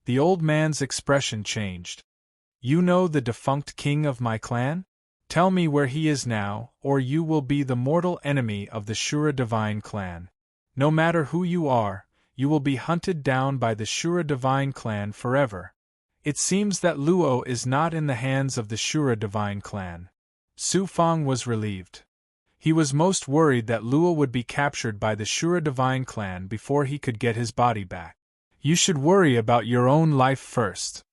S1: The old man's expression changed. "You know the defunct king of my clan? Tell me where he is now, or you will be the mortal enemy of the Shura divine clan. No matter who you are, you will be hunted down by the Shura divine clan forever." It seems that Luo is not in the hands of the Shura divine clan. Su Fang was relieved. He was most worried that Luo would be captured by the Shura divine clan before he could get his body back. "You should worry about your own life first,"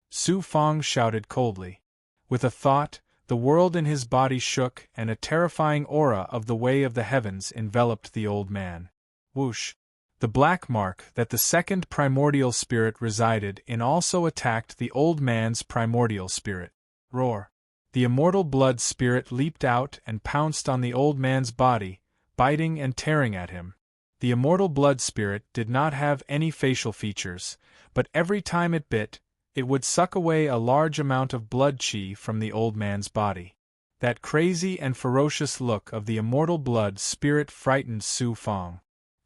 S1: Su Fang shouted coldly. With a thought, the world in his body shook and a terrifying aura of the way of the heavens enveloped the old man. Whoosh! The black mark that the second primordial spirit resided in also attacked the old man's primordial spirit. Roar! The immortal blood spirit leaped out and pounced on the old man's body, biting and tearing at him. The immortal blood spirit did not have any facial features, but every time it bit, it would suck away a large amount of blood chi from the old man's body. That crazy and ferocious look of the immortal blood spirit frightened Su Fang.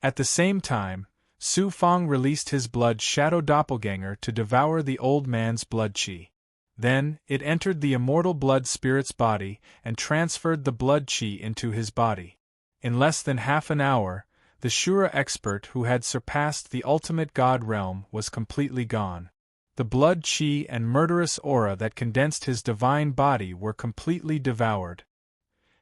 S1: At the same time, Su Fang released his blood shadow doppelganger to devour the old man's blood chi. Then, it entered the immortal blood spirit's body and transferred the blood chi into his body. In less than half an hour, The Shura expert who had surpassed the ultimate god realm was completely gone. The blood chi and murderous aura that condensed his divine body were completely devoured.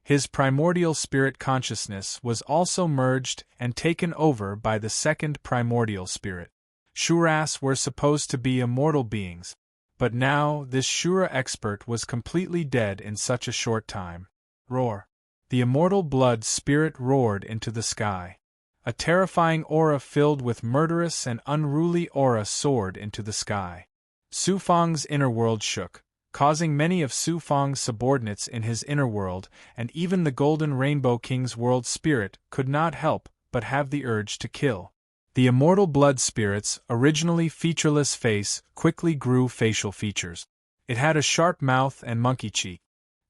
S1: His primordial spirit consciousness was also merged and taken over by the second primordial spirit. Shuras were supposed to be immortal beings, but now this Shura expert was completely dead in such a short time. Roar! The immortal blood spirit roared into the sky. A terrifying aura filled with murderous and unruly aura soared into the sky. Su Fang's inner world shook, causing many of Su Fang's subordinates in his inner world, and even the Golden Rainbow King's world spirit could not help but have the urge to kill. The immortal blood spirit's originally featureless face quickly grew facial features. It had a sharp mouth and monkey cheek.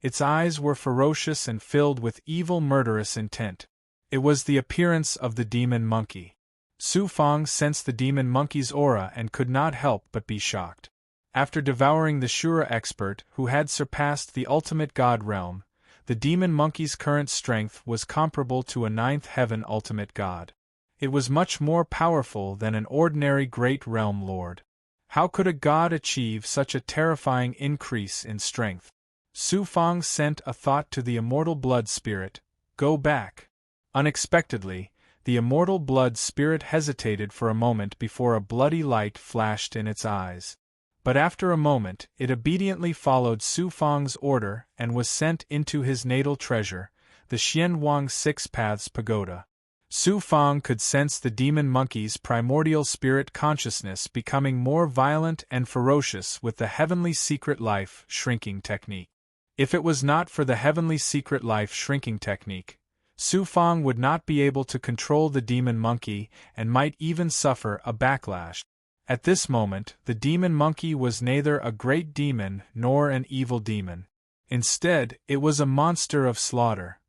S1: Its eyes were ferocious and filled with evil murderous intent. It was the appearance of the demon monkey. Su Fang sensed the demon monkey's aura and could not help but be shocked. After devouring the Shura expert who had surpassed the ultimate god realm, the demon monkey's current strength was comparable to a ninth heaven ultimate god. It was much more powerful than an ordinary great realm lord. How could a god achieve such a terrifying increase in strength? Su Fang sent a thought to the immortal blood spirit, "Go back." Unexpectedly, the immortal blood spirit hesitated for a moment before a bloody light flashed in its eyes. But after a moment, it obediently followed Su Fang's order and was sent into his natal treasure, the Xianwang Six Paths Pagoda. Su Fang could sense the demon monkey's primordial spirit consciousness becoming more violent and ferocious with the heavenly secret life shrinking technique. If it was not for the heavenly secret life shrinking technique, Su Fang would not be able to control the demon monkey and might even suffer a backlash. At this moment, the demon monkey was neither a great demon nor an evil demon. Instead, it was a monster of slaughter.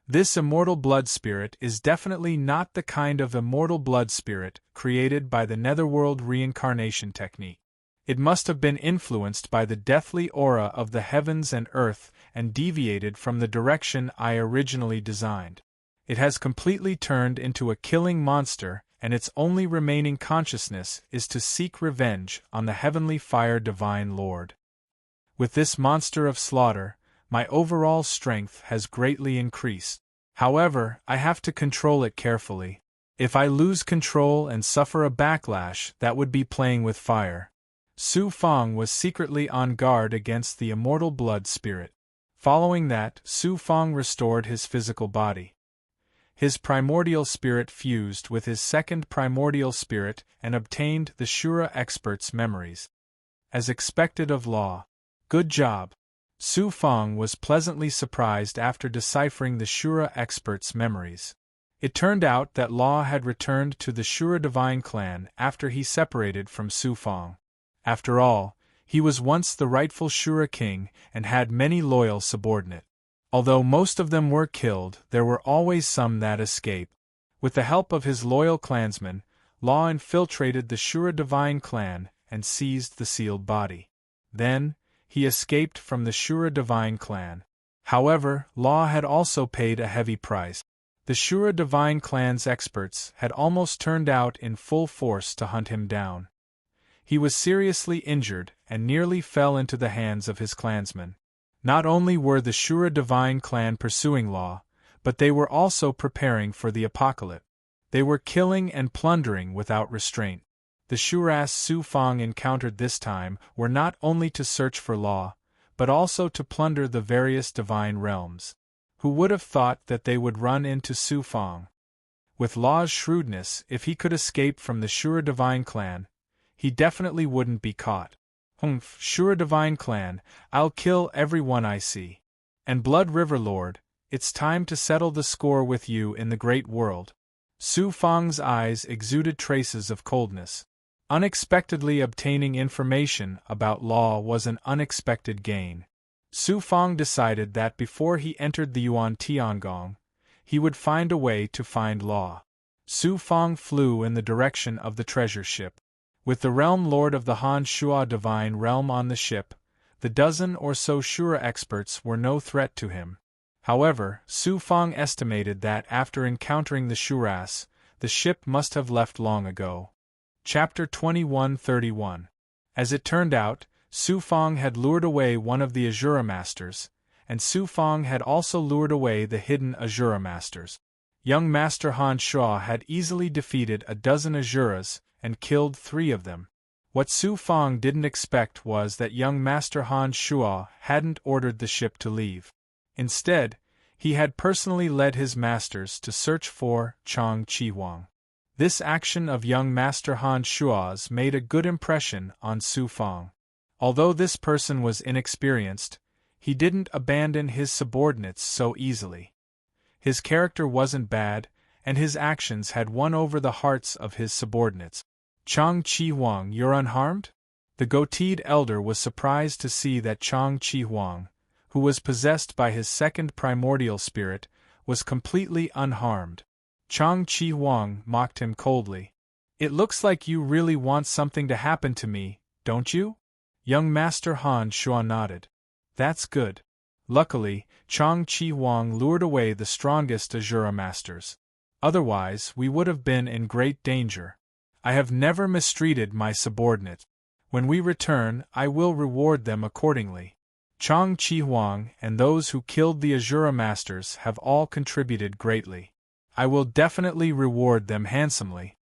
S1: This immortal blood spirit is definitely not the kind of immortal blood spirit created by the netherworld reincarnation technique. It must have been influenced by the deathly aura of the heavens and earth and deviated from the direction I originally designed. It has completely turned into a killing monster, and its only remaining consciousness is to seek revenge on the heavenly fire divine lord. With this monster of slaughter, my overall strength has greatly increased. However, I have to control it carefully. If I lose control and suffer a backlash, that would be playing with fire. Su Fang was secretly on guard against the immortal blood spirit. Following that, Su Fang restored his physical body. His primordial spirit fused with his second primordial spirit and obtained the Shura expert's memories. As expected of Law. Good job. Su Fang was pleasantly surprised after deciphering the Shura expert's memories. It turned out that Law had returned to the Shura divine clan after he separated from Su Fang. After all, he was once the rightful Shura king and had many loyal subordinates. Although most of them were killed, there were always some that escaped. With the help of his loyal clansmen, Law infiltrated the Shura divine clan and seized the sealed body. Then, he escaped from the Shura divine clan. However, Law had also paid a heavy price. The Shura divine clan's experts had almost turned out in full force to hunt him down. He was seriously injured and nearly fell into the hands of his clansmen. Not only were the Shura divine clan pursuing Law, but they were also preparing for the apocalypse. They were killing and plundering without restraint. The Shuras Su Fang encountered this time were not only to search for Law, but also to plunder the various divine realms. Who would have thought that they would run into Su Fang? With Law's shrewdness, if he could escape from the Shura divine clan, he definitely wouldn't be caught. Humph, Shura divine clan, I'll kill everyone I see. And Blood River Lord, it's time to settle the score with you in the great world. Su Fang's eyes exuded traces of coldness. Unexpectedly obtaining information about Law was an unexpected gain. Su Fang decided that before he entered the Yuan Tiangong, he would find a way to find Law. Su Fang flew in the direction of the treasure ship. With the realm lord of the Han Shua divine realm on the ship, the dozen or so Shura experts were no threat to him. However, Su Fang estimated that after encountering the Shuras, the ship must have left long ago. Chapter 21:31. As it turned out, Su Fong had lured away one of the Azura Masters, and Su Fong had also lured away the hidden Azura Masters. Young Master Han Shuo had easily defeated a dozen Azuras and killed 3 of them. What Su Fong didn't expect was that young Master Han Shuo hadn't ordered the ship to leave. Instead, he had personally led his masters to search for Chang Chi-Huang. This action of young Master Han Shuo's made a good impression on Su Fong. Although this person was inexperienced, he didn't abandon his subordinates so easily. His character wasn't bad, and his actions had won over the hearts of his subordinates. Chang Chi-Huang, you're unharmed? The goateed elder was surprised to see that Chang Chi-Huang, who was possessed by his second primordial spirit, was completely unharmed. Chang Chi-Huang mocked him coldly. It looks like you really want something to happen to me, don't you? Young Master Han Shuo nodded. That's good. Luckily, Chang Chi-Huang lured away the strongest Azura Masters. Otherwise, we would have been in great danger. I have never mistreated my subordinates. When we return, I will reward them accordingly. Chang Chi-Huang and those who killed the Azura Masters have all contributed greatly. I will definitely reward them handsomely.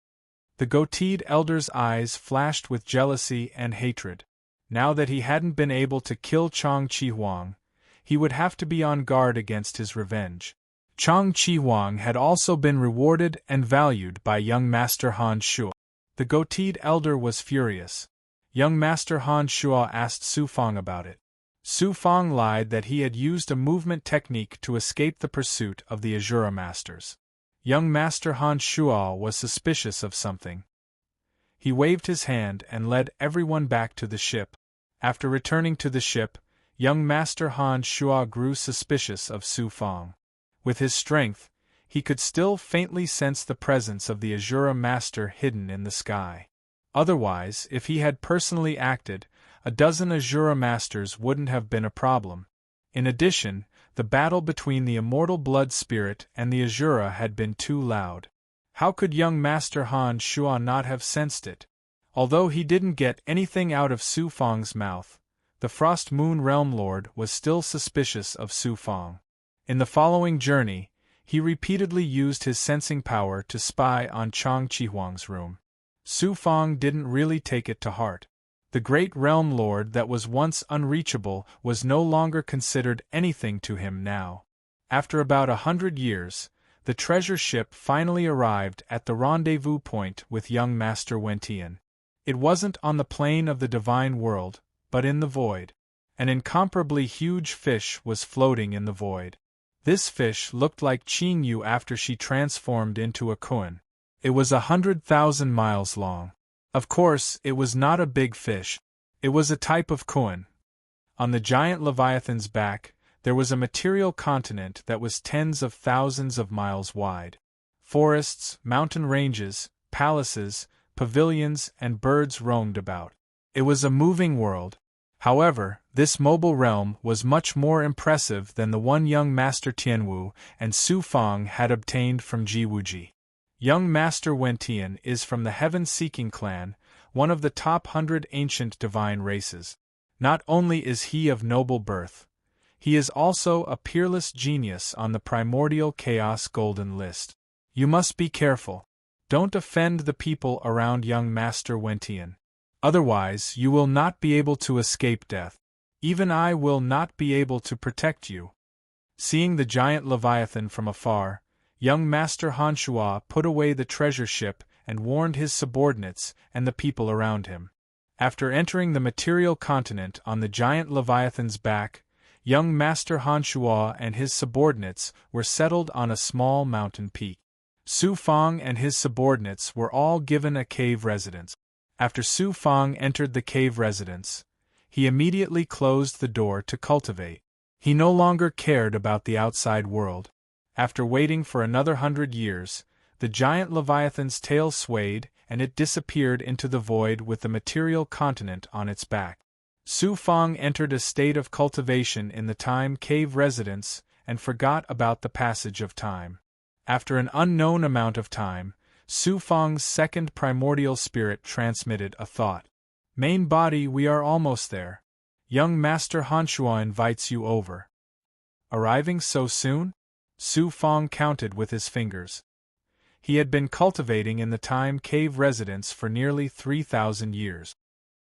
S1: The goateed elder's eyes flashed with jealousy and hatred. Now that he hadn't been able to kill Chang Chi-Huang, he would have to be on guard against his revenge. Chang Chi-Huang had also been rewarded and valued by young Master Han Shuo. The goateed elder was furious. Young Master Han Shuo asked Su Fong about it. Su Fong lied that he had used a movement technique to escape the pursuit of the Azura Masters. Young Master Han Shuo was suspicious of something. He waved his hand and led everyone back to the ship. After returning to the ship, young Master Han Shuo grew suspicious of Su Fong. With his strength, he could still faintly sense the presence of the Azura Master hidden in the sky. Otherwise, if he had personally acted, a dozen Azura Masters wouldn't have been a problem. In addition, the battle between the immortal blood spirit and the Azura had been too loud. How could young Master Han Shuo not have sensed it? Although he didn't get anything out of Su Fong's mouth, the Frost Moon Realm Lord was still suspicious of Su Fong. In the following journey, he repeatedly used his sensing power to spy on Chang Chi-Huang's room. Su Fong didn't really take it to heart. The great Realm Lord that was once unreachable was no longer considered anything to him now. After about 100 years, the treasure ship finally arrived at the rendezvous point with young Master Wentian. It wasn't on the plane of the divine world, but in the void. An incomparably huge fish was floating in the void. This fish looked like Qing Yu after she transformed into a koan. It was 100,000 miles long. Of course, it was not a big fish. It was a type of koan. On the giant Leviathan's back, there was a material continent that was tens of thousands of miles wide. Forests, mountain ranges, palaces, pavilions, and birds roamed about. It was a moving world. However, this mobile realm was much more impressive than the one young Master Tianwu and Su Fong had obtained from Jiwuji. Young Master Wentian is from the Heaven-Seeking clan, one of the top 100 ancient divine races. Not only is he of noble birth, he is also a peerless genius on the primordial chaos golden list. You must be careful. Don't offend the people around young Master Wentian. Otherwise, you will not be able to escape death. Even I will not be able to protect you. Seeing the giant Leviathan from afar, young Master Han Shuo put away the treasure ship and warned his subordinates and the people around him. After entering the material continent on the giant Leviathan's back, young Master Han Shuo and his subordinates were settled on a small mountain peak. Su Fong and his subordinates were all given a cave residence. After Su Fong entered the cave residence, he immediately closed the door to cultivate. He no longer cared about the outside world. After waiting for another 100 years, the giant Leviathan's tail swayed and it disappeared into the void with the material continent on its back. Su Fong entered a state of cultivation in the time cave residence and forgot about the passage of time. After an unknown amount of time, Su Fang's second primordial spirit transmitted a thought. Main body, we are almost there. Young Master Hanshua invites you over. Arriving so soon? Su Fang counted with his fingers. He had been cultivating in the Time Cave residence for nearly 3,000 years.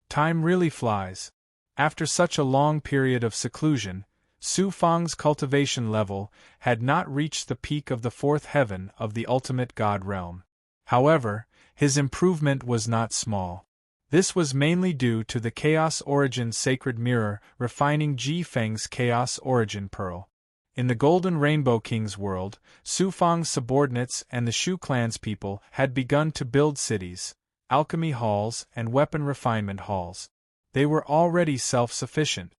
S1: Time really flies. After such a long period of seclusion, Su Fang's cultivation level had not reached the peak of the fourth heaven of the ultimate god realm. However, his improvement was not small. This was mainly due to the Chaos Origin Sacred Mirror refining Ji Feng's Chaos Origin Pearl. In the Golden Rainbow King's world, Su Fang's subordinates and the Shu clan's people had begun to build cities, alchemy halls, and weapon refinement halls. They were already self-sufficient.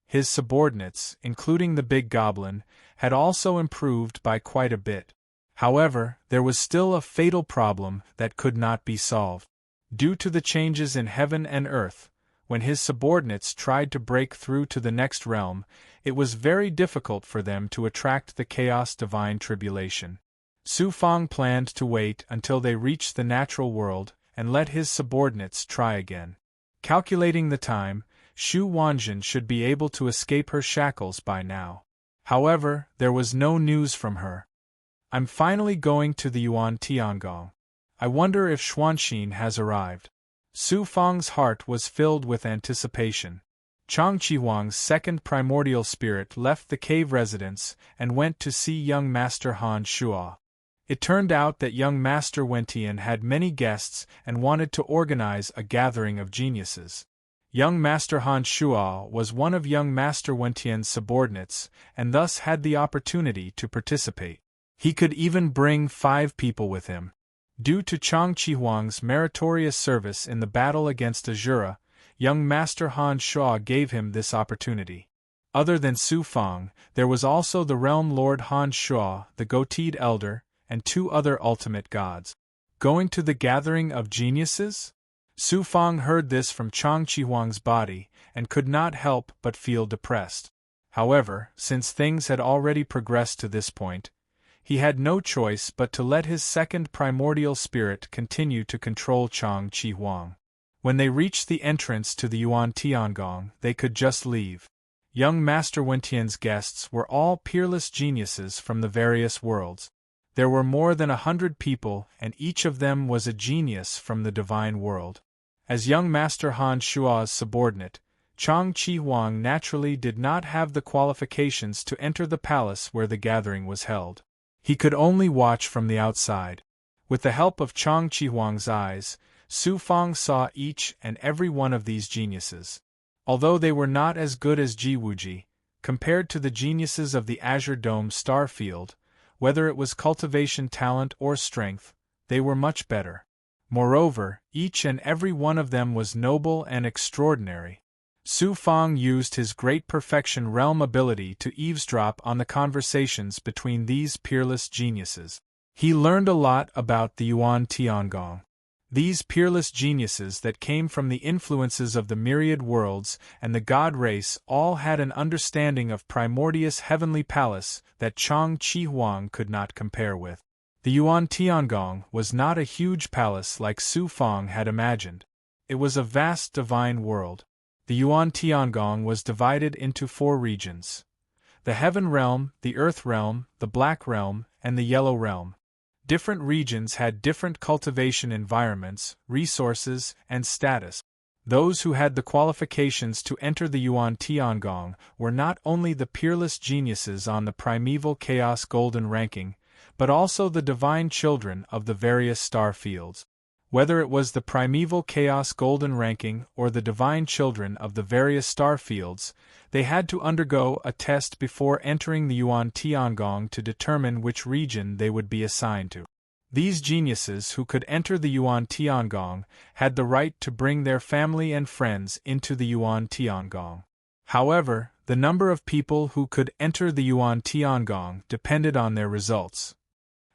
S1: His subordinates, including the Big Goblin, had also improved by quite a bit. However, there was still a fatal problem that could not be solved. Due to the changes in heaven and earth, when his subordinates tried to break through to the next realm, it was very difficult for them to attract the Chaos Divine Tribulation. Su Fang planned to wait until they reached the natural world and let his subordinates try again. Calculating the time, Shu Wanjin should be able to escape her shackles by now. However, there was no news from her. I'm finally going to the Yuan Tiangong. I wonder if Xuanxin has arrived. Su Fang's heart was filled with anticipation. Chang Qihuang's second primordial spirit left the cave residence and went to see young Master Han Shua. It turned out that young Master Wentian had many guests and wanted to organize a gathering of geniuses. Young Master Han Shua was one of young Master Wentian's subordinates and thus had the opportunity to participate. He could even bring 5 people with him. Due to Chang Qihuang's meritorious service in the battle against Azura, young Master Han Shua gave him this opportunity. Other than Su Fang, there was also the Realm Lord Han Shua, the Goateed Elder, and 2 other ultimate gods. Going to the gathering of geniuses? Su Fang heard this from Chang Qihuang's body, and could not help but feel depressed. However, since things had already progressed to this point, he had no choice but to let his second primordial spirit continue to control Chang Qihuang. When they reached the entrance to the Yuan Tiangong, they could just leave. Young Master Wentian's guests were all peerless geniuses from the various worlds. There were more than 100 people, and each of them was a genius from the divine world. As young Master Han Shua's subordinate, Chang Qihuang naturally did not have the qualifications to enter the palace where the gathering was held. He could only watch from the outside. With the help of Chang Qihuang's eyes, Su Fang saw each and every one of these geniuses. Although they were not as good as Ji Wuji, compared to the geniuses of the Azure Dome star field, whether it was cultivation talent or strength, they were much better. Moreover, each and every one of them was noble and extraordinary. Su Fang used his great perfection realm ability to eavesdrop on the conversations between these peerless geniuses. He learned a lot about the Yuan Tiangong. These peerless geniuses that came from the influences of the myriad worlds and the god race all had an understanding of primordious heavenly palace that Chang Qihuang could not compare with. The Yuan Tiangong was not a huge palace like Su Fang had imagined. It was a vast divine world. The Yuan Tiangong was divided into 4 regions: the Heaven Realm, the Earth Realm, the Black Realm, and the Yellow Realm. Different regions had different cultivation environments, resources, and status. Those who had the qualifications to enter the Yuan Tiangong were not only the peerless geniuses on the primeval chaos golden ranking, but also the divine children of the various star fields. Whether it was the primeval chaos golden ranking or the divine children of the various star fields, they had to undergo a test before entering the Yuan Tiangong to determine which region they would be assigned to. These geniuses who could enter the Yuan Tiangong had the right to bring their family and friends into the Yuan Tiangong. However, the number of people who could enter the Yuan Tiangong depended on their results.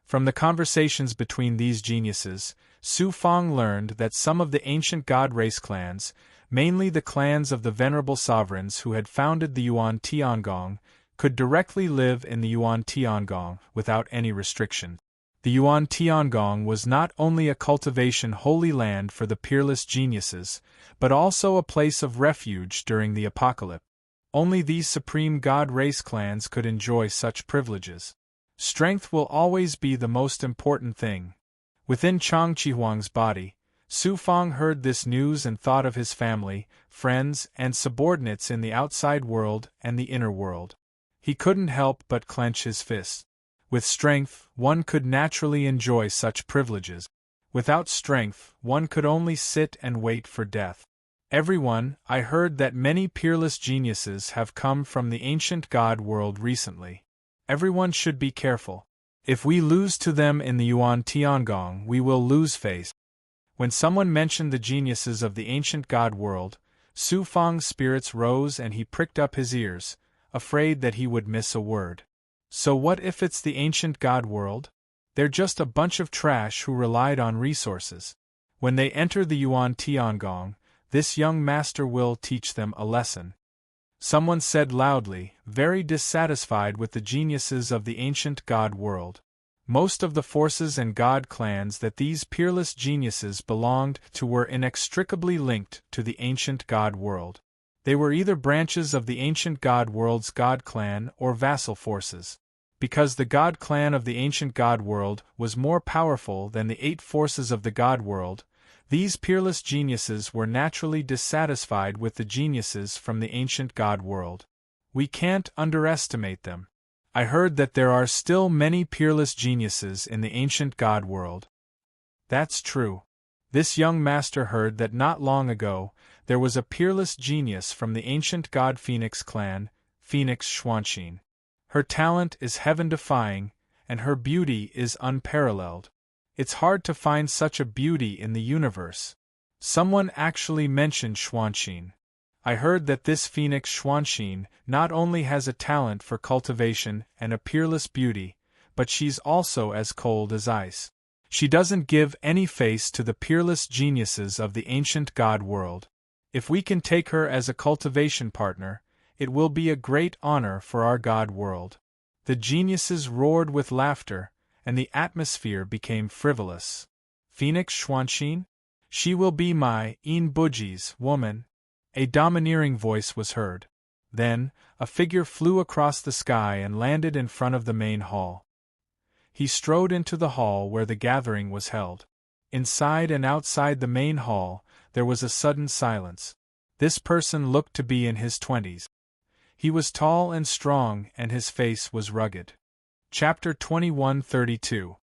S1: From the conversations between these geniuses, Su Fang learned that some of the ancient god race clans, mainly the clans of the venerable sovereigns who had founded the Yuan Tiangong, could directly live in the Yuan Tiangong without any restriction. The Yuan Tiangong was not only a cultivation holy land for the peerless geniuses, but also a place of refuge during the apocalypse. Only these supreme god race clans could enjoy such privileges. Strength will always be the most important thing. Within Chang Chihuang's body, Su Fang heard this news and thought of his family, friends, and subordinates in the outside world and the inner world. He couldn't help but clench his fists. With strength, one could naturally enjoy such privileges. Without strength, one could only sit and wait for death. Everyone, I heard that many peerless geniuses have come from the ancient god world recently. Everyone should be careful. If we lose to them in the Yuan Tiangong, we will lose face. When someone mentioned the geniuses of the ancient god world, Su Fang's spirits rose and he pricked up his ears, afraid that he would miss a word. So what if it's the ancient god world? They're just a bunch of trash who relied on resources. When they enter the Yuan Tiangong, this young master will teach them a lesson. Someone said loudly, very dissatisfied with the geniuses of the ancient god world. Most of the forces and god clans that these peerless geniuses belonged to were inextricably linked to the ancient god world. They were either branches of the ancient god world's god clan or vassal forces. Because the god clan of the ancient god world was more powerful than the 8 forces of the god world, these peerless geniuses were naturally dissatisfied with the geniuses from the ancient god world. We can't underestimate them. I heard that there are still many peerless geniuses in the ancient god world. That's true. This young master heard that not long ago, there was a peerless genius from the ancient god Phoenix clan, Phoenix Xuanxin. Her talent is heaven-defying, and her beauty is unparalleled. It's hard to find such a beauty in the universe. Someone actually mentioned Xuanxin. I heard that this Phoenix Xuanxin not only has a talent for cultivation and a peerless beauty, but she's also as cold as ice. She doesn't give any face to the peerless geniuses of the ancient god world. If we can take her as a cultivation partner, it will be a great honor for our god world. The geniuses roared with laughter, and the atmosphere became frivolous. Phoenix Xuanxin? She will be my Buji's woman. A domineering voice was heard. Then, a figure flew across the sky and landed in front of the main hall. He strode into the hall where the gathering was held. Inside and outside the main hall, there was a sudden silence. This person looked to be in his 20s. He was tall and strong, and his face was rugged. Chapter 21:32.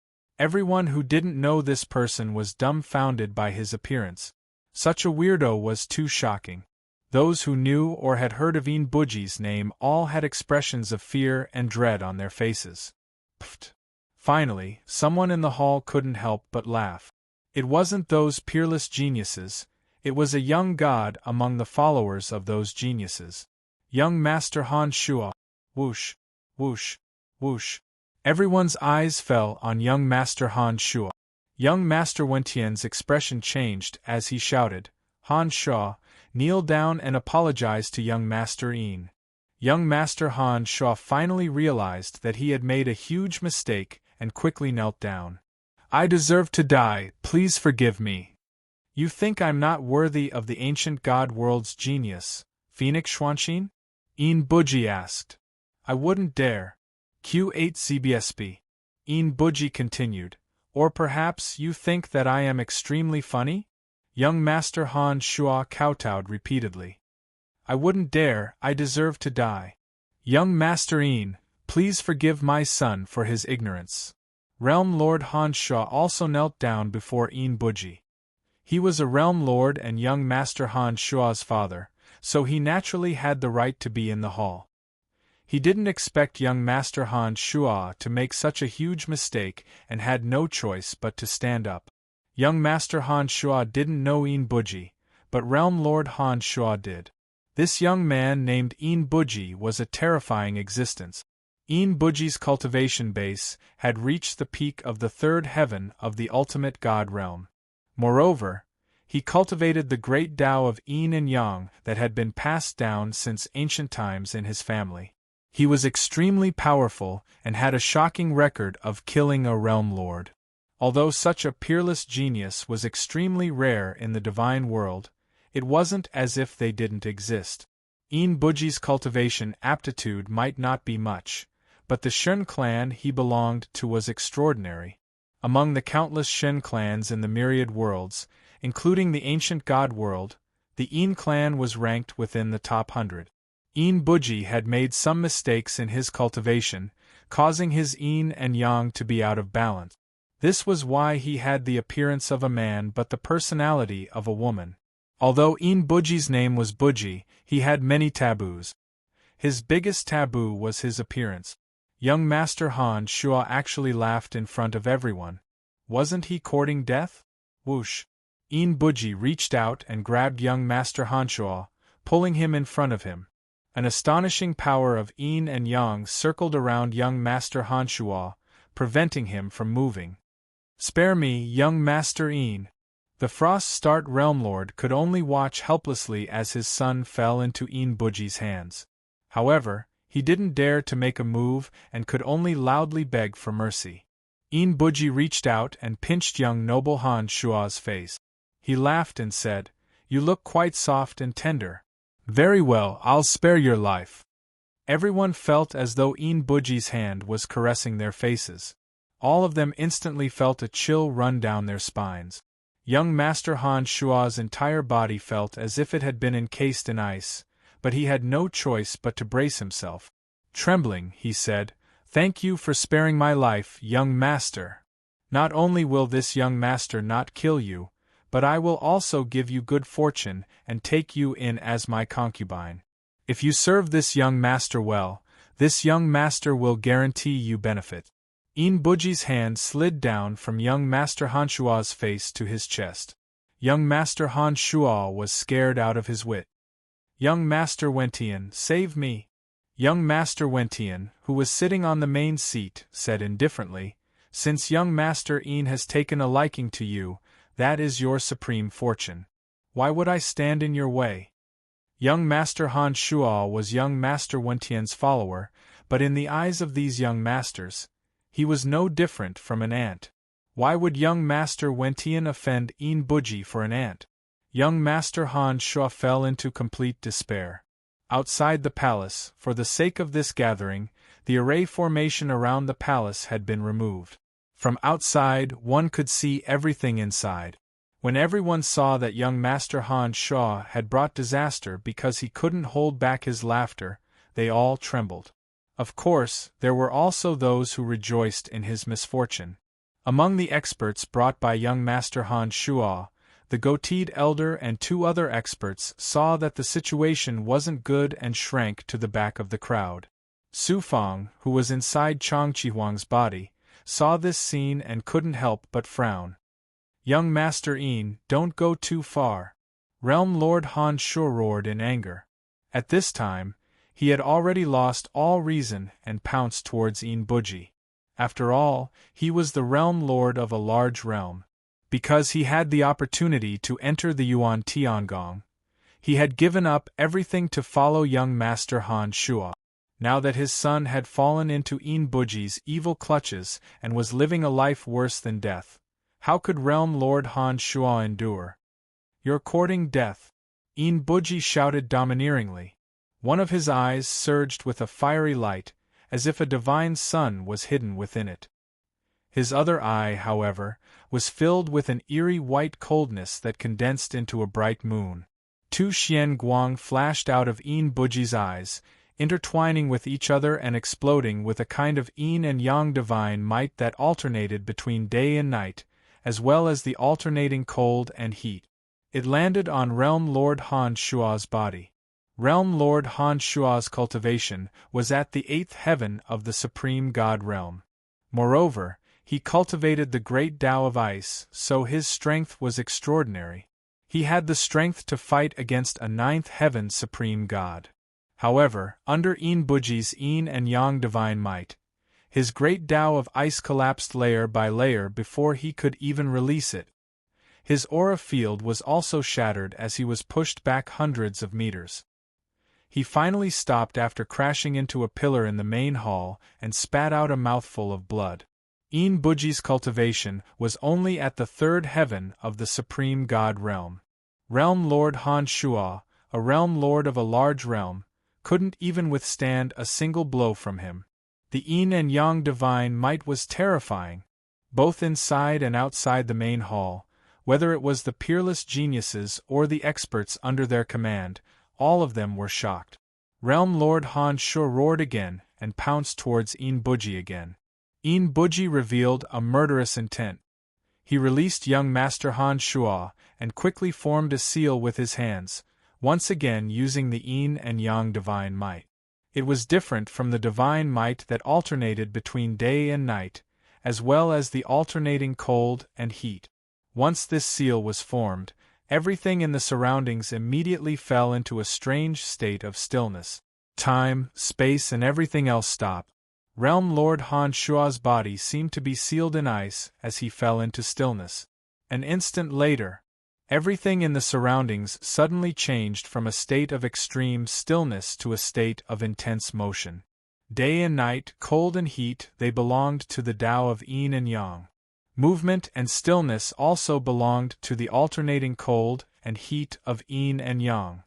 S1: Everyone who didn't know this person was dumbfounded by his appearance. Such a weirdo was too shocking. Those who knew or had heard of Buji's name all had expressions of fear and dread on their faces. Pfft. Finally, someone in the hall couldn't help but laugh. It wasn't those peerless geniuses, it was a young god among the followers of those geniuses. Young Master Han Shua. Whoosh, whoosh, whoosh. Everyone's eyes fell on young Master Han Shua. Young Master Wentian's expression changed as he shouted, Han Shua, kneel down and apologize to young Master Yin. Young Master Han Shua finally realized that he had made a huge mistake and quickly knelt down. I deserve to die, please forgive me. You think I'm not worthy of the ancient god world's genius, Phoenix Xuanxin? Buji asked. I wouldn't dare. Q8 CBSB. Buji continued. Or perhaps you think that I am extremely funny? Young Master Han Shua kowtowed repeatedly. I wouldn't dare, I deserve to die. Young Master Yin, please forgive my son for his ignorance. Realm Lord Han Shua also knelt down before Buji. He was a Realm Lord and young Master Han Shua's father, so he naturally had the right to be in the hall. He didn't expect young Master Han Shua to make such a huge mistake and had no choice but to stand up. Young Master Han Shua didn't know Buji, but Realm Lord Han Shua did. This young man named Buji was a terrifying existence. Buji's cultivation base had reached the peak of the 3rd heaven of the ultimate god realm. Moreover, he cultivated the great Tao of Yin and Yang that had been passed down since ancient times in his family. He was extremely powerful and had a shocking record of killing a realm lord. Although such a peerless genius was extremely rare in the divine world, it wasn't as if they didn't exist. Buji's cultivation aptitude might not be much, but the Shen clan he belonged to was extraordinary. Among the countless Shen clans in the myriad worlds, including the ancient god world, the clan was ranked within the top 100. Buji had made some mistakes in his cultivation, causing his yin and yang to be out of balance. This was why he had the appearance of a man but the personality of a woman. Although Buji's name was Buji, he had many taboos. His biggest taboo was his appearance. Young Master Han Shuo actually laughed in front of everyone. Wasn't he courting death? Whoosh! Buji reached out and grabbed young Master Han Shuo, pulling him in front of him. An astonishing power of yin and yang circled around young Master Han Shuo, preventing him from moving. Spare me, young Master Yin. The Frost-Start Realm Lord could only watch helplessly as his son fell into Buji's hands. However, he didn't dare to make a move and could only loudly beg for mercy. Buji reached out and pinched young noble Han Shuo's face. He laughed and said, "You look quite soft and tender. Very well, I'll spare your life." Everyone felt as though Buji's hand was caressing their faces. All of them instantly felt a chill run down their spines. Young Master Han Shuo's entire body felt as if it had been encased in ice, but he had no choice but to brace himself. Trembling, he said, "Thank you for sparing my life, young master. Not only will this young master not kill you, but I will also give you good fortune and take you in as my concubine. If you serve this young master well, this young master will guarantee you benefit." Buji's hand slid down from young Master Han Shuo's face to his chest. Young Master Han Shuo was scared out of his wit. "Young Master Wentian, save me!" Young Master Wentian, who was sitting on the main seat, said indifferently, "Since young Master Yin has taken a liking to you, that is your supreme fortune. Why would I stand in your way?" Young Master Han Shuo was young Master Wentian's follower, but in the eyes of these young masters, he was no different from an ant. Why would young Master Wentian offend Buji for an ant? Young Master Han Shuo fell into complete despair. Outside the palace, for the sake of this gathering, the array formation around the palace had been removed. From outside, one could see everything inside. When everyone saw that young Master Han Shuo had brought disaster because he couldn't hold back his laughter, they all trembled. Of course, there were also those who rejoiced in his misfortune. Among the experts brought by young Master Han Shuo, the goateed elder and 2 other experts saw that the situation wasn't good and shrank to the back of the crowd. Su Feng, who was inside Chang Chihuang's body, saw this scene and couldn't help but frown. "Young Master Yin, don't go too far," Realm Lord Han Shuo roared in anger. At this time, he had already lost all reason and pounced towards Buji. After all, he was the realm lord of a large realm. Because he had the opportunity to enter the Yuan Tiangong, he had given up everything to follow young Master Han Shuo. Now that his son had fallen into Buji's evil clutches and was living a life worse than death, how could Realm Lord Han Shuo endure? "You're courting death," Buji shouted domineeringly. One of his eyes surged with a fiery light, as if a divine sun was hidden within it. His other eye, however, was filled with an eerie white coldness that condensed into a bright moon. 2 Xian Guang flashed out of Buji's eyes, intertwining with each other and exploding with a kind of yin and yang divine might that alternated between day and night, as well as the alternating cold and heat. It landed on Realm Lord Han Shuo's body. Realm Lord Han Shuo's cultivation was at the 8th heaven of the Supreme God Realm. Moreover, he cultivated the great Tao of ice, so his strength was extraordinary. He had the strength to fight against a 9th heaven Supreme God. However, under Buji's yin and yang divine might, his great Tao of ice collapsed layer by layer before he could even release it. His aura field was also shattered as he was pushed back hundreds of meters. He finally stopped after crashing into a pillar in the main hall and spat out a mouthful of blood. Enbuji's cultivation was only at the third heaven of the supreme god realm. Realm Lord Han Shuo, a realm lord of a large realm, couldn't even withstand a single blow from him. The yin and yang divine might was terrifying, both inside and outside the main hall, whether it was the peerless geniuses or the experts under their command, all of them were shocked. Realm Lord Han Shuo roared again and pounced towards Enbuji again. Enbuji revealed a murderous intent. He released young Master Han Shuo and quickly formed a seal with his hands, once again using the yin and yang divine might. It was different from the divine might that alternated between day and night, as well as the alternating cold and heat. Once this seal was formed, everything in the surroundings immediately fell into a strange state of stillness. Time, space, and everything else stopped. Realm Lord Han Shuo's body seemed to be sealed in ice as he fell into stillness. An instant later, everything in the surroundings suddenly changed from a state of extreme stillness to a state of intense motion. Day and night, cold and heat, they belonged to the Tao of yin and yang. Movement and stillness also belonged to the alternating cold and heat of yin and yang.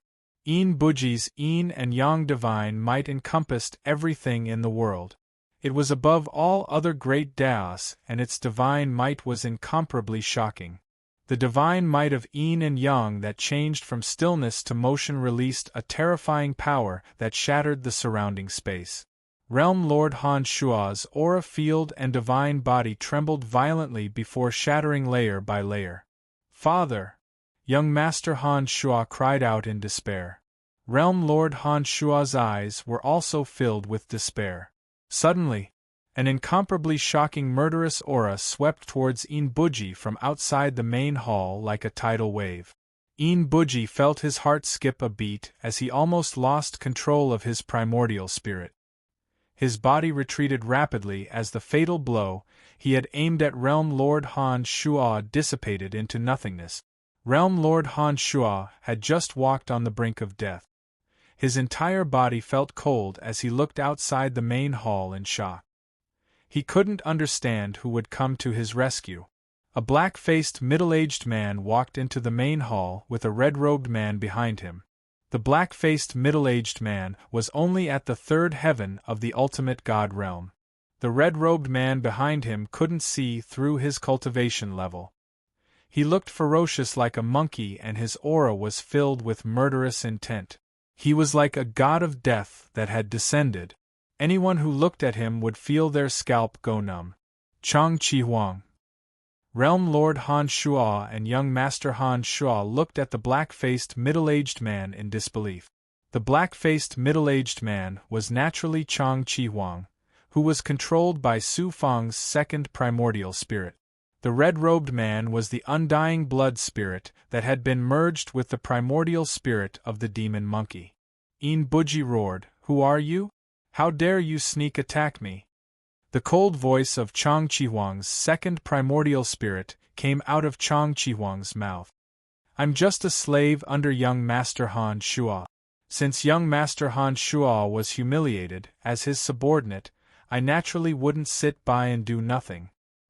S1: Enbuji's yin and yang divine might encompassed everything in the world. It was above all other great Taos, and its divine might was incomparably shocking. The divine might of yin and yang that changed from stillness to motion released a terrifying power that shattered the surrounding space. Realm Lord Han Shuo's aura field and divine body trembled violently before shattering layer by layer. "Father!" Young Master Han Shuo cried out in despair. Realm Lord Han Shuo's eyes were also filled with despair. Suddenly, an incomparably shocking murderous aura swept towards Enbuji from outside the main hall like a tidal wave. Enbuji felt his heart skip a beat as he almost lost control of his primordial spirit. His body retreated rapidly as the fatal blow he had aimed at Realm Lord Han Shuo dissipated into nothingness. Realm Lord Han Shuo had just walked on the brink of death. His entire body felt cold as he looked outside the main hall in shock. He couldn't understand who would come to his rescue. A black-faced middle-aged man walked into the main hall with a red-robed man behind him. The black-faced middle-aged man was only at the third heaven of the ultimate god realm. The red-robed man behind him couldn't see through his cultivation level. He looked ferocious like a monkey and his aura was filled with murderous intent. He was like a god of death that had descended. Anyone who looked at him would feel their scalp go numb. Chang Chi-Huang. Realm Lord Han Shuo and young Master Han Shuo looked at the black-faced middle-aged man in disbelief. The black-faced middle-aged man was naturally Chang Chi-Huang, who was controlled by Su Fang's second primordial spirit. The red-robed man was the undying blood spirit that had been merged with the primordial spirit of the demon monkey. Enbuji roared, "Who are you? How dare you sneak attack me?" The cold voice of Chang Chi-Huang's second primordial spirit came out of Chang Chi-Huang's mouth. "I'm just a slave under young Master Han Shuo. Since young Master Han Shuo was humiliated as his subordinate, I naturally wouldn't sit by and do nothing."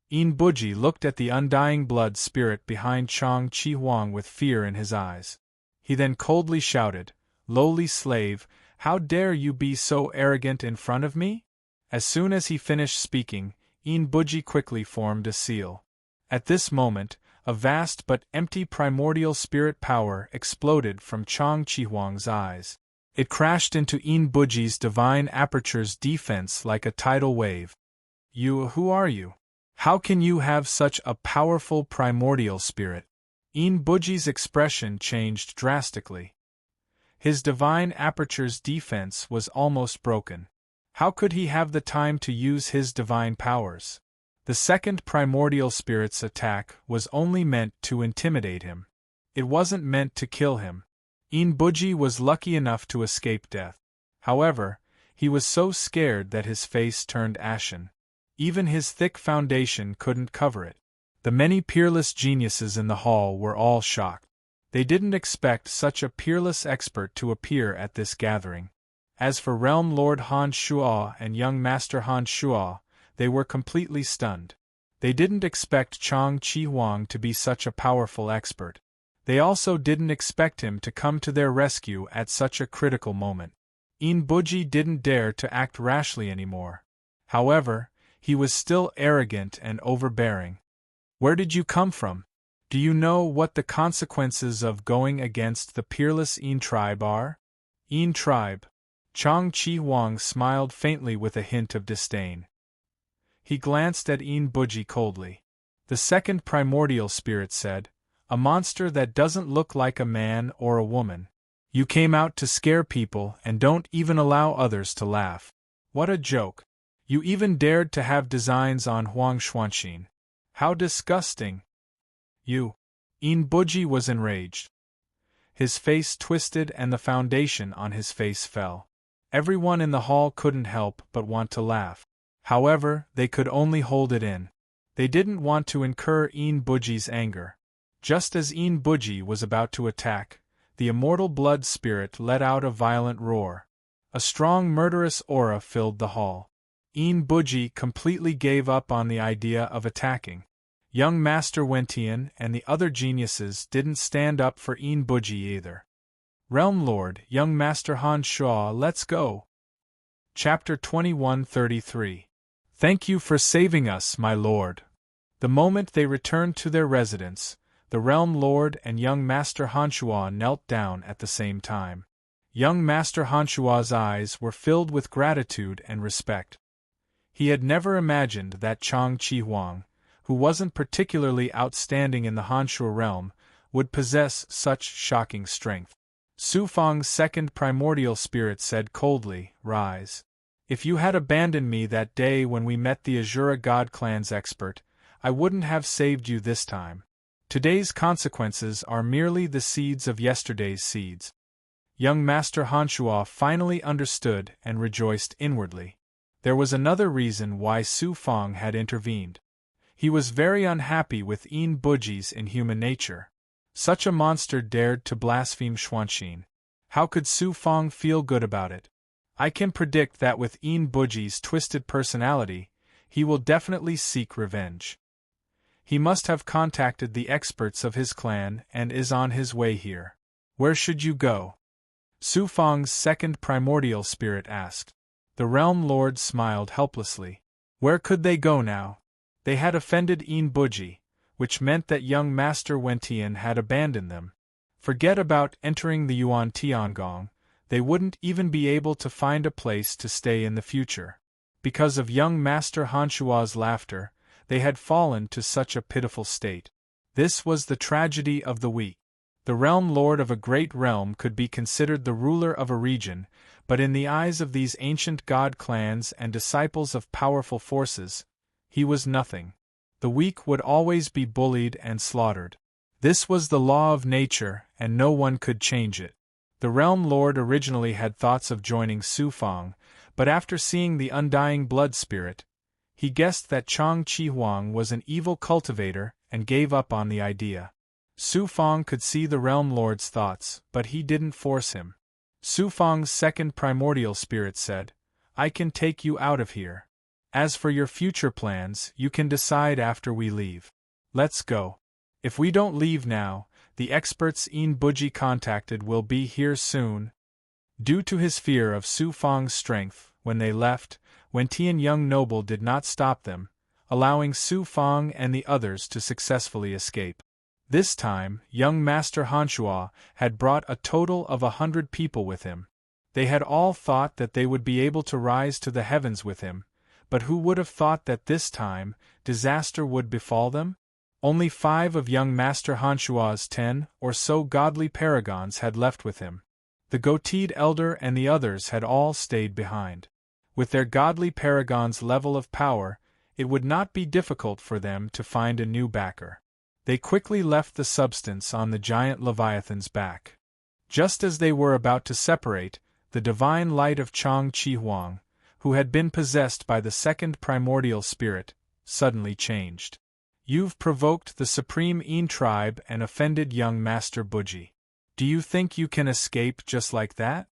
S1: Enbuji looked at the undying blood spirit behind Chang Chi-Huang with fear in his eyes. He then coldly shouted, "Lowly slave, how dare you be so arrogant in front of me?" As soon as he finished speaking, Enbuji quickly formed a seal. At this moment, a vast but empty primordial spirit power exploded from Chang Chi-Huang's eyes. It crashed into Enbuji's divine aperture's defense like a tidal wave. Who are you? How can you have such a powerful primordial spirit?" Enbuji's expression changed drastically. His divine aperture's defense was almost broken. How could he have the time to use his divine powers? The second primordial spirit's attack was only meant to intimidate him. It wasn't meant to kill him. Enbuji was lucky enough to escape death. However, he was so scared that his face turned ashen. Even his thick foundation couldn't cover it. The many peerless geniuses in the hall were all shocked. They didn't expect such a peerless expert to appear at this gathering. As for Realm Lord Han Shuo and young Master Han Shuo, they were completely stunned. They didn't expect Chang Chi Huang to be such a powerful expert. They also didn't expect him to come to their rescue at such a critical moment. Yin Buji didn't dare to act rashly anymore. However, he was still arrogant and overbearing. "Where did you come from? Do you know what the consequences of going against the peerless Yin tribe are?" "Yin tribe?" Chang Chi Huang smiled faintly with a hint of disdain. He glanced at Yin Buji coldly. The second primordial spirit said, "A monster that doesn't look like a man or a woman. You came out to scare people and don't even allow others to laugh. What a joke. You even dared to have designs on Huang Xuanxin. How disgusting." "You." Yin Buji was enraged. His face twisted and the foundation on his face fell. Everyone in the hall couldn't help but want to laugh. However, they could only hold it in. They didn't want to incur Yin Buji's anger. Just as Yin Buji was about to attack, the immortal blood spirit let out a violent roar. A strong murderous aura filled the hall. Yin Buji completely gave up on the idea of attacking. Young Master Wentian and the other geniuses didn't stand up for Yin Buji either. "Realm Lord, young Master Han Shuo, let's go." Chapter 2133. "Thank you for saving us, my lord." The moment they returned to their residence, the Realm Lord and young Master Han Shuo knelt down at the same time. Young Master Han Shuo's eyes were filled with gratitude and respect. He had never imagined that Chang Chi Huang, who wasn't particularly outstanding in the Hanshu realm, would possess such shocking strength. Su Fang's second primordial spirit said coldly, "Rise. If you had abandoned me that day when we met the Azura God clan's expert, I wouldn't have saved you this time. Today's consequences are merely the seeds of yesterday's seeds." Young Master Hanshuo finally understood and rejoiced inwardly. There was another reason why Su Fang had intervened. He was very unhappy with Yin Buji's inhuman nature. Such a monster dared to blaspheme Xuanxin. How could Su Fang feel good about it? I can predict that with Yin Buji's twisted personality, he will definitely seek revenge. He must have contacted the experts of his clan and is on his way here. "Where should you go?" Su Fang's second primordial spirit asked. The Realm Lord smiled helplessly. Where could they go now? They had offended Yin Buji, which meant that young Master Wentian had abandoned them. Forget about entering the Yuan Tiangong, they wouldn't even be able to find a place to stay in the future. Because of young Master Hanshuo's laughter, they had fallen to such a pitiful state. This was the tragedy of the week. The Realm Lord of a great realm could be considered the ruler of a region, but in the eyes of these ancient god clans and disciples of powerful forces, he was nothing. The weak would always be bullied and slaughtered. This was the law of nature, and no one could change it. The Realm Lord originally had thoughts of joining Su Fang, but after seeing the undying blood spirit, he guessed that Chang Chi Huang was an evil cultivator and gave up on the idea. Su Fang could see the Realm Lord's thoughts, but he didn't force him. Su Fang's second primordial spirit said, "I can take you out of here. As for your future plans, you can decide after we leave. Let's go. If we don't leave now, the experts Yin Buji contacted will be here soon." Due to his fear of Su Fang's strength, when they left, Wentian young noble did not stop them, allowing Su Fang and the others to successfully escape. This time, young Master Hanshuo had brought a total of 100 people with him. They had all thought that they would be able to rise to the heavens with him, but who would have thought that this time, disaster would befall them? Only 5 of young Master Hanshuo's 10 or so godly paragons had left with him. The goateed elder and the others had all stayed behind. With their godly paragon's level of power, it would not be difficult for them to find a new backer. They quickly left the substance on the giant Leviathan's back. Just as they were about to separate, the divine light of Chang Chi Huang, who had been possessed by the second primordial spirit, suddenly changed. You've provoked the supreme Een tribe and offended young Master Buji. Do you think you can escape just like that?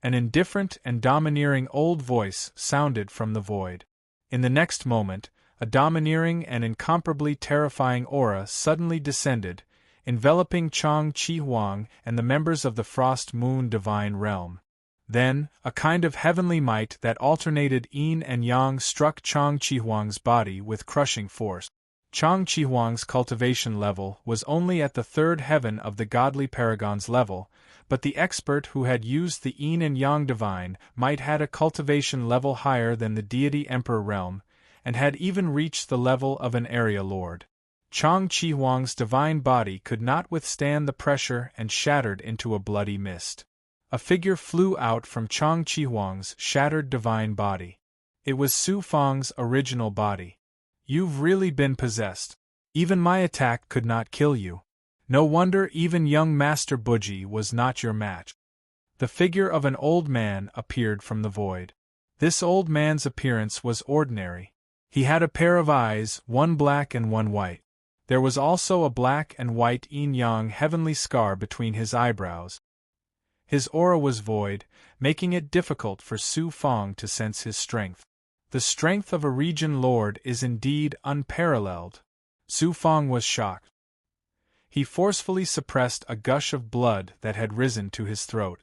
S1: An indifferent and domineering old voice sounded from the void. In the next moment, a domineering and incomparably terrifying aura suddenly descended, enveloping Chang Chi Huang and the members of the Frost Moon Divine Realm. Then, a kind of heavenly might that alternated yin and yang struck Chang Chi Huang's body with crushing force. Chang Chi Huang's cultivation level was only at the third heaven of the godly paragon's level, but the expert who had used the yin and yang divine might had a cultivation level higher than the deity emperor realm, and had even reached the level of an area lord. Chang Chi Huang's divine body could not withstand the pressure and shattered into a bloody mist. A figure flew out from Chang Chi Huang's shattered divine body. It was Su Fang's original body. You've really been possessed. Even my attack could not kill you. No wonder even young Master Buji was not your match. The figure of an old man appeared from the void. This old man's appearance was ordinary. He had a pair of eyes, one black and one white. There was also a black and white yin-yang heavenly scar between his eyebrows. His aura was void, making it difficult for Su Fang to sense his strength. The strength of a region lord is indeed unparalleled. Su Fang was shocked. He forcefully suppressed a gush of blood that had risen to his throat.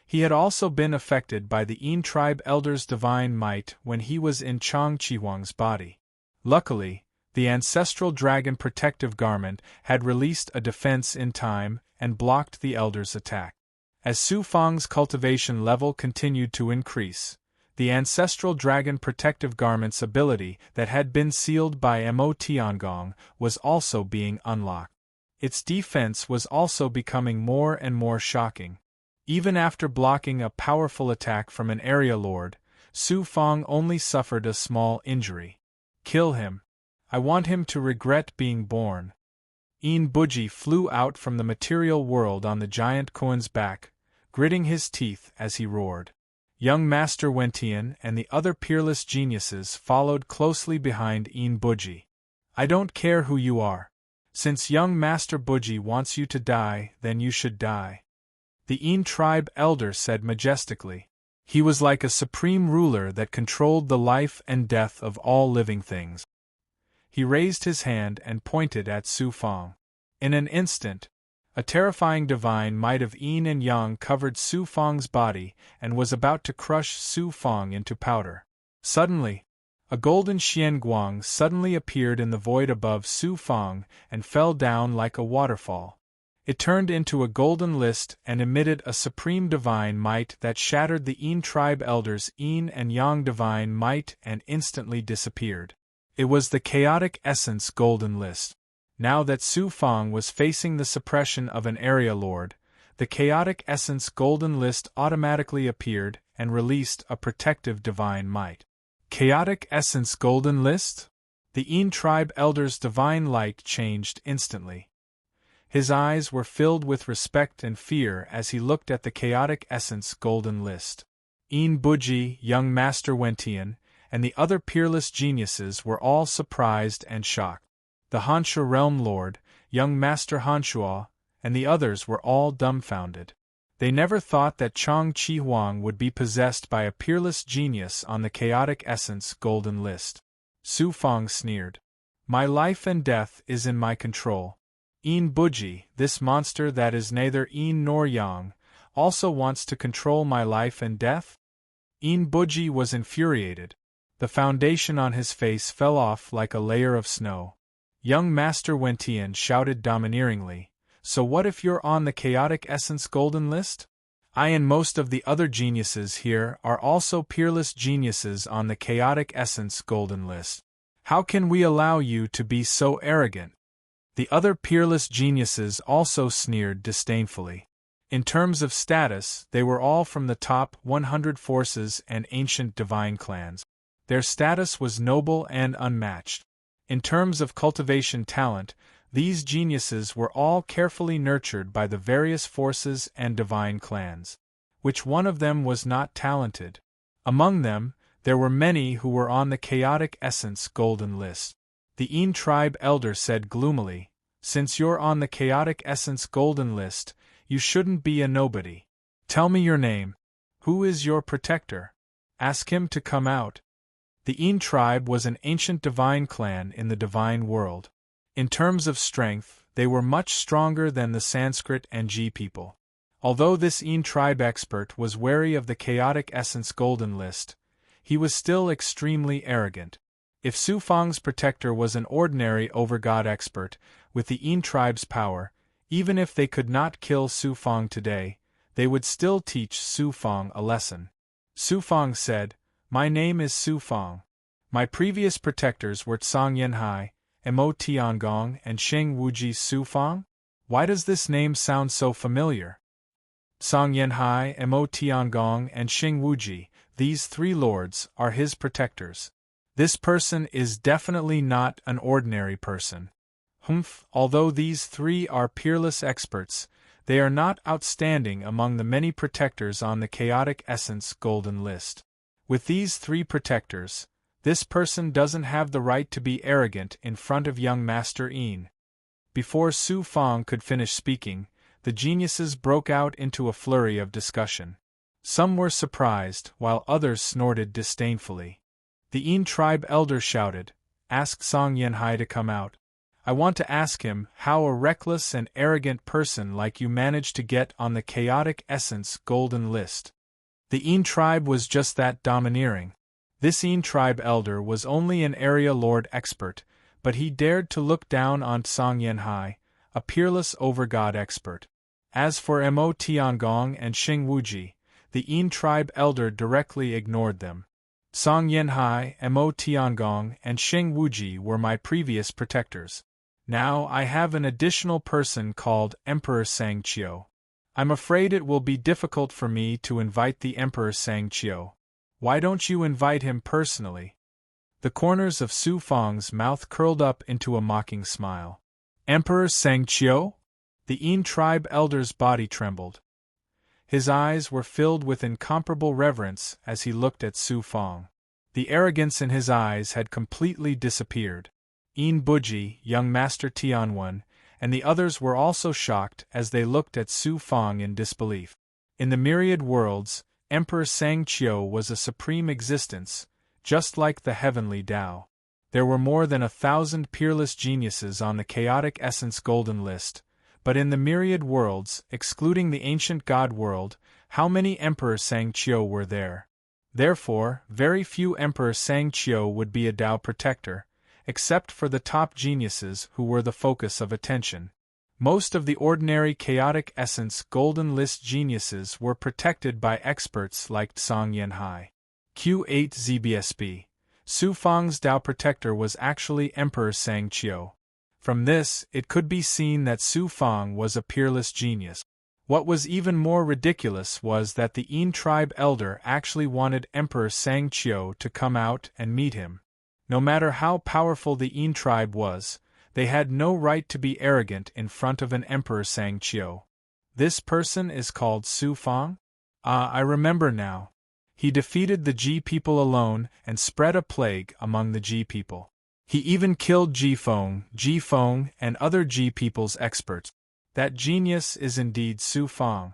S1: He had also been affected by the Een tribe elder's divine might when he was in Chang Chi Huang's body. Luckily, the ancestral dragon protective garment had released a defense in time and blocked the elder's attack. As Su Fang's cultivation level continued to increase, the ancestral dragon protective garment's ability that had been sealed by Mo Tiangong was also being unlocked. Its defense was also becoming more and more shocking. Even after blocking a powerful attack from an area lord, Su Fang only suffered a small injury. Kill him. I want him to regret being born. Een Buji flew out from the material world on the giant Koan's back, gritting his teeth as he roared. Young Master Wentian and the other peerless geniuses followed closely behind Een Buji. I don't care who you are. Since young Master Buji wants you to die, then you should die. The Een tribe elder said majestically. He was like a supreme ruler that controlled the life and death of all living things. He raised his hand and pointed at Su Fang. In an instant, a terrifying divine might of yin and yang covered Su Fang's body and was about to crush Su Fang into powder. Suddenly, a golden Xian Guang suddenly appeared in the void above Su Fang and fell down like a waterfall. It turned into a golden list and emitted a supreme divine might that shattered the Een tribe elders' yin and yang divine might and instantly disappeared. It was the chaotic essence golden list. Now that Su Fang was facing the suppression of an area lord, the chaotic essence golden list automatically appeared and released a protective divine might. Chaotic essence golden list? The Een tribe elder's divine light changed instantly. His eyes were filled with respect and fear as he looked at the chaotic essence golden list. Een Buji, young Master Wentian, and the other peerless geniuses were all surprised and shocked. The Hanshu Realm Lord, young Master Hanshua, and the others were all dumbfounded. They never thought that Chang Chi Huang would be possessed by a peerless genius on the chaotic essence golden list. Su Fang sneered. My life and death is in my control. Een Buji, this monster that is neither yin nor yang, also wants to control my life and death? Een Buji was infuriated. The foundation on his face fell off like a layer of snow. Young Master Wentian shouted domineeringly, So what if you're on the chaotic essence golden list? I and most of the other geniuses here are also peerless geniuses on the chaotic essence golden list. How can we allow you to be so arrogant? The other peerless geniuses also sneered disdainfully. In terms of status, they were all from the top 100 forces and ancient divine clans. Their status was noble and unmatched. In terms of cultivation talent, these geniuses were all carefully nurtured by the various forces and divine clans. Which one of them was not talented? Among them, there were many who were on the chaotic essence golden list. The Yin tribe elder said gloomily, since you're on the chaotic essence golden list, you shouldn't be a nobody. Tell me your name. Who is your protector? Ask him to come out. The Yin tribe was an ancient divine clan in the divine world. In terms of strength, they were much stronger than the Sanskrit and Ji people. Although this Yin tribe expert was wary of the chaotic essence golden list, he was still extremely arrogant. If Su Fang's protector was an ordinary overgod expert, with the Yin tribe's power, even if they could not kill Su Fang today, they would still teach Su Fang a lesson. Su Fang said, "My name is Su Fang. My previous protectors were Tsang Yanhai, Mo Tiangong and Sheng Wuji Su Fang? Why does this name sound so familiar?" Tsang Yanhai, Mo Tiangong and Sheng Wuji, these three lords, are his protectors. This person is definitely not an ordinary person. Although these three are peerless experts, they are not outstanding among the many protectors on the chaotic essence golden list. With these three protectors, this person doesn't have the right to be arrogant in front of young Master Yin. Before Su Fang could finish speaking, the geniuses broke out into a flurry of discussion. Some were surprised, while others snorted disdainfully. The Yin tribe elder shouted, "Ask Tsang Yanhai to come out. I want to ask him how a reckless and arrogant person like you managed to get on the chaotic essence golden list." The Yin tribe was just that domineering. This Yin tribe elder was only an area lord expert, but he dared to look down on Tsang Yanhai, a peerless overgod expert. As for Mo Tiangong and Sheng Wuji, the Yin tribe elder directly ignored them. Tsang Yanhai, Mo Tiangong and Sheng Wuji were my previous protectors. Now I have an additional person called Emperor Sangqiu. I'm afraid it will be difficult for me to invite the Emperor Sangqiu. Why don't you invite him personally? The corners of Su Fang's mouth curled up into a mocking smile. Emperor Sangqiu? The Yin tribe elder's body trembled. His eyes were filled with incomparable reverence as he looked at Su Fang. The arrogance in his eyes had completely disappeared. Yin Buji, young Master Tianwen, and the others were also shocked as they looked at Su Fang in disbelief. In the myriad worlds, Emperor Sangqiu was a supreme existence, just like the heavenly Tao. There were more than 1,000 peerless geniuses on the chaotic essence golden list, but in the myriad worlds, excluding the ancient god world, how many Emperor Sangqiu were there? Therefore, very few Emperor Sangqiu would be a Tao protector, except for the top geniuses who were the focus of attention. Most of the ordinary chaotic essence golden list geniuses were protected by experts like Tsang Yanhai. Q8 ZBSB. Su Fang's Tao protector was actually Emperor Sangqiu. From this, it could be seen that Su Fang was a peerless genius. What was even more ridiculous was that the Yin tribe elder actually wanted Emperor Sangqiu to come out and meet him. No matter how powerful the Yin tribe was, they had no right to be arrogant in front of an Emperor Sangqiu. This person is called Su Fang? Ah, I remember now. He defeated the Ji people alone and spread a plague among the Ji people. He even killed Ji Feng, and other Ji people's experts. That genius is indeed Su Fang.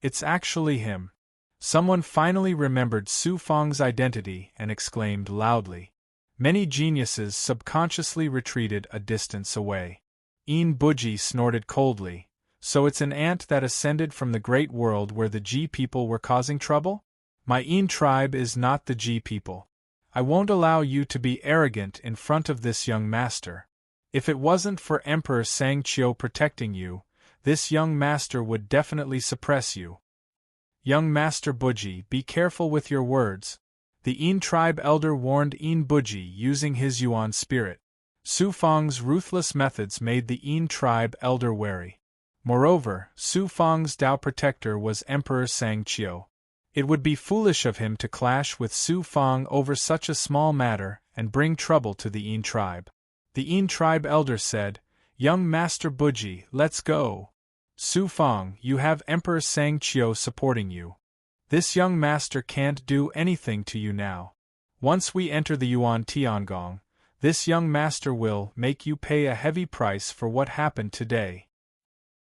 S1: It's actually him. Someone finally remembered Su Fang's identity and exclaimed loudly. Many geniuses subconsciously retreated a distance away. Yin Buji snorted coldly. So it's an ant that ascended from the great world where the Ji people were causing trouble? My Yin tribe is not the Ji people. I won't allow you to be arrogant in front of this young master. If it wasn't for Emperor Sangqiu protecting you, this young master would definitely suppress you. Young Master Buji, be careful with your words. The Yin tribe elder warned Yin Buji using his Yuan spirit. Su Fang's ruthless methods made the Yin tribe elder wary. Moreover, Su Fang's Tao protector was Emperor Sangqiu. It would be foolish of him to clash with Su Fang over such a small matter and bring trouble to the Yin tribe. The Yin tribe elder said, "Young Master Buji, let's go. Su Fang, you have Emperor Sangqiu supporting you. This young master can't do anything to you now. Once we enter the Yuan Tiangong, This young master will make you pay a heavy price for what happened today.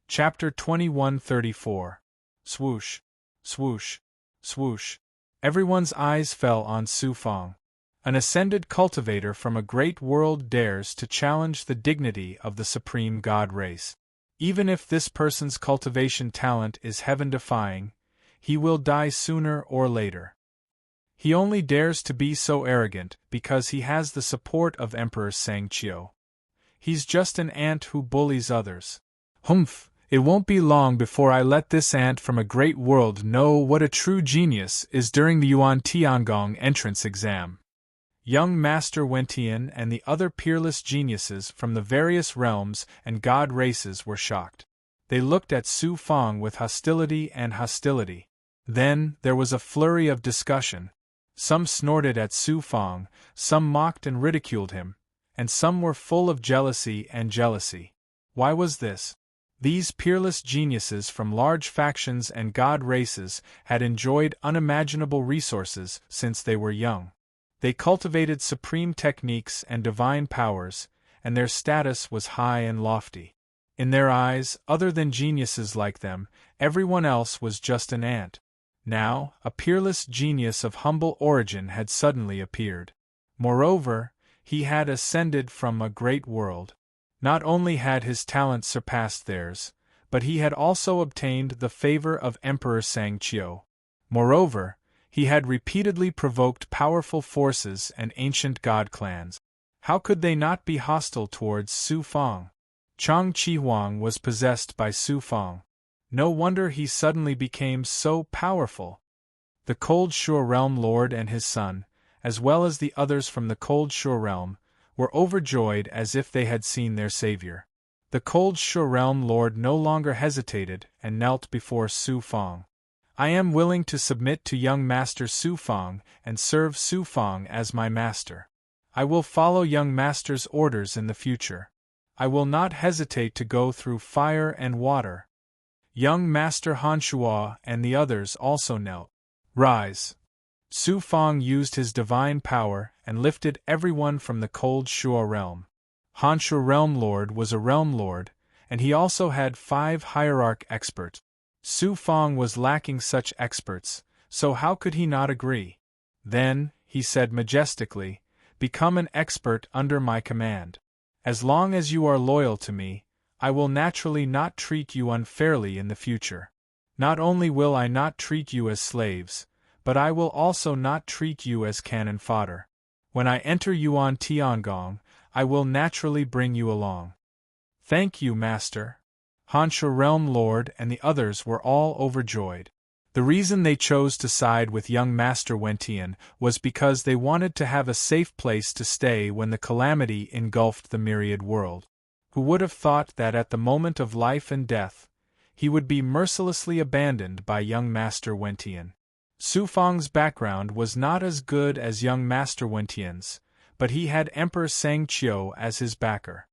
S1: Chapter 21:34. Swoosh, swoosh, swoosh. Everyone's eyes fell on Su Fong. An ascended cultivator from a great world dares to challenge the dignity of the supreme god race. Even if this person's cultivation talent is heaven-defying, he will die sooner or later. He only dares to be so arrogant because he has the support of Emperor Sangqiu. He's just an ant who bullies others. Humph! It won't be long before I let this ant from a great world know what a true genius is during the Yuan Tiangong entrance exam. Young Master Wentian and the other peerless geniuses from the various realms and god races were shocked. They looked at Su Fong with hostility and hostility. Then, there was a flurry of discussion. Some snorted at Su Fong, some mocked and ridiculed him, and some were full of jealousy and jealousy. Why was this? These peerless geniuses from large factions and god races had enjoyed unimaginable resources since they were young. They cultivated supreme techniques and divine powers, and their status was high and lofty. In their eyes, other than geniuses like them, everyone else was just an ant. Now, a peerless genius of humble origin had suddenly appeared. Moreover, he had ascended from a great world. Not only had his talent surpassed theirs, but he had also obtained the favor of Emperor Sangqiu. Moreover, he had repeatedly provoked powerful forces and ancient god clans. How could they not be hostile towards Su Fong? Chang Chi-Huang was possessed by Su Fong. No wonder he suddenly became so powerful. The Cold Shore Realm Lord and his son, as well as the others from the Cold Shore Realm, were overjoyed as if they had seen their savior. The Cold Shore Realm Lord no longer hesitated and knelt before Su Fong. I am willing to submit to young Master Su Fong and serve Su Fong as my master. I will follow young Master's orders in the future. I will not hesitate to go through fire and water. Young Master Hanshua and the others also knelt. Rise! Su Fong used his divine power and lifted everyone from the Cold Shore Realm. Hanshua Realm Lord was a Realm Lord, and he also had 5 hierarch experts. Su Fong was lacking such experts, so how could he not agree? Then, he said majestically, become an expert under my command. As long as you are loyal to me, I will naturally not treat you unfairly in the future. Not only will I not treat you as slaves, but I will also not treat you as cannon fodder. When I enter Yuan Tiangong, I will naturally bring you along. Thank you, Master. Hanshua Realm Lord and the others were all overjoyed. The reason they chose to side with young Master Wentian was because they wanted to have a safe place to stay when the calamity engulfed the myriad world. Who would have thought that at the moment of life and death, he would be mercilessly abandoned by young Master Wentian? Su Fong's background was not as good as young Master Wentian's, but he had Emperor Sangqiu as his backer.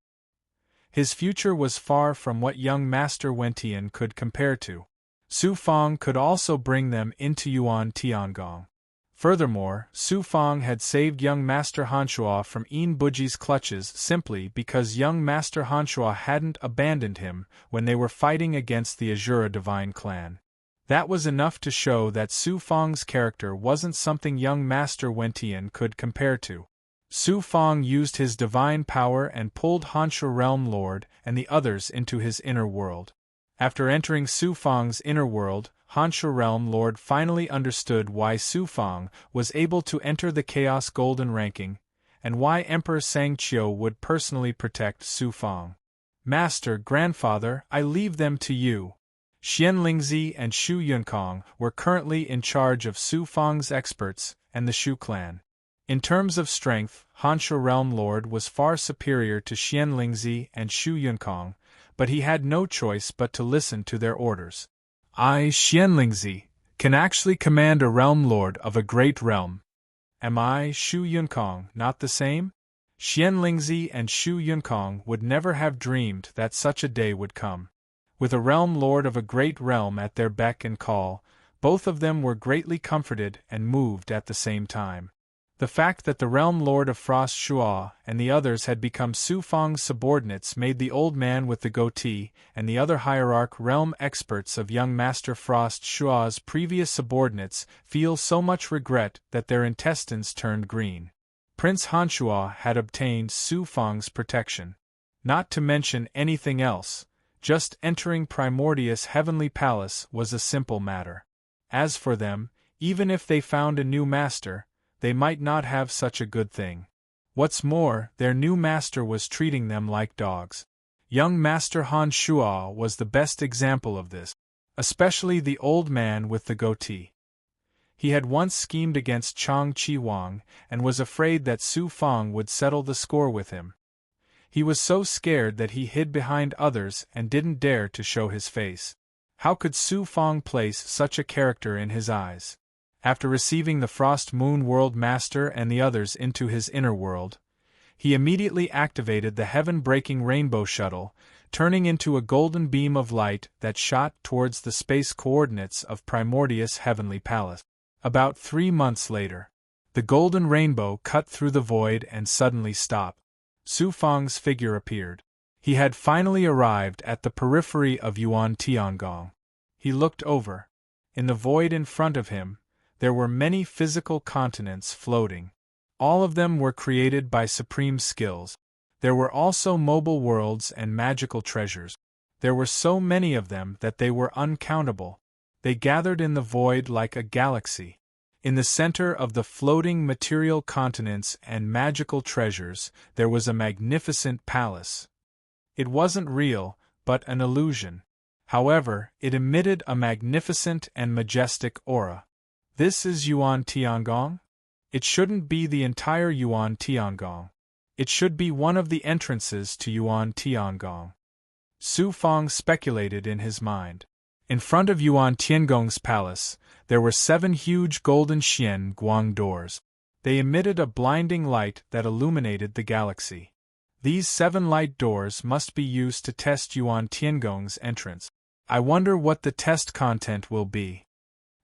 S1: His future was far from what young Master Wentian could compare to. Su Fong could also bring them into Yuan Tiangong. Furthermore, Su Fong had saved young Master Hanshua from Yin Buji's clutches simply because young Master Hanshua hadn't abandoned him when they were fighting against the Azura Divine Clan. That was enough to show that Su Fong's character wasn't something young Master Wentian could compare to. Su Fong used his divine power and pulled Hanshua Realm Lord and the others into his inner world. After entering Su Fong's inner world, Hanshua Realm Lord finally understood why Su Fong was able to enter the Chaos Golden ranking, and why Emperor Sangqiu would personally protect Su Fong. Master, Grandfather, I leave them to you. Xian Lingzi and Shu Yunkong were currently in charge of Su Fong's experts and the Shu clan. In terms of strength, Hanshua Realm Lord was far superior to Xian Lingzi and Shu Yunkong, but he had no choice but to listen to their orders. I, Xian Lingzi, can actually command a Realm Lord of a great realm. Am I, Shu Yunkong, not the same? Xian Lingzi and Shu Yunkong would never have dreamed that such a day would come. With a Realm Lord of a great realm at their beck and call, both of them were greatly comforted and moved at the same time. The fact that the realm lord of Frost Shuo and the others had become Su Fang's subordinates made the old man with the goatee and the other hierarch realm experts of young Master Frost Shuo's previous subordinates feel so much regret that their intestines turned green. Prince Hanshua had obtained Su Fang's protection. Not to mention anything else, just entering Primordius' heavenly palace was a simple matter. As for them, even if they found a new master, they might not have such a good thing. What's more, their new master was treating them like dogs. Young Master Han Shuo was the best example of this, especially the old man with the goatee. He had once schemed against Chang Chi Wang and was afraid that Su Fang would settle the score with him. He was so scared that he hid behind others and didn't dare to show his face. How could Su Fang place such a character in his eyes? After receiving the Frost Moon World Master and the others into his inner world, he immediately activated the heaven-breaking rainbow shuttle, turning into a golden beam of light that shot towards the space coordinates of Primordius' heavenly palace. About 3 months later, the golden rainbow cut through the void and suddenly stopped. Su Fang's figure appeared. He had finally arrived at the periphery of Yuan Tiangong. He looked over. In the void in front of him, there were many physical continents floating. All of them were created by supreme skills. There were also mobile worlds and magical treasures. There were so many of them that they were uncountable. They gathered in the void like a galaxy. In the center of the floating material continents and magical treasures, there was a magnificent palace. It wasn't real, but an illusion. However, it emitted a magnificent and majestic aura. This is Yuan Tiangong? It shouldn't be the entire Yuan Tiangong. It should be one of the entrances to Yuan Tiangong. Su Fang speculated in his mind. In front of Yuan Tiangong's palace, there were 7 huge golden Xian Guang doors. They emitted a blinding light that illuminated the galaxy. These 7 light doors must be used to test Yuan Tiangong's entrance. I wonder what the test content will be.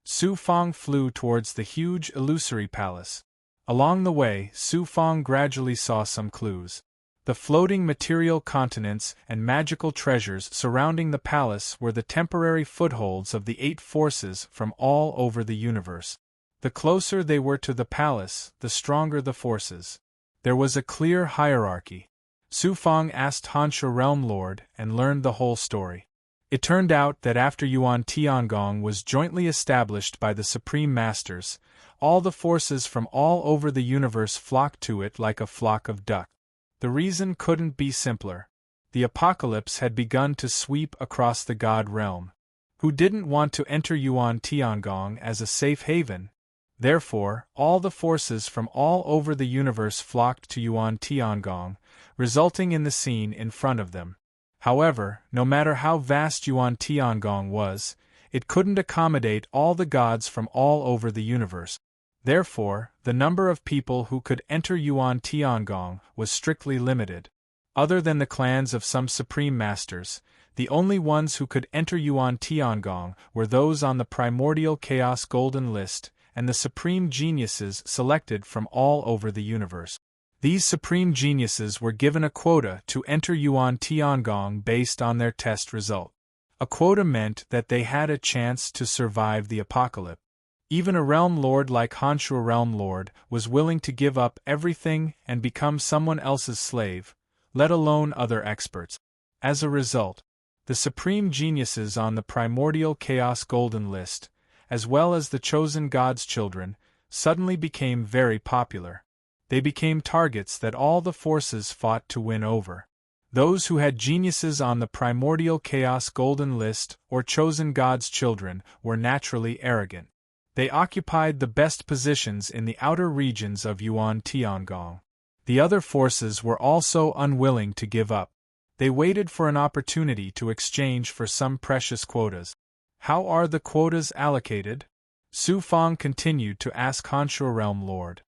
S1: Su Fang flew towards the huge illusory palace. Along the way, Su Fang gradually saw some clues. The floating material continents and magical treasures surrounding the palace were the temporary footholds of the 8 forces from all over the universe. The closer they were to the palace, the stronger the forces. There was a clear hierarchy. Su Fang asked Hansha Realm Lord and learned the whole story. It turned out that after Yuan Tiangong was jointly established by the Supreme Masters, all the forces from all over the universe flocked to it like a flock of ducks. The reason couldn't be simpler. The apocalypse had begun to sweep across the God realm. Who didn't want to enter Yuan Tiangong as a safe haven? Therefore, all the forces from all over the universe flocked to Yuan Tiangong, resulting in the scene in front of them. However, no matter how vast Yuan Tiangong was, it couldn't accommodate all the gods from all over the universe. Therefore, the number of people who could enter Yuan Tiangong was strictly limited. Other than the clans of some supreme masters, the only ones who could enter Yuan Tiangong were those on the primordial chaos golden list and the supreme geniuses selected from all over the universe. These supreme geniuses were given a quota to enter Yuan Tiangong based on their test result. A quota meant that they had a chance to survive the apocalypse. Even a realm lord like Hanshua Realm Lord was willing to give up everything and become someone else's slave, let alone other experts. As a result, the supreme geniuses on the primordial chaos golden list, as well as the chosen God's children, suddenly became very popular. They became targets that all the forces fought to win over. Those who had geniuses on the primordial chaos golden list or chosen God's children were naturally arrogant. They occupied the best positions in the outer regions of Yuan Tiangong. The other forces were also unwilling to give up. They waited for an opportunity to exchange for some precious quotas. How are the quotas allocated? Su Fang continued to ask Hanshua Realm Lord.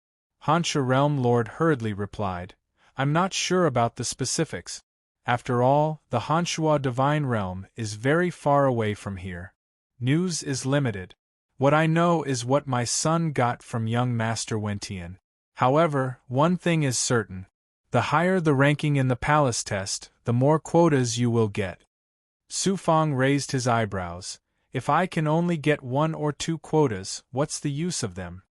S1: Hanshua Realm Lord hurriedly replied, I'm not sure about the specifics. After all, the Hanshua Divine Realm is very far away from here. News is limited. What I know is what my son got from young Master Wentian. However, one thing is certain. The higher the ranking in the palace test, the more quotas you will get. Su Fang raised his eyebrows. If I can only get 1 or 2 quotas, what's the use of them?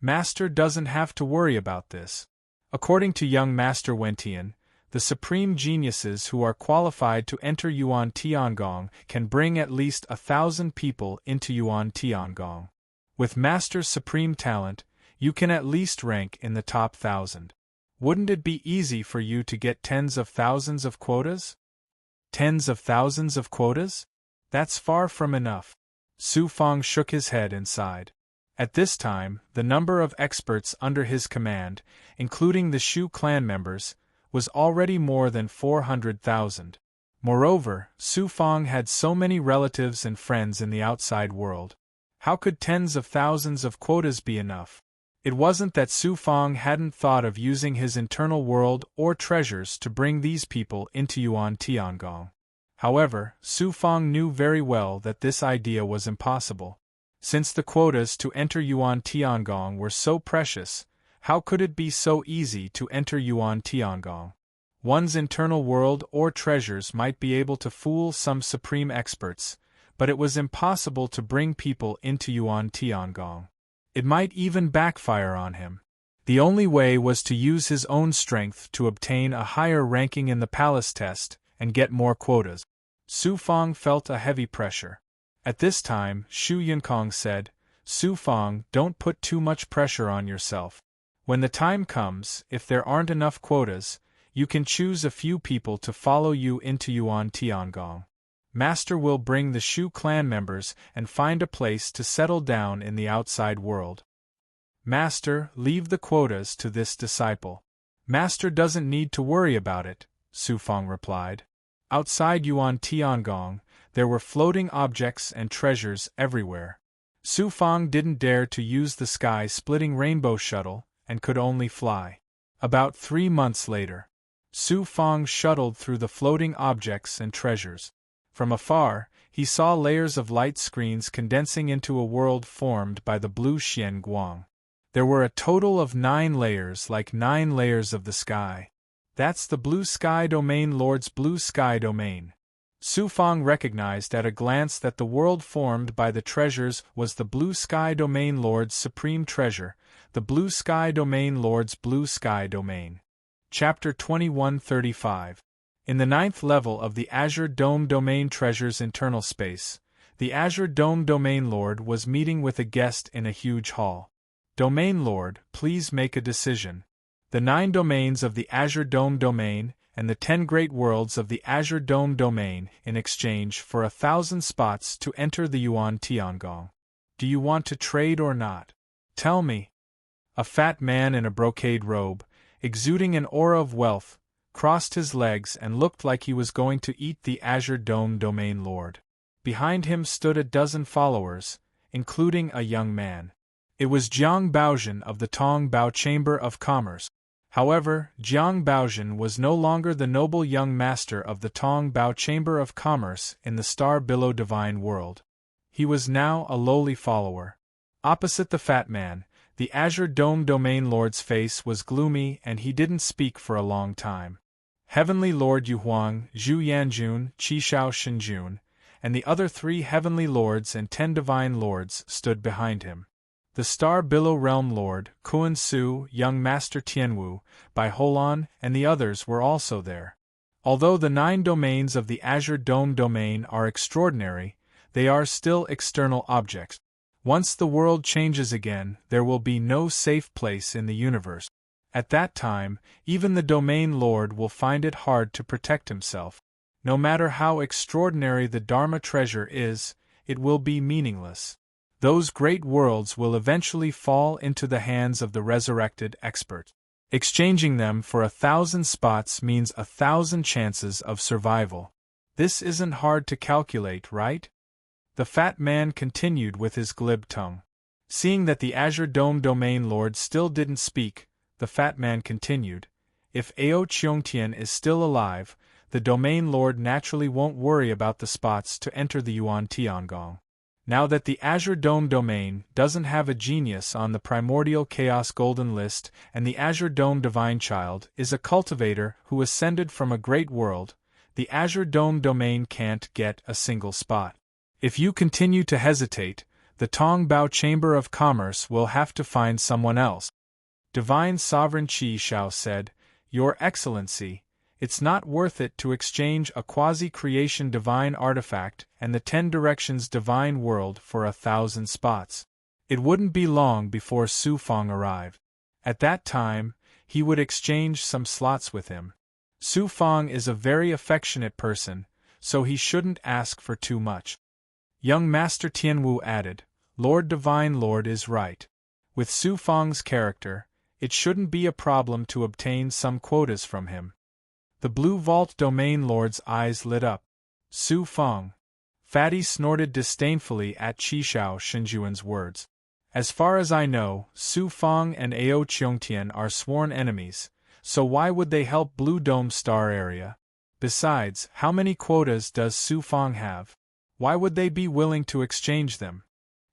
S1: Master doesn't have to worry about this. According to young Master Wentian, the supreme geniuses who are qualified to enter Yuan Tiangong can bring at least 1,000 people into Yuan Tiangong. With Master's supreme talent, you can at least rank in the top 1,000. Wouldn't it be easy for you to get tens of thousands of quotas? Tens of thousands of quotas? That's far from enough. Su Fang shook his head and sighed. At this time, the number of experts under his command, including the Shu clan members, was already more than 400,000. Moreover, Su Fang had so many relatives and friends in the outside world. How could tens of thousands of quotas be enough? It wasn't that Su Fang hadn't thought of using his internal world or treasures to bring these people into Yuan Tiangong. However, Su Fang knew very well that this idea was impossible. Since the quotas to enter Yuan Tiangong were so precious, how could it be so easy to enter Yuan Tiangong? One's internal world or treasures might be able to fool some supreme experts, but it was impossible to bring people into Yuan Tiangong. It might even backfire on him. The only way was to use his own strength to obtain a higher ranking in the palace test and get more quotas. Su Fang felt a heavy pressure. At this time, Shu Yunkong said, Su Fang, don't put too much pressure on yourself. When the time comes, if there aren't enough quotas, you can choose a few people to follow you into Yuan Tiangong. Master will bring the Shu clan members and find a place to settle down in the outside world. Master, leave the quotas to this disciple. Master doesn't need to worry about it, Su Fang replied. Outside Yuan Tiangong, there were floating objects and treasures everywhere. Su Fang didn't dare to use the sky-splitting rainbow shuttle, and could only fly. About 3 months later, Su Fang shuttled through the floating objects and treasures. From afar, he saw layers of light screens condensing into a world formed by the blue Xian Guang. There were a total of 9 layers, like 9 layers of the sky. That's the Blue Sky Domain Lord's Blue Sky Domain. Su Fang recognized at a glance that the world formed by the treasures was the Blue Sky Domain Lord's supreme treasure, the Blue Sky Domain Lord's Blue Sky Domain. Chapter 2135. In the 9th level of the Azure Dome Domain Treasure's internal space, the Azure Dome Domain Lord was meeting with a guest in a huge hall. Domain Lord, please make a decision. The 9 domains of the Azure Dome Domain and the 10 great worlds of the Azure Dome Domain in exchange for 1,000 spots to enter the Yuan Tiangong. Do you want to trade or not? Tell me. A fat man in a brocade robe, exuding an aura of wealth, crossed his legs and looked like he was going to eat the Azure Dome Domain Lord. Behind him stood a dozen followers, including a young man. It was Jiang Baozhen of the Tong Bao Chamber of Commerce. However, Jiang Baozhen was no longer the noble young master of the Tong Bao Chamber of Commerce in the Star Billow Divine World. He was now a lowly follower. Opposite the fat man, the Azure Dome Domain Lord's face was gloomy and he didn't speak for a long time. Heavenly Lord Yuhuang, Zhu Yanjun, Qishao Shenjun, and the other 3 Heavenly Lords and 10 Divine Lords stood behind him. The Star Billow Realm Lord, Kuan Su, young Master Tianwu, Bai Holan, and the others were also there. Although the 9 domains of the Azure Dome Domain are extraordinary, they are still external objects. Once the world changes again, there will be no safe place in the universe. At that time, even the Domain Lord will find it hard to protect himself. No matter how extraordinary the Dharma treasure is, it will be meaningless. Those great worlds will eventually fall into the hands of the resurrected expert. Exchanging them for 1,000 spots means 1,000 chances of survival. This isn't hard to calculate, right? The fat man continued with his glib tongue. Seeing that the Azure Dome Domain Lord still didn't speak, the fat man continued, if Ao Cheongtian is still alive, the Domain Lord naturally won't worry about the spots to enter the Yuan Tiangong. Now that the Azure Dome domain doesn't have a genius on the Primordial Chaos Golden List, and the Azure Dome Divine Child is a cultivator who ascended from a great world, the Azure Dome domain can't get a single spot. If you continue to hesitate, the Tong Bao Chamber of Commerce will have to find someone else. Divine Sovereign Qi Shao said, Your Excellency, it's not worth it to exchange a quasi-creation divine artifact and the 10 Directions divine world for 1,000 spots. It wouldn't be long before Su Fang arrived. At that time, he would exchange some slots with him. Su Fang is a very affectionate person, so he shouldn't ask for too much. Young Master Tianwu added, Lord Divine Lord is right. With Su Fang's character, it shouldn't be a problem to obtain some quotas from him. The Blue Vault Domain Lord's eyes lit up. Su Fang. Fatty snorted disdainfully at Qishao Shinjuan's words. As far as I know, Su Fang and Ao Qiongtian are sworn enemies, so why would they help Blue Dome Star Area? Besides, how many quotas does Su Fang have? Why would they be willing to exchange them?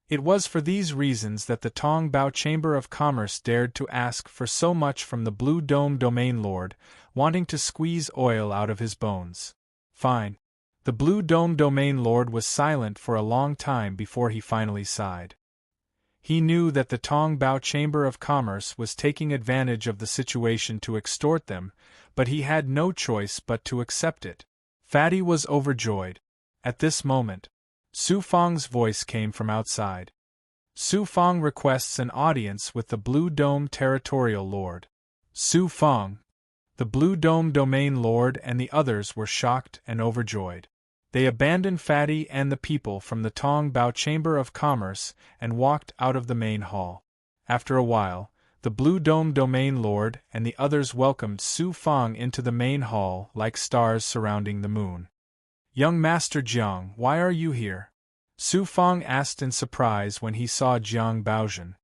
S1: It was for these reasons that the Tong Bao Chamber of Commerce dared to ask for so much from the Blue Dome Domain Lord, wanting to squeeze oil out of his bones. Fine. The Blue Dome Domain Lord was silent for a long time before he finally sighed. He knew that the Tong Bao Chamber of Commerce was taking advantage of the situation to extort them, but he had no choice but to accept it. Fatty was overjoyed. At this moment, Su Fang's voice came from outside. Su Fang requests an audience with the Blue Dome Territorial Lord. Su Fang. The Blue Dome Domain Lord and the others were shocked and overjoyed. They abandoned Fatty and the people from the Tong Bao Chamber of Commerce and walked out of the main hall. After a while, the Blue Dome Domain Lord and the others welcomed Su Fang into the main hall like stars surrounding the moon. Young Master Jiang, why are you here? Su Fang asked in surprise when he saw Jiang Baozhen.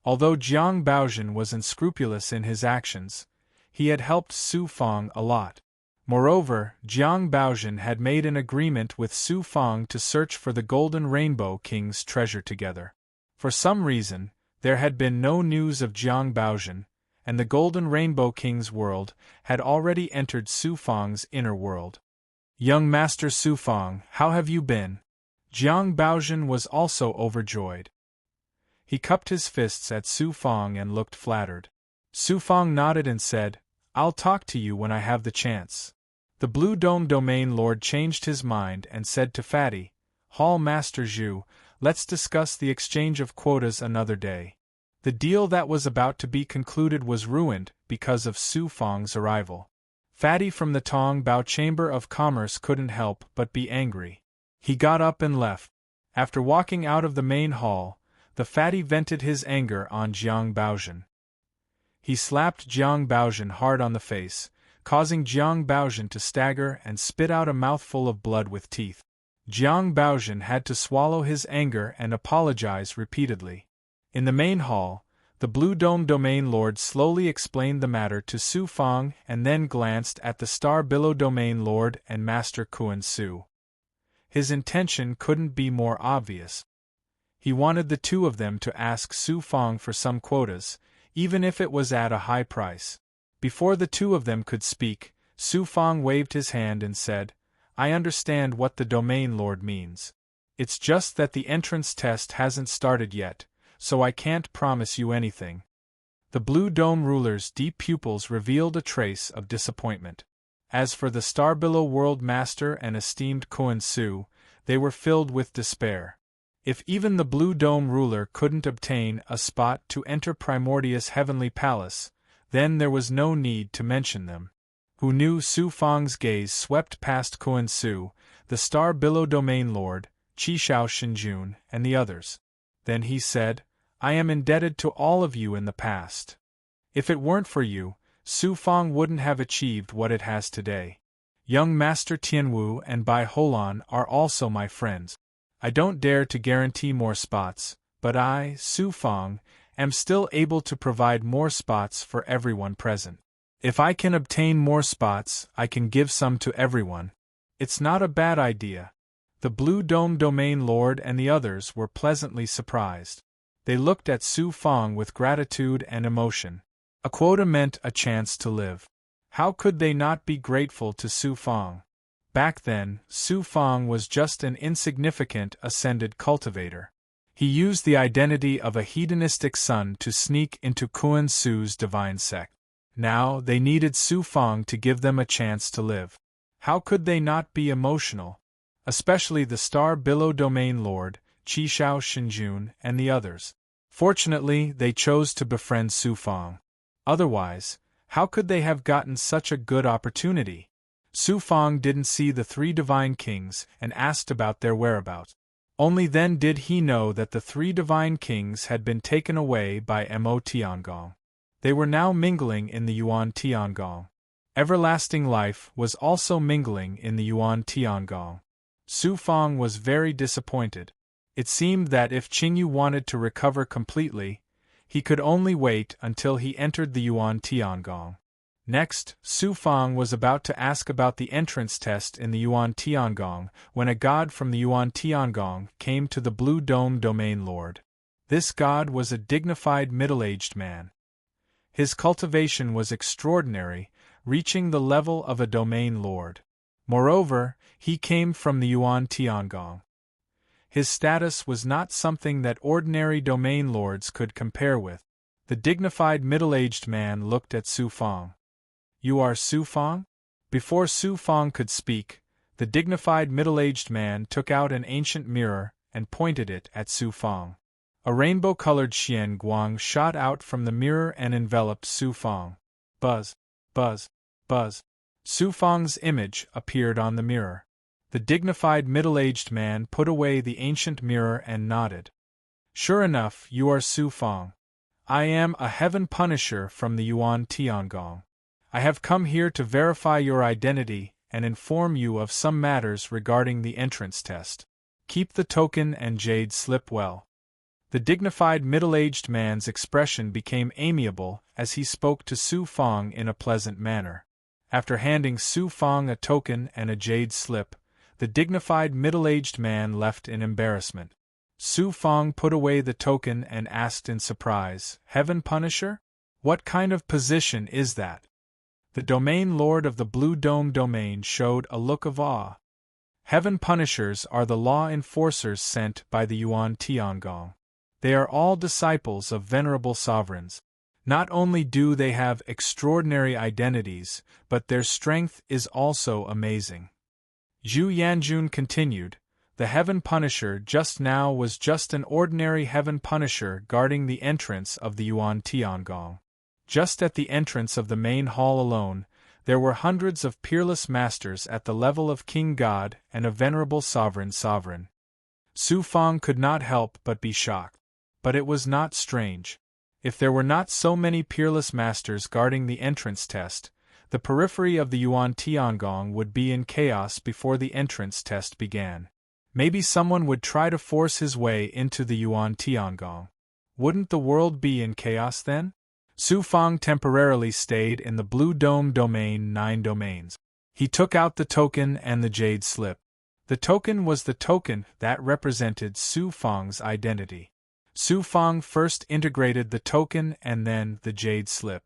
S1: Although Jiang Baozhen was unscrupulous in his actions, he had helped Su Fang a lot. Moreover, Jiang Baozhen had made an agreement with Su Fang to search for the Golden Rainbow King's treasure together. For some reason, there had been no news of Jiang Baozhen, and the Golden Rainbow King's world had already entered Su Fang's inner world. Young Master Su Fang, how have you been? Jiang Baozhen was also overjoyed. He cupped his fists at Su Fang and looked flattered. Su Fang nodded and said, I'll talk to you when I have the chance. The Blue Dome Domain Lord changed his mind and said to Fatty, Hall Master Zhu, let's discuss the exchange of quotas another day. The deal that was about to be concluded was ruined because of Su Fang's arrival. Fatty from the Tong Bao Chamber of Commerce couldn't help but be angry. He got up and left. After walking out of the main hall, the Fatty vented his anger on Jiang Baozhen. He slapped Jiang Baozhen hard on the face, causing Jiang Baozhen to stagger and spit out a mouthful of blood with teeth. Jiang Baozhen had to swallow his anger and apologize repeatedly. In the main hall, the Blue Dome Domain Lord slowly explained the matter to Su Fang and then glanced at the Star Billow Domain Lord and Master Kuan Su. His intention couldn't be more obvious. He wanted the two of them to ask Su Fang for some quotas, even if it was at a high price. Before the two of them could speak, Su Fang waved his hand and said, I understand what the Domain Lord means. It's just that the entrance test hasn't started yet, so I can't promise you anything. The Blue Dome ruler's deep pupils revealed a trace of disappointment. As for the Starbillow World Master and esteemed Kuan Su, they were filled with despair. If even the Blue Dome ruler couldn't obtain a spot to enter Primordius' heavenly palace, then there was no need to mention them. Who knew? Su Fang's gaze swept past Kuan Su, the Star Billow Domain Lord, Qishao Shinjun, and the others. Then he said, I am indebted to all of you in the past. If it weren't for you, Su Fang wouldn't have achieved what it has today. Young Master Tianwu and Bai Holan are also my friends. I don't dare to guarantee more spots, but I, Su Fang, am still able to provide more spots for everyone present. If I can obtain more spots, I can give some to everyone. It's not a bad idea. The Blue Dome Domain Lord and the others were pleasantly surprised. They looked at Su Fong with gratitude and emotion. A quota meant a chance to live. How could they not be grateful to Su Fong? Back then, Su Fong was just an insignificant ascended cultivator. He used the identity of a hedonistic son to sneak into Kuan Su's divine sect. Now, they needed Su Fong to give them a chance to live. How could they not be emotional? Especially the Star Billow Domain Lord, Qishao Shinjun, and the others. Fortunately, they chose to befriend Su Fong. Otherwise, how could they have gotten such a good opportunity? Su Fong didn't see the three divine kings and asked about their whereabouts. Only then did he know that the three divine kings had been taken away by Mo Tiangong. They were now mingling in the Yuan Tiangong. Everlasting life was also mingling in the Yuan Tiangong. Su Fong was very disappointed. It seemed that if Qingyu wanted to recover completely, he could only wait until he entered the Yuan Tiangong. Next, Su Fong was about to ask about the entrance test in the Yuan Tiangong when a god from the Yuan Tiangong came to the Blue Dome Domain Lord. This god was a dignified middle-aged man. His cultivation was extraordinary, reaching the level of a domain lord. Moreover, he came from the Yuan Tiangong. His status was not something that ordinary domain lords could compare with. The dignified middle-aged man looked at Su Fong. "You are Su Fong?" Before Su Fong could speak, the dignified middle-aged man took out an ancient mirror and pointed it at Su Fong. A rainbow-colored Xian Guang shot out from the mirror and enveloped Su Fong. Buzz, buzz, buzz. Su Fong's image appeared on the mirror. The dignified middle-aged man put away the ancient mirror and nodded. "Sure enough, you are Su Fong. I am a heaven punisher from the Yuan Tiangong. I have come here to verify your identity and inform you of some matters regarding the entrance test. Keep the token and jade slip well." The dignified middle-aged man's expression became amiable as he spoke to Su Fong in a pleasant manner. After handing Su Fong a token and a jade slip, the dignified middle-aged man left in embarrassment. Su Fong put away the token and asked in surprise, "Heaven Punisher? What kind of position is that?" The domain lord of the Blue Dome domain showed a look of awe. Heaven Punishers are the law enforcers sent by the Yuan Tiangong. They are all disciples of venerable sovereigns. Not only do they have extraordinary identities, but their strength is also amazing. Zhu Yanjun continued, "The Heaven Punisher just now was just an ordinary Heaven Punisher guarding the entrance of the Yuan Tiangong. Just at the entrance of the main hall alone, there were hundreds of peerless masters at the level of King God and a venerable sovereign. Su Fong could not help but be shocked. But it was not strange. If there were not so many peerless masters guarding the entrance test, the periphery of the Yuan Tiangong would be in chaos before the entrance test began. Maybe someone would try to force his way into the Yuan Tiangong. Wouldn't the world be in chaos then? Su Fong temporarily stayed in the Blue Dome domain 9 domains. He took out the token and the jade slip. The token was the token that represented Su Fong's identity. Su Fong first integrated the token and then the jade slip.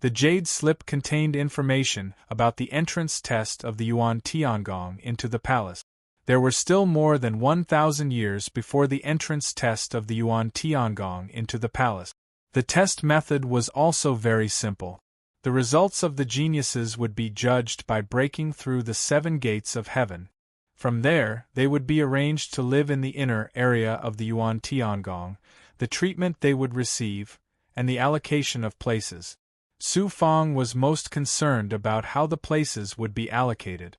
S1: The jade slip contained information about the entrance test of the Yuan Tiangong into the palace. There were still more than 1,000 years before the entrance test of the Yuan Tiangong into the palace. The test method was also very simple. The results of the geniuses would be judged by breaking through the 7 gates of heaven. From there, they would be arranged to live in the inner area of the Yuan Tiangong, the treatment they would receive, and the allocation of places. Su Fong was most concerned about how the places would be allocated.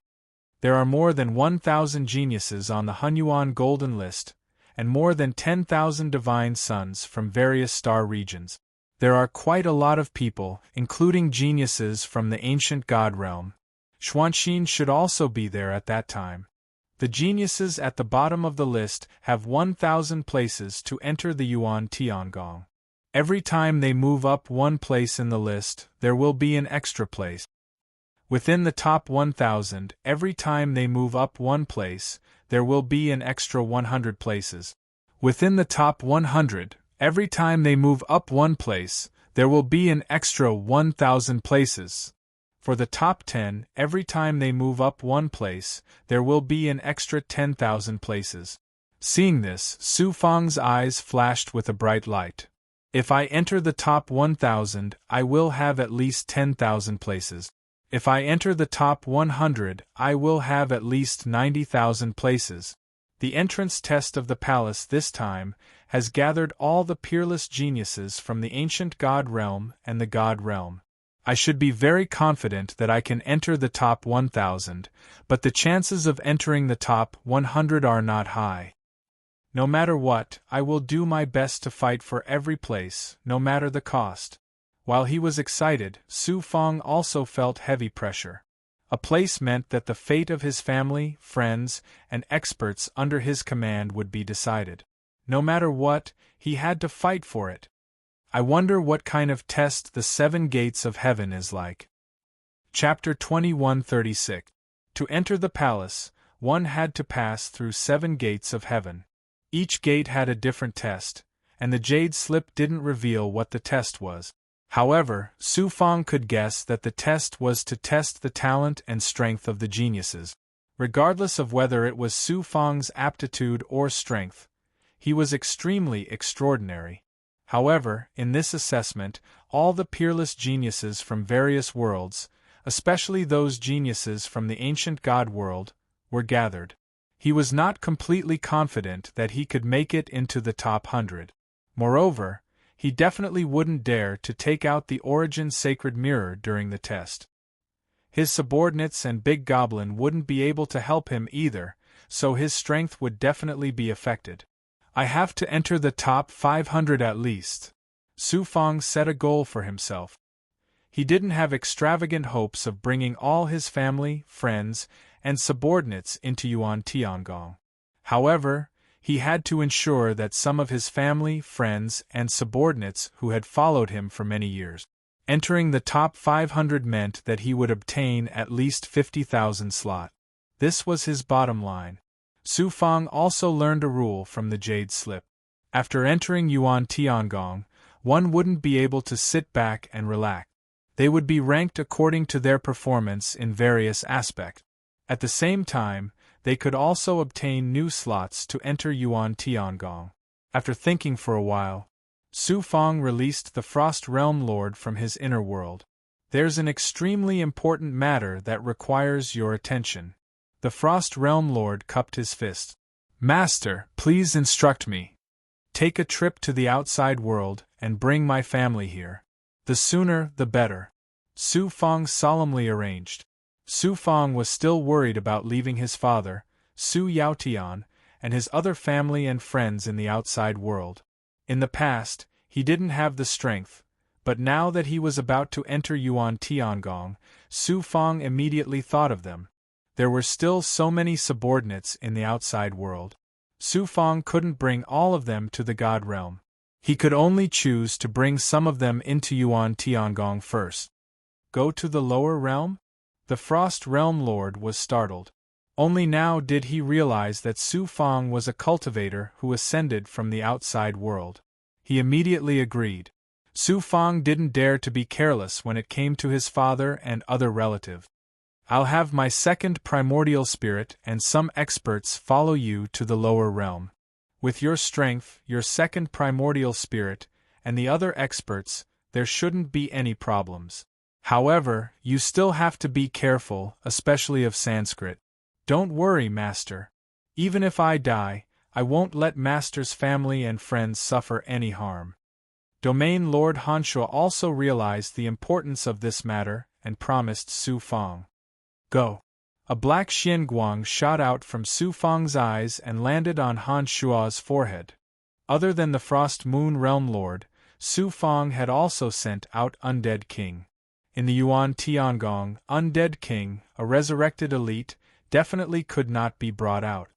S1: There are more than 1,000 geniuses on the Hunyuan Golden List, and more than 10,000 divine sons from various star regions. There are quite a lot of people, including geniuses from the ancient god realm. Xuanxin should also be there at that time. The geniuses at the bottom of the list have 1,000 places to enter the Yuan Tiangong. Every time they move up one place in the list, there will be an extra place. Within the top 1,000, every time they move up one place, there will be an extra 100 places. Within the top 100, every time they move up one place, there will be an extra 1,000 places. For the top 10, every time they move up one place, there will be an extra 10,000 places. Seeing this, Su Fang's eyes flashed with a bright light. If I enter the top 1,000, I will have at least 10,000 places. If I enter the top 100, I will have at least 90,000 places. The entrance test of the palace this time has gathered all the peerless geniuses from the ancient God realm and the God realm. I should be very confident that I can enter the top 1,000, but the chances of entering the top 100 are not high. No matter what, I will do my best to fight for every place, no matter the cost. While he was excited, Su Fang also felt heavy pressure. A place meant that the fate of his family, friends, and experts under his command would be decided. No matter what, he had to fight for it. I wonder what kind of test the 7 gates of heaven is like. Chapter 2136. To enter the palace, one had to pass through 7 gates of heaven. Each gate had a different test, and the jade slip didn't reveal what the test was. However, Su Fang could guess that the test was to test the talent and strength of the geniuses. Regardless of whether it was Su Fang's aptitude or strength, he was extremely extraordinary. However, in this assessment, all the peerless geniuses from various worlds, especially those geniuses from the ancient God world, were gathered. He was not completely confident that he could make it into the top 100. Moreover, he definitely wouldn't dare to take out the Origin Sacred Mirror during the test. His subordinates and Big Goblin wouldn't be able to help him either, so his strength would definitely be affected. I have to enter the top 500 at least. Su Fang set a goal for himself. He didn't have extravagant hopes of bringing all his family, friends, and subordinates into Yuan Tiangong. However, he had to ensure that some of his family, friends, and subordinates who had followed him for many years. Entering the top 500 meant that he would obtain at least 50,000 slot. This was his bottom line. Su Fang also learned a rule from the Jade Slip. After entering Yuan Tiangong, one wouldn't be able to sit back and relax. They would be ranked according to their performance in various aspects. At the same time, they could also obtain new slots to enter Yuan Tiangong. After thinking for a while, Su Fang released the Frost Realm Lord from his inner world. There's an extremely important matter that requires your attention. The Frost Realm Lord cupped his fist. Master, please instruct me. Take a trip to the outside world and bring my family here. The sooner, the better. Su Fang solemnly arranged. Su Fang was still worried about leaving his father, Su Yaotian, and his other family and friends in the outside world. In the past, he didn't have the strength, but now that he was about to enter Yuan Tiangong, Su Fang immediately thought of them. There were still so many subordinates in the outside world. Su Fang couldn't bring all of them to the God realm. He could only choose to bring some of them into Yuan Tiangong first. Go to the lower realm? The Frost Realm Lord was startled. Only now did he realize that Su Fang was a cultivator who ascended from the outside world. He immediately agreed. Su Fang didn't dare to be careless when it came to his father and other relatives. I'll have my second primordial spirit and some experts follow you to the lower realm. With your strength, your second primordial spirit, and the other experts, there shouldn't be any problems. However, you still have to be careful, especially of Sanskrit. Don't worry, Master. Even if I die, I won't let Master's family and friends suffer any harm. Domain Lord Hanshaw also realized the importance of this matter and promised Su Fang. Go. A black xianguang shot out from Su Fang's eyes and landed on Han Shua's forehead. Other than the Frost Moon Realm Lord, Su Fang had also sent out Undead King. In the Yuan Tiangong, Undead King, a resurrected elite, definitely could not be brought out.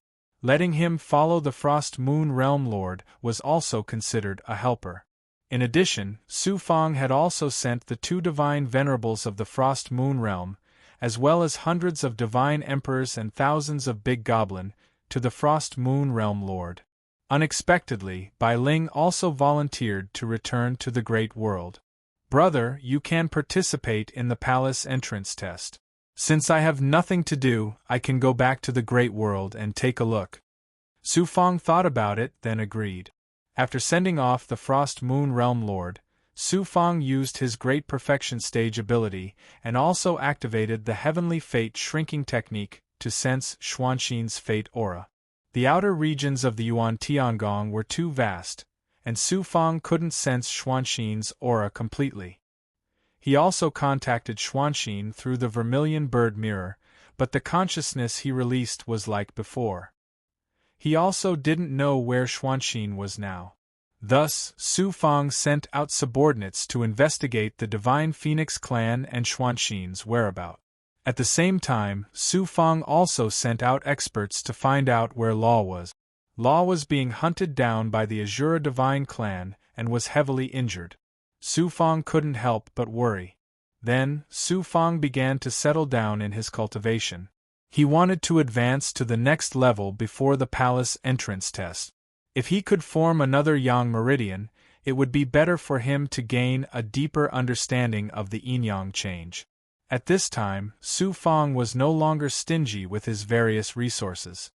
S1: Letting him follow the Frost Moon Realm Lord was also considered a helper. In addition, Su Fang had also sent the 2 divine venerables of the Frost Moon Realm, as well as hundreds of divine emperors and thousands of big goblin, to the Frost Moon Realm Lord. Unexpectedly, Bai Ling also volunteered to return to the Great World. Brother, you can participate in the palace entrance test. Since I have nothing to do, I can go back to the Great World and take a look. Su Fang thought about it, then agreed. After sending off the Frost Moon Realm Lord, Su Fang used his Great Perfection Stage ability and also activated the Heavenly Fate Shrinking Technique to sense Xuanxin's fate aura. The outer regions of the Yuan Tiangong were too vast, and Su Fang couldn't sense Xuanxin's aura completely. He also contacted Xuanxin through the Vermilion Bird Mirror, but the consciousness he released was like before. He also didn't know where Xuanxin was now. Thus, Su Fang sent out subordinates to investigate the Divine Phoenix clan and Xuanxin's whereabouts. At the same time, Su Fang also sent out experts to find out where Law was. Law was being hunted down by the Azura Divine clan and was heavily injured. Su Fang couldn't help but worry. Then, Su Fang began to settle down in his cultivation. He wanted to advance to the next level before the palace entrance test. If he could form another Yang Meridian, it would be better for him to gain a deeper understanding of the yin-yang change. At this time, Su Fang was no longer stingy with his various resources.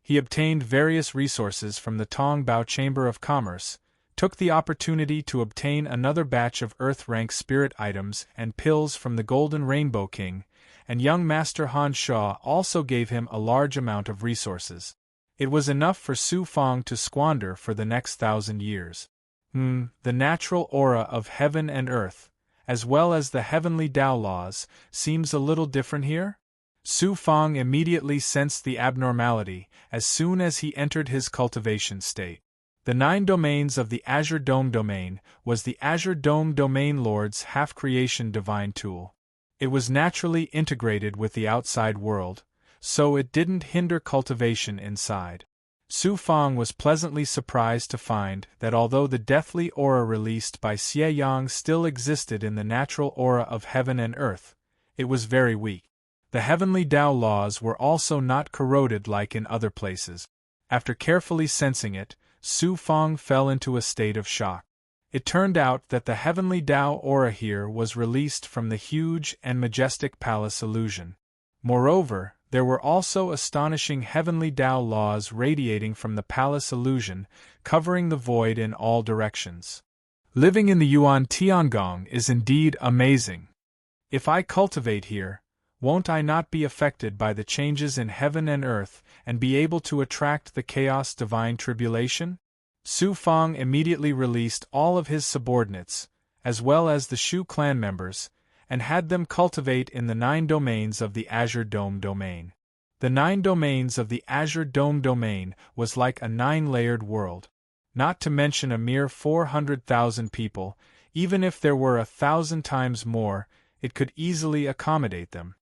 S1: He obtained various resources from the Tongbao Chamber of Commerce, took the opportunity to obtain another batch of Earth-rank spirit items and pills from the Golden Rainbow King, and young Master Han Sha also gave him a large amount of resources. It was enough for Su Fang to squander for the next 1,000 years. The natural aura of heaven and earth, as well as the heavenly Tao laws, seems a little different here? Su Fang immediately sensed the abnormality as soon as he entered his cultivation state. The 9 domains of the Azure Dome domain was the Azure Dome Domain Lord's half-creation divine tool. It was naturally integrated with the outside world, so it didn't hinder cultivation inside. Su Fang was pleasantly surprised to find that although the deathly aura released by Xie Yang still existed in the natural aura of heaven and earth, it was very weak. The heavenly Tao laws were also not corroded like in other places. After carefully sensing it, Su Fang fell into a state of shock. It turned out that the heavenly Tao aura here was released from the huge and majestic palace illusion. Moreover, there were also astonishing heavenly Tao laws radiating from the palace illusion, covering the void in all directions. Living in the Yuan Tiangong is indeed amazing. If I cultivate here, won't I not be affected by the changes in heaven and earth and be able to attract the chaos divine tribulation? Su Fang immediately released all of his subordinates, as well as the Shu clan members, and had them cultivate in the 9 domains of the Azure Dome domain. The 9 domains of the Azure Dome domain was like a 9-layered world. Not to mention a mere 400,000 people, even if there were 1,000 times more, it could easily accommodate them.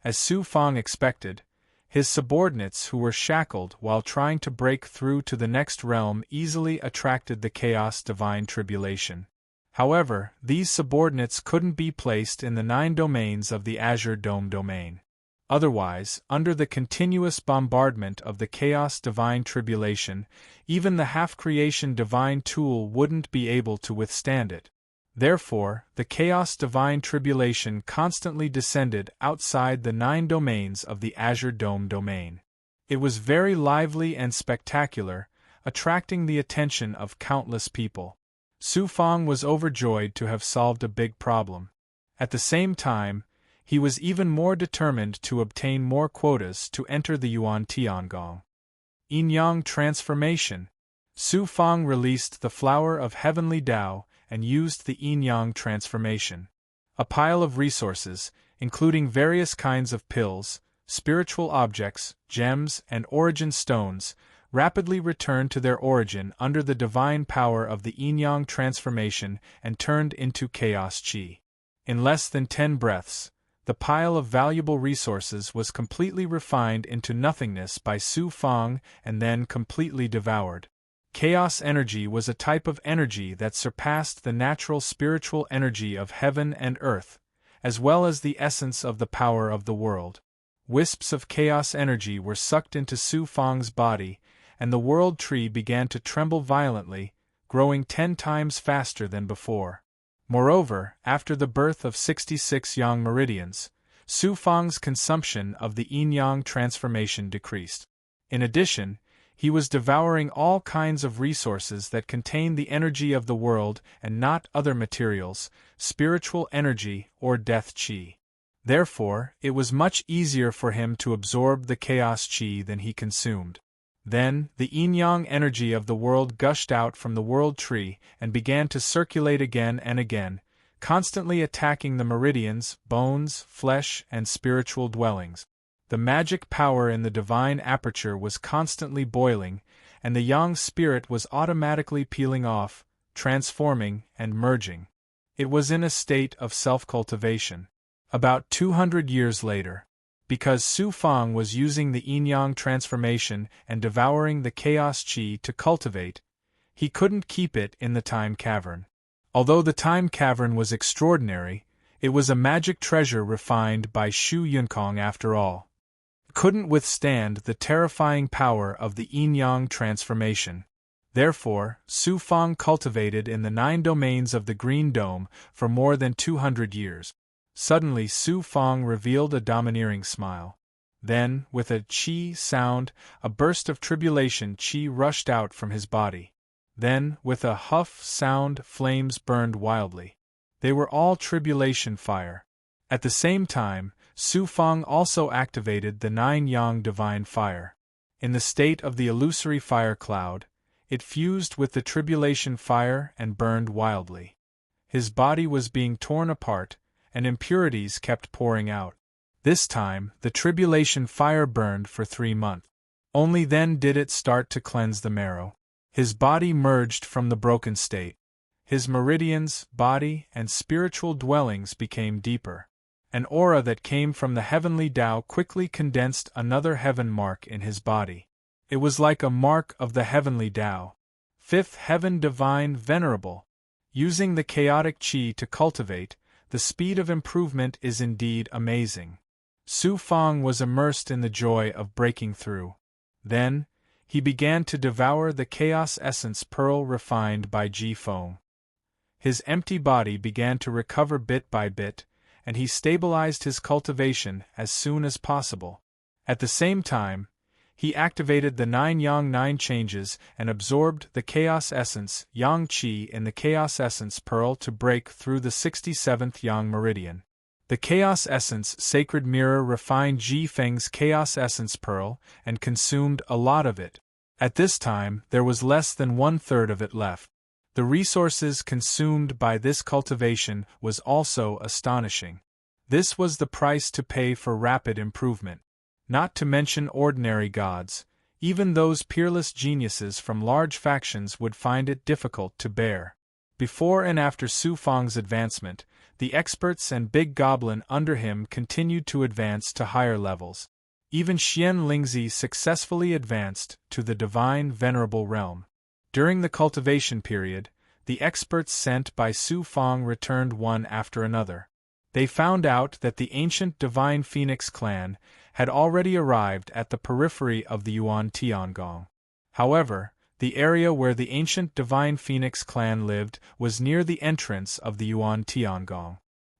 S1: As Su Fang expected, his subordinates who were shackled while trying to break through to the next realm easily attracted the chaos divine tribulation. However, these subordinates couldn't be placed in the 9 domains of the Azure Dome domain. Otherwise, under the continuous bombardment of the chaos divine tribulation, even the half-creation divine tool wouldn't be able to withstand it. Therefore, the chaos divine tribulation constantly descended outside the 9 domains of the Azure Dome domain. It was very lively and spectacular, attracting the attention of countless people. Su Fang was overjoyed to have solved a big problem. At the same time, he was even more determined to obtain more quotas to enter the Yuan Tiangong. Yin-Yang Transformation. Su Fang released the Flower of Heavenly Tao and used the Yin-Yang Transformation. A pile of resources, including various kinds of pills, spiritual objects, gems, and origin stones, rapidly returned to their origin under the divine power of the Yin-Yang transformation and turned into chaos chi. In less than 10 breaths, the pile of valuable resources was completely refined into nothingness by Su Fang and then completely devoured. Chaos energy was a type of energy that surpassed the natural spiritual energy of heaven and earth, as well as the essence of the power of the world. Wisps of chaos energy were sucked into Su Fang's body, and the world tree began to tremble violently, growing 10 times faster than before. Moreover, after the birth of 66 yang meridians, Su Fang's consumption of the yin-yang transformation decreased. In addition, he was devouring all kinds of resources that contain the energy of the world and not other materials, spiritual energy or death qi. Therefore, it was much easier for him to absorb the chaos qi than he consumed. Then, the yin-yang energy of the world gushed out from the world tree and began to circulate again and again, constantly attacking the meridians, bones, flesh, and spiritual dwellings. The magic power in the divine aperture was constantly boiling, and the yang spirit was automatically peeling off, transforming, and merging. It was in a state of self-cultivation. About 200 years later, because Su Fang was using the yin-yang transformation and devouring the chaos qi to cultivate, he couldn't keep it in the time cavern. Although the time cavern was extraordinary, it was a magic treasure refined by Shu Yunkong after all. It couldn't withstand the terrifying power of the yin-yang transformation. Therefore, Su Fang cultivated in the 9 domains of the Green Dome for more than 200 years. Suddenly Su Fang revealed a domineering smile. Then, with a qi sound, a burst of tribulation qi rushed out from his body. Then, with a huff sound, flames burned wildly. They were all tribulation fire. At the same time, Su Fang also activated the 9 yang divine fire. In the state of the illusory fire cloud, it fused with the tribulation fire and burned wildly. His body was being torn apart, and impurities kept pouring out. This time, the tribulation fire burned for 3 months. Only then did it start to cleanse the marrow. His body merged from the broken state. His meridians, body, and spiritual dwellings became deeper. An aura that came from the heavenly Tao quickly condensed another heaven mark in his body. It was like a mark of the heavenly Tao. 5th heaven divine venerable. Using the chaotic qi to cultivate, the speed of improvement is indeed amazing. Su Fang was immersed in the joy of breaking through. Then, he began to devour the chaos essence pearl refined by Ji Feng. His empty body began to recover bit by bit, and he stabilized his cultivation as soon as possible. At the same time, he activated the 9 yang 9 changes and absorbed the chaos essence yang qi in the chaos essence pearl to break through the 67th yang meridian. The chaos essence sacred mirror refined Ji Feng's chaos essence pearl and consumed a lot of it. At this time, there was less than 1/3 of it left. The resources consumed by this cultivation was also astonishing. This was the price to pay for rapid improvement. Not to mention ordinary gods, even those peerless geniuses from large factions would find it difficult to bear. Before and after Su Fang's advancement, the experts and big goblin under him continued to advance to higher levels. Even Xian Lingzi successfully advanced to the divine venerable realm. During the cultivation period, the experts sent by Su Fang returned one after another. They found out that the ancient divine Phoenix clan had already arrived at the periphery of the Yuan Tiangong. However, the area where the ancient divine Phoenix clan lived was near the entrance of the Yuan Tiangong.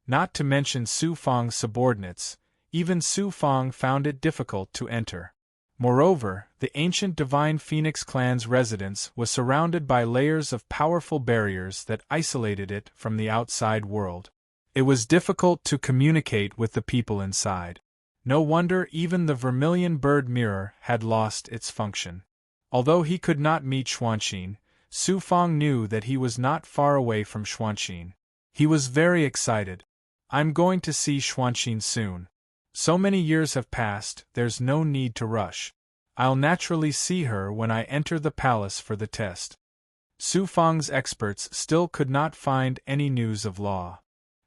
S1: Not to mention Su Fang's subordinates, even Su Fang found it difficult to enter. Moreover, the ancient divine Phoenix clan's residence was surrounded by layers of powerful barriers that isolated it from the outside world. It was difficult to communicate with the people inside. No wonder even the vermilion bird mirror had lost its function. Although he could not meet Xuanqin, Su Fang knew that he was not far away from Xuanqin. He was very excited. "I'm going to see Xuanqin soon. So many years have passed, there's no need to rush. I'll naturally see her when I enter the palace for the test." Su Fang's experts still could not find any news of Law.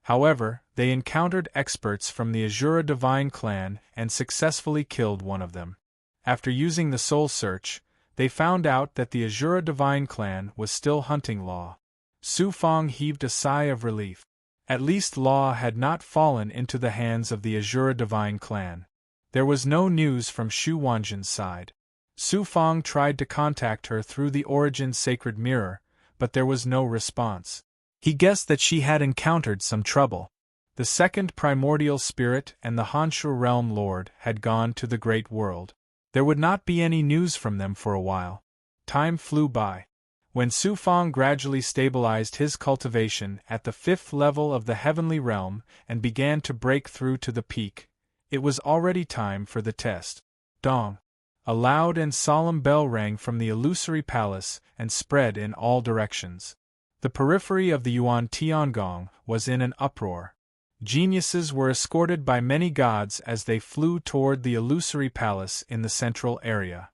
S1: However, they encountered experts from the Azura Divine clan and successfully killed one of them. After using the soul search, they found out that the Azura Divine clan was still hunting Law. Su Fang heaved a sigh of relief. At least Law had not fallen into the hands of the Azura Divine clan. There was no news from Shu Wanjin's side. Su Fang tried to contact her through the Origin Sacred Mirror, but there was no response. He guessed that she had encountered some trouble. The second primordial spirit and the Hanshu realm lord had gone to the great world. There would not be any news from them for a while. Time flew by. When Su Fang gradually stabilized his cultivation at the 5th level of the heavenly realm and began to break through to the peak, it was already time for the test. Dong! A loud and solemn bell rang from the illusory palace and spread in all directions. The periphery of the Yuan Tiangong was in an uproar. Geniuses were escorted by many gods as they flew toward the illusory palace in the central area.